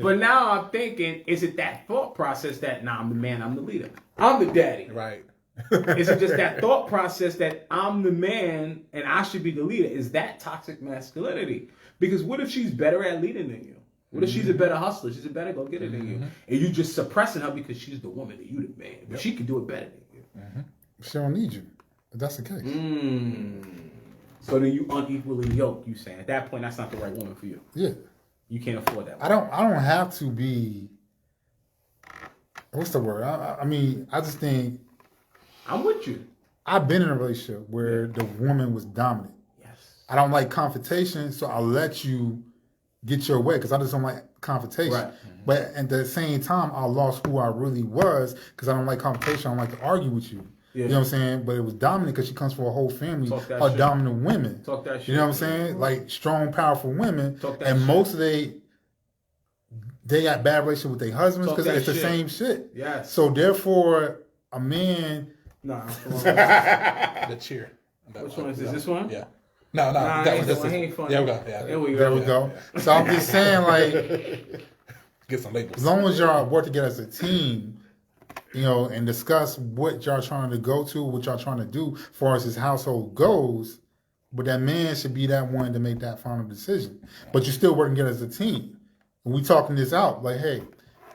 But now I'm thinking, is it that thought process that, I'm the man, I'm the leader. I'm the daddy. Right. Is it just that thought process that I'm the man and I should be the leader? Is that toxic masculinity? Because what if she's better at leading than you? What if she's a better hustler? She's a better go-getter than you. And you just suppressing her because she's the woman and you the man. But she can do it better than you. She don't need you. If that's the case. So then you unequally yoked, you saying. At that point, that's not the right woman for you. Yeah. You can't afford that. I don't have to be. What's the word? I mean, I just think. I'm with you. I've been in a relationship where the woman was dominant. Yes. I don't like confrontation, so I'll let you get your way because I just don't like confrontation. Right. But at the same time, I lost who I really was because I don't like confrontation. I don't like to argue with you. Yeah. You know what I'm saying? But it was dominant because she comes from a whole family of dominant women. Talk that shit. You know what I'm saying? Like strong, powerful women. Talk that and shit. most of they got bad relationship with their husbands because it's the same shit. Yes. So therefore, a man. Nah, come on. The cheer. Which one is this? This one? Yeah. No, Nah, that ain't one. the This one. is. He ain't funny. Yeah, we go. Yeah, There we go. There we go. So I'm just saying, like, Get some labels. as long as y'all work together as a team, you know, and discuss what y'all trying to go to, what y'all trying to do, as far as his household goes. But that man should be that one to make that final decision. But you're still working together as a team. And we talking this out, like, hey,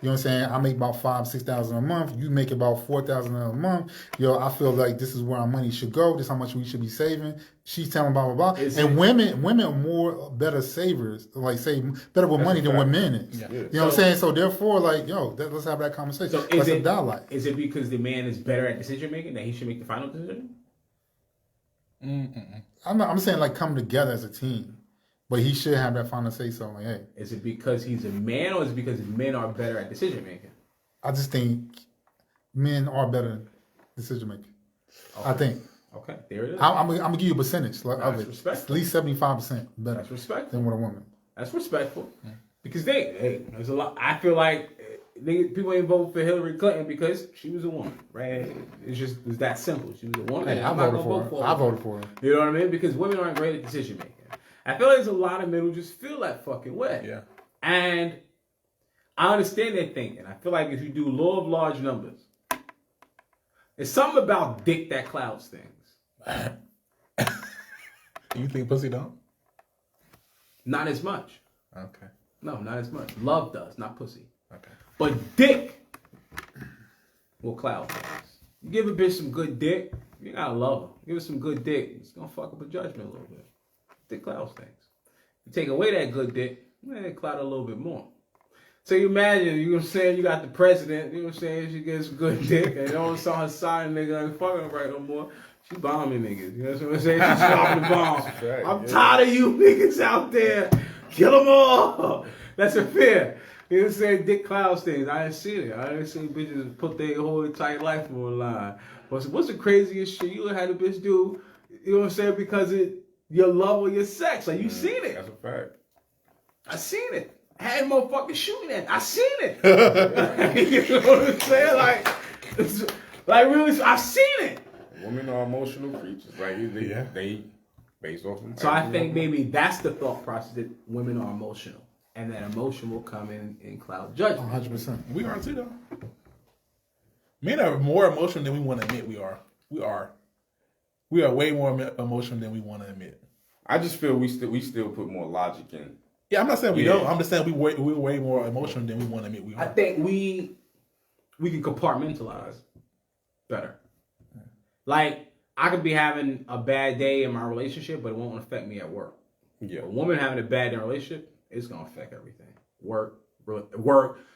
you know what I'm saying? I make about $5,000-6,000 a month. You make about $4,000 a month. Yo, I feel like this is where our money should go. This is how much we should be saving. She's telling blah blah blah. And women are more better savers, like save better with money than what men is. Yeah. You know what I'm saying? So therefore, like, yo, let's have that conversation. So Let's adopt like. is it because the man is better at decision making that he should make the final decision? I'm saying like come together as a team, but he should have that final say. So like, hey, Is it because he's a man, or is it because men are better at decision making? I just think men are better decision making. Okay. I think. Okay, there it is. I'm gonna give you a percentage of That's it. respectful. At least 75% better That's respectful. than with a woman. That's respectful. Because there's a lot. I feel like people ain't vote for Hillary Clinton because she was a woman, right? It's that simple. She was a woman. Hey, I I'm not voted gonna for vote her. I voted for her. You know what I mean? Because women aren't great at decision making. I feel like there's a lot of men who just feel that fucking way. Yeah. And I understand their thinking. I feel like if you do law of large numbers, there's something about dick that clouds things. You think pussy don't? Not as much. Okay. No, not as much. Love does, not pussy. Okay. But dick will cloud things. You give a bitch some good dick, you gotta love her. Give her some good dick, it's gonna fuck up her judgment a little bit. Dick clouds things. You take away that good dick, it cloud a little bit more. So you imagine, you know what I'm saying, you got the president, you know what I'm saying, she gets good dick, and all of a sudden her side nigga ain't fucking right no more. She bombing niggas, you know what I'm saying? She's dropping the bombs. Right, I'm tired of you niggas out there. Kill them all. That's a fear. You know what I'm saying? Dick clouds things. I ain't seen it. I ain't seen bitches put their whole entire life on the line. What's the craziest shit you had a bitch do, you know what I'm saying, because it your love or your sex? Like, you seen it. That's a fact. I seen it. I had motherfuckers shooting at. I seen it. You know what I'm saying? Like really, I seen it. Women are emotional creatures. Like they based off of. So I think maybe that's the thought process, that women are emotional, and that emotion will come in cloud judgment. 100%. We are too, though. Men are more emotional than we want to admit we are. We are. We are way more emotional than we want to admit. I just feel we still put more logic in. Yeah, I'm not saying we Yeah. don't. I'm just saying we're way more emotional than we want to admit we are. I think we can compartmentalize better. Like, I could be having a bad day in my relationship, but it won't affect me at work. Yeah. A woman having a bad day in a relationship, it's gonna affect everything. Work,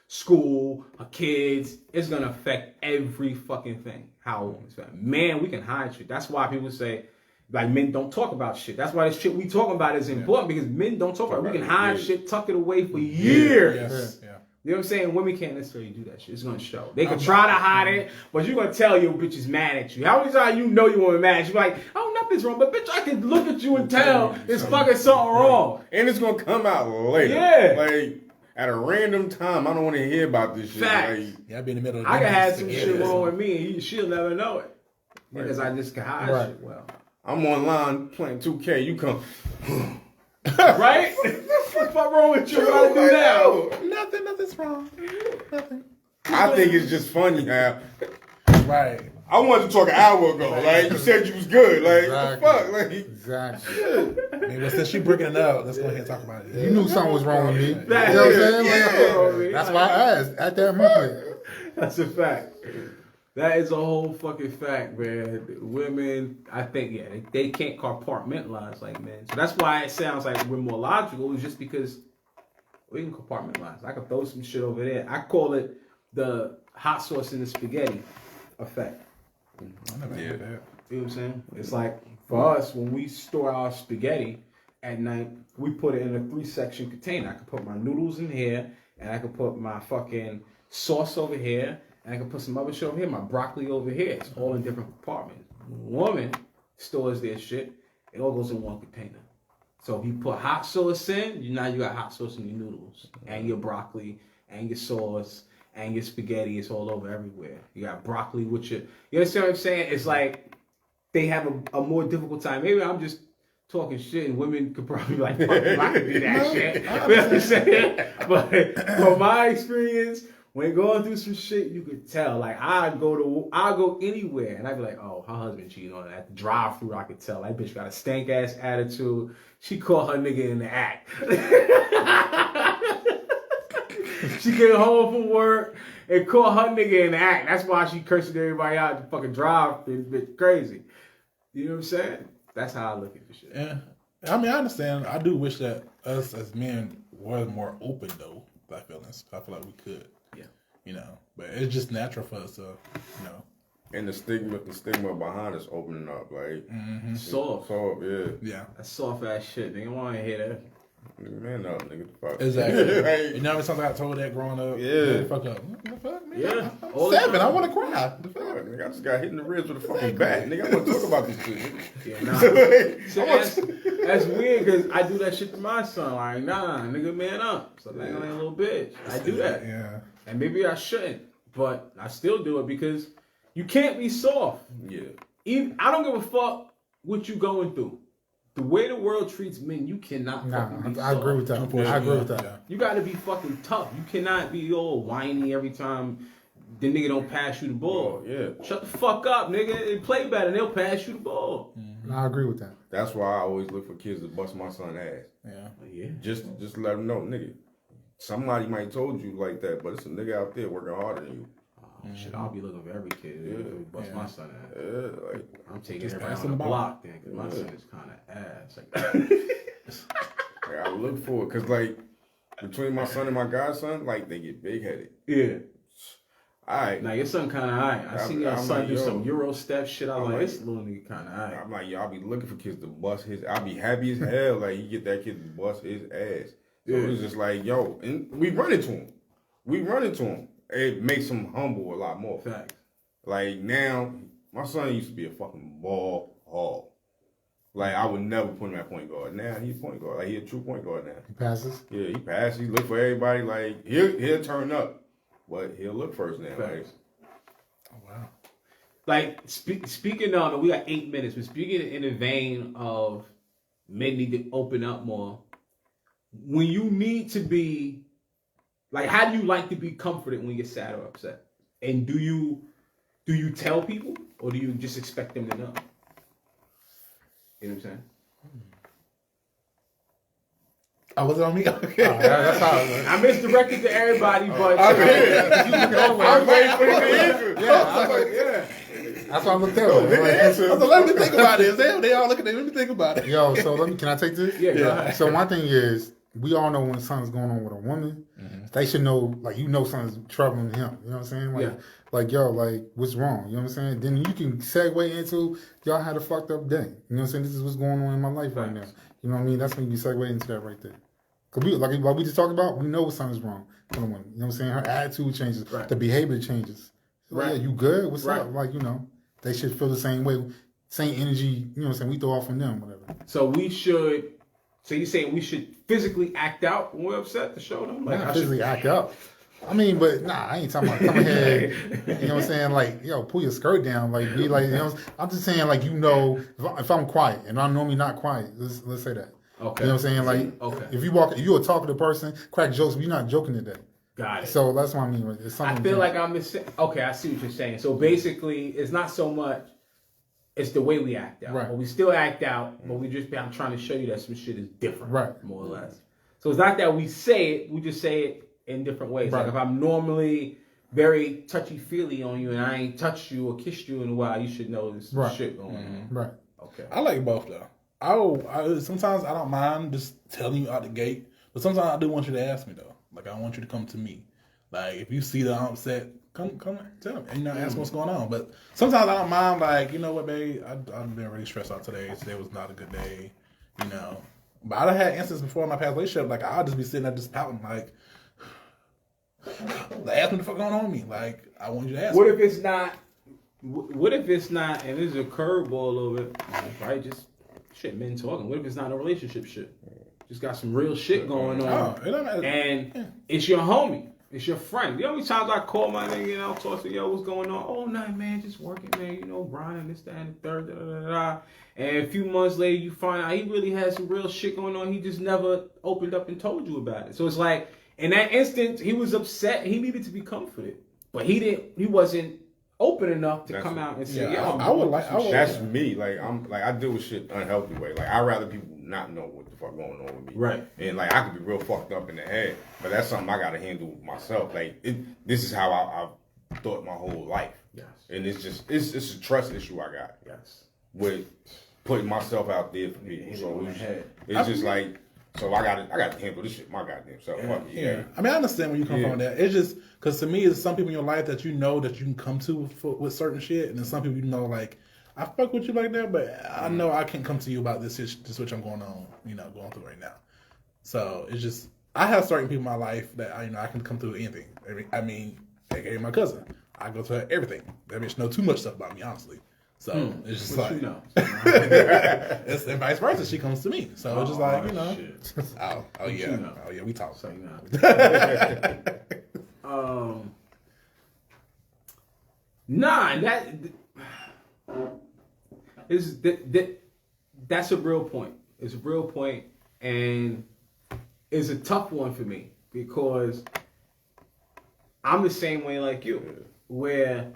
school, her kids. It's gonna affect every fucking thing. How a woman's feeling. Man, we can hide shit. That's why people say, like, men don't talk about shit. That's why this shit we talking about is important, because men don't talk about it. We can hide shit, tuck it away for years. Yes. Yeah. You know what I'm saying? Women can't necessarily do that shit. It's gonna show. They can try to hide it, but you're gonna tell your bitch is mad at you. How many times you know you want to be mad? She's like, oh, nothing's wrong, but bitch, I can look at you and tell there's fucking something wrong. And it's gonna come out later. Yeah. Like at a random time. I don't want to hear about this shit. Facts. Like, Yeah, I be in the middle of I can have some together. shit wrong with me, and she'll never know it because I just can hide Right. shit well. I'm online playing 2K. You come. Right? What's wrong with you? What I do now? Nothing's wrong. Nothing. I think it's just funny how Right. I wanted to talk an hour ago. Like you said, you was good. Like what the fuck? Like Exactly. Maybe since she breaking it up, let's go ahead and talk about it. You knew something was wrong with me. You know what That I'm is- saying? yeah. That's why I asked at that moment. That's a fact. That is a whole fucking fact, man. Women, I think, yeah, they can't compartmentalize like men. So that's why it sounds like we're more logical. It's just because we can compartmentalize. I can throw some shit over there. I call it the hot sauce in the spaghetti effect. I never heard that. You know what I'm saying? It's like, for us, when we store our spaghetti at night, we put it in a 3-section container. I can put my noodles in here, and I can put my fucking sauce over here, and I can put some other shit over here, my broccoli over here. It's all in different compartments. Woman stores their shit, it all goes in one container. So if you put hot sauce in, now you got hot sauce in your noodles, and your broccoli, and your sauce, and your spaghetti is all over everywhere. You got broccoli with your, you understand what I'm saying? It's like they have a more difficult time. Maybe I'm just talking shit, and women could probably be like, fuck you, I can do that shit. You know what I'm saying? But from my experience, when going through some shit, you could tell. Like, I'll go anywhere, and I'd be like, oh, her husband cheating on her. At the drive-thru, I could tell. That bitch got a stank-ass attitude. She caught her nigga in the act. She came home from work and caught her nigga in the act. That's why she cursing everybody out to fucking drive. Bitch crazy. You know what I'm saying? That's how I look at this shit. Yeah. I mean, I understand. I do wish that us as men were more open, though, with our feelings. I feel like we could. Yeah. You know, but it's just natural for us to, you know. And the stigma behind us opening up, like Soft. yeah. Yeah. That's soft ass shit. Nigga want to hear that. Man up, nigga. The fuck. Exactly. Like, You know, something I told that growing up. Yeah. The fuck up. What the fuck, man? Yeah. I'm All the 7. time. I want to cry. The fuck, fuck? nigga, I just got hit in the ribs with a fucking bat. Nigga, I want to talk about this shit. Nigga. Yeah, nah. Like, See, that's weird because I do that shit to my son. Like, nah, nigga, man up. So like, I ain't a little bitch. I do that. Yeah. And maybe I shouldn't, but I still do it because you can't be soft. yeah. I don't give a fuck what you going through. The way the world treats men, you cannot fucking be I soft. agree with that. I agree with that. Yeah. You gotta be fucking tough. You cannot be all whiny every time the nigga don't pass you the ball. Yeah. Shut the fuck up, nigga, and play better. They'll pass you the ball. I agree with that. That's why I always look for kids to bust my son's ass. Yeah. Yeah. Just let him know, nigga. Somebody might told you like that, but it's a nigga out there working harder than you. Shit, I'll be looking for every kid. Yeah. Bust my son ass. Yeah, like I'm taking Just everybody pass on him the the ball. block then, because my son is kind of ass. Like, I look for it, cause like between my son and my godson, like they get big headed. yeah. All right. Now your son kind of alright. I seen your I'm son like, do yo. some Euro step shit. I'm I'm like, like- this little nigga kind of alright. I'm like, y'all be looking for kids to bust his. I'll be happy as hell. Like he get that kid to bust his ass. So Yeah. it's just like, yo, and we run into him. It makes him humble a lot more. Facts. Like now, my son used to be a fucking ball hog. Like I would never put him at point guard. Now he's point guard. Like he a true point guard now. He passes. Yeah, he passes. He look for everybody. Like he'll turn up, but he'll look first now. Like, Facts. Oh, wow. Like speaking of, and we got 8 minutes, but speaking in the vein of men need to open up more. When you need to be, like, how do you like to be comforted when you're sad or upset? And do you tell people, or do you just expect them to know? You know what I'm saying? Oh, was it on me? Okay. That's how it works. I misdirected to everybody, but I was waiting for him to answer. Yeah, I was like, Yeah. that's why I looked at it. So let me think about this. They all looking at me. Let me think about it. Yo, so can I take this? yeah, go ahead. So my thing is, we all know when something's going on with a woman, they should know, like, something's troubling him. You know what I'm saying? Like, Yeah. like, yo, like, what's wrong? You know what I'm saying? Then you can segue into, y'all had a fucked up day. You know what I'm saying? This is what's going on in my life right now. You know what I mean? That's when you segue into that right there. Cause like we just talked about, we know something's wrong for the woman. You know what I'm saying? Her attitude changes, Right. the behavior changes. So, Right. yeah, you good? What's Right. up? Like, they should feel the same way, same energy. You know what I'm saying? We throw off from them, whatever. So you're saying we should physically act out when we're upset to show them? Like, Not I should- physically act up. I mean, but nah, I ain't talking about come ahead. You know what I'm saying? Like, yo, pull your skirt down. Like, be like, I'm just saying, like, if I'm quiet and I'm normally not quiet, let's say that. Okay. You know what I'm saying? Like, Okay. if you're a talkative person, crack jokes, but you're not joking today. Got it. So that's what I mean. It's I something feel like I'm okay, I see what you're saying. So basically, it's not so much, it's the way we act out. Right. But we still act out, but I'm trying to show you that some shit is different. Right. More or less. So it's not that we say it, we just say it in different ways. Right. Like if I'm normally very touchy-feely on you and I ain't touched you or kissed you in a while, you should know there's some Right. shit going on. right. Okay. I like both though. Sometimes I don't mind just telling you out the gate, but sometimes I do want you to ask me though. Like I want you to come to me. Like if you see that I'm upset, come tell me. And ask what's going on. But sometimes I don't mind. Like you know what, babe, I've been really stressed out today. Today was not a good day. You know. But I done had instances before in my past relationship. Like I'll just be sitting there just pouting. Like ask me the fuck going on with me. Like I want you to ask. What me. if it's not? What if it's not? And this is a curveball a little bit, right? Just shit, men talking. What if it's not a relationship shit? Just got some real shit going on, Oh, it don't matter. and it's your homie. You know It's your friend. The only times I call my nigga and I'll talk to yo, what's going on? Oh, nothing, man. Just working, man. Grinding this, that, and the third. Da, da, da, da. And a few months later, you find out he really had some real shit going on. He just never opened up and told you about it. So it's like, in that instant, he was upset. He needed to be comforted, but he wasn't open enough to come out and say, I would like. That's me. Like I deal with shit unhealthy way. Like I'd rather people not know what the fuck going on with me. Right. And like I could be real fucked up in the head, but that's something I gotta handle myself. Like this is how I've thought my whole life. Yes. And it's a trust issue I got. Yes. With putting myself out there for people. So it's just like. So I got to handle this shit my goddamn self. Yeah. I mean, I understand where you come from with that. It's just because to me, it's some people in your life that you know that you can come to with certain shit, and then some people you know like I fuck with you like that, but I know I can't come to you about this which I'm going on, going through right now. So it's just I have certain people in my life that I can come through anything. I mean, aka my cousin, I go to her everything. That bitch know too much stuff about me, honestly. So it's just like, and vice versa. She comes to me. So it's just like, oh yeah, we talk. So, that's a real point. It's a real point, and it's a tough one for me because I'm the same way like you, where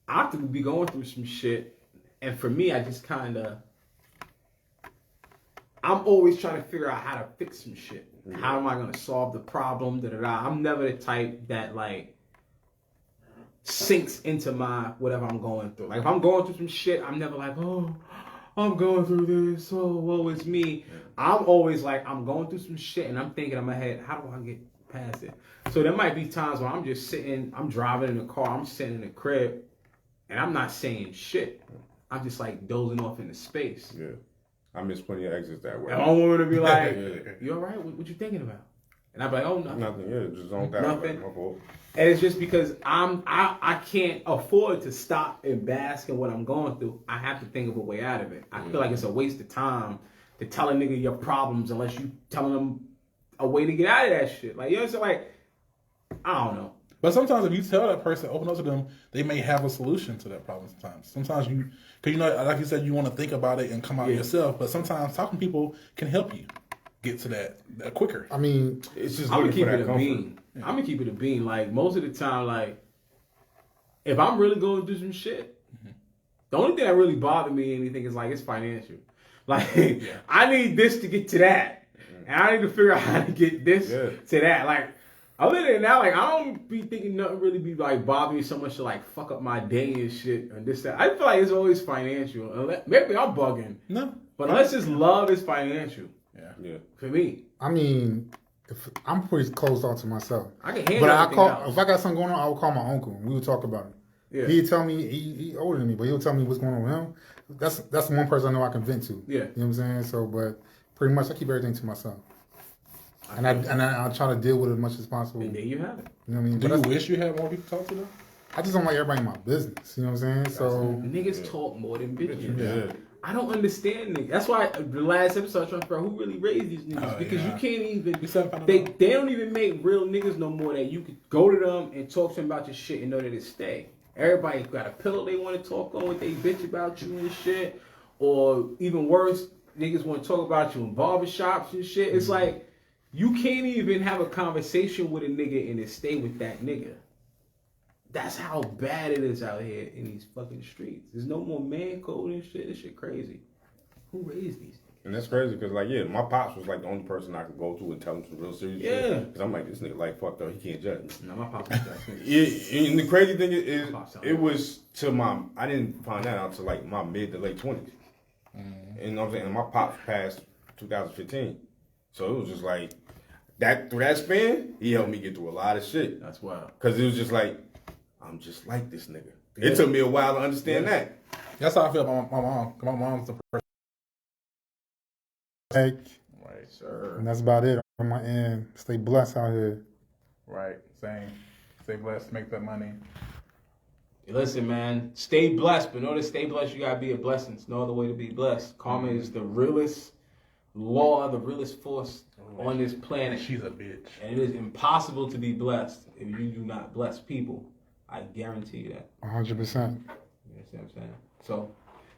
I have to be going through some shit, and for me, I just I'm always trying to figure out how to fix some shit. Yeah. How am I going to solve the problem? I'm never the type that like sinks into my whatever I'm going through. Like if I'm going through some shit, I'm never like, oh, I'm going through this. Oh, woe is me. Yeah. I'm always like, I'm going through some shit, and I'm thinking in my head, how do I get past it? So there might be times when I'm just sitting, I'm driving in the car, I'm sitting in the crib. And I'm not saying shit. I'm just like dozing off into space. Yeah. I miss plenty of exits that way. And I want to be like, you all right? What you thinking about? And I'm like, oh, nothing. Nothing, yeah. Just zoned out. Nothing. And it's just because I can't afford to stop and bask in what I'm going through. I have to think of a way out of it. I feel like it's a waste of time to tell a nigga your problems unless you telling them a way to get out of that shit. Like, you know what I'm saying? Like, I don't know. But sometimes if you tell that person, open up to them, they may have a solution to that problem sometimes. Because like you said, you want to think about it and come out yourself. But sometimes talking to people can help you get to that quicker. I mean, it's just I'm going to keep it a comfort. bean. Yeah. I'm going to keep it a bean. Like, most of the time, like, if I'm really going through some shit, the only thing that really bothers me anything is, like, it's financial. Like, I need this to get to that. And I need to figure out how to get this to that. Like, other than that, like, I don't be thinking nothing really be, like, bothering me so much to, like, fuck up my day and shit and this, that. I feel like it's always financial. Maybe I'm bugging. No. But unless it's love, it's financial. Yeah. For me. I mean, I'm pretty closed off to myself. I can handle everything if I got something going on, I would call my uncle and we would talk about it. Yeah. He'd tell me, he older than me, but he'll tell me what's going on with him. That's one person I know I can vent to. Yeah. You know what I'm saying? So, but pretty much I keep everything to myself. And I try to deal with it as much as possible. And there you have it. You know what I mean? Do you wish you had more people talk to them? I just don't like everybody in my business. You know what I'm saying? So niggas talk more than bitches. Yeah. I don't understand niggas. That's why the last episode I was trying to figure out who really raised these niggas. Because you can't even they don't even make real niggas no more that you could go to them and talk to them about your shit and know that it stay. Everybody got a pillow they want to talk on, they bitch about you and shit. Or even worse, niggas want to talk about you in barbershops and shit. It's like you can't even have a conversation with a nigga and then stay with that nigga. That's how bad it is out here in these fucking streets. There's no more man code and shit. This shit crazy. Who raised these niggas? And that's crazy because, like, my pops was, like, the only person I could go to and tell him some real serious shit. Because I'm like, this nigga, like, fucked up. He can't judge me. No, my pops was that. And the crazy thing is it was to I didn't find that out until, like, my mid to late 20s. And you know what I'm saying? And my pops passed 2015. So it was just like, through that span, he helped me get through a lot of shit. That's wild. Because it was just like, I'm just like this nigga. Yeah. It took me a while to understand that. That's how I feel about my mom. My mom's the person. Right, sir. And that's about it on my end. Stay blessed out here. Right, same. Stay blessed, make that money. Listen, man, stay blessed. But in order to stay blessed, you gotta be a blessing. There's no other way to be blessed. Karma is the realest law of the realest force on this planet. She's a bitch. And it is impossible to be blessed if you do not bless people. I guarantee you that. 100%. You understand what I'm saying? So,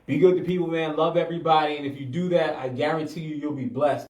be good to people, man. Love everybody. And if you do that, I guarantee you, you'll be blessed.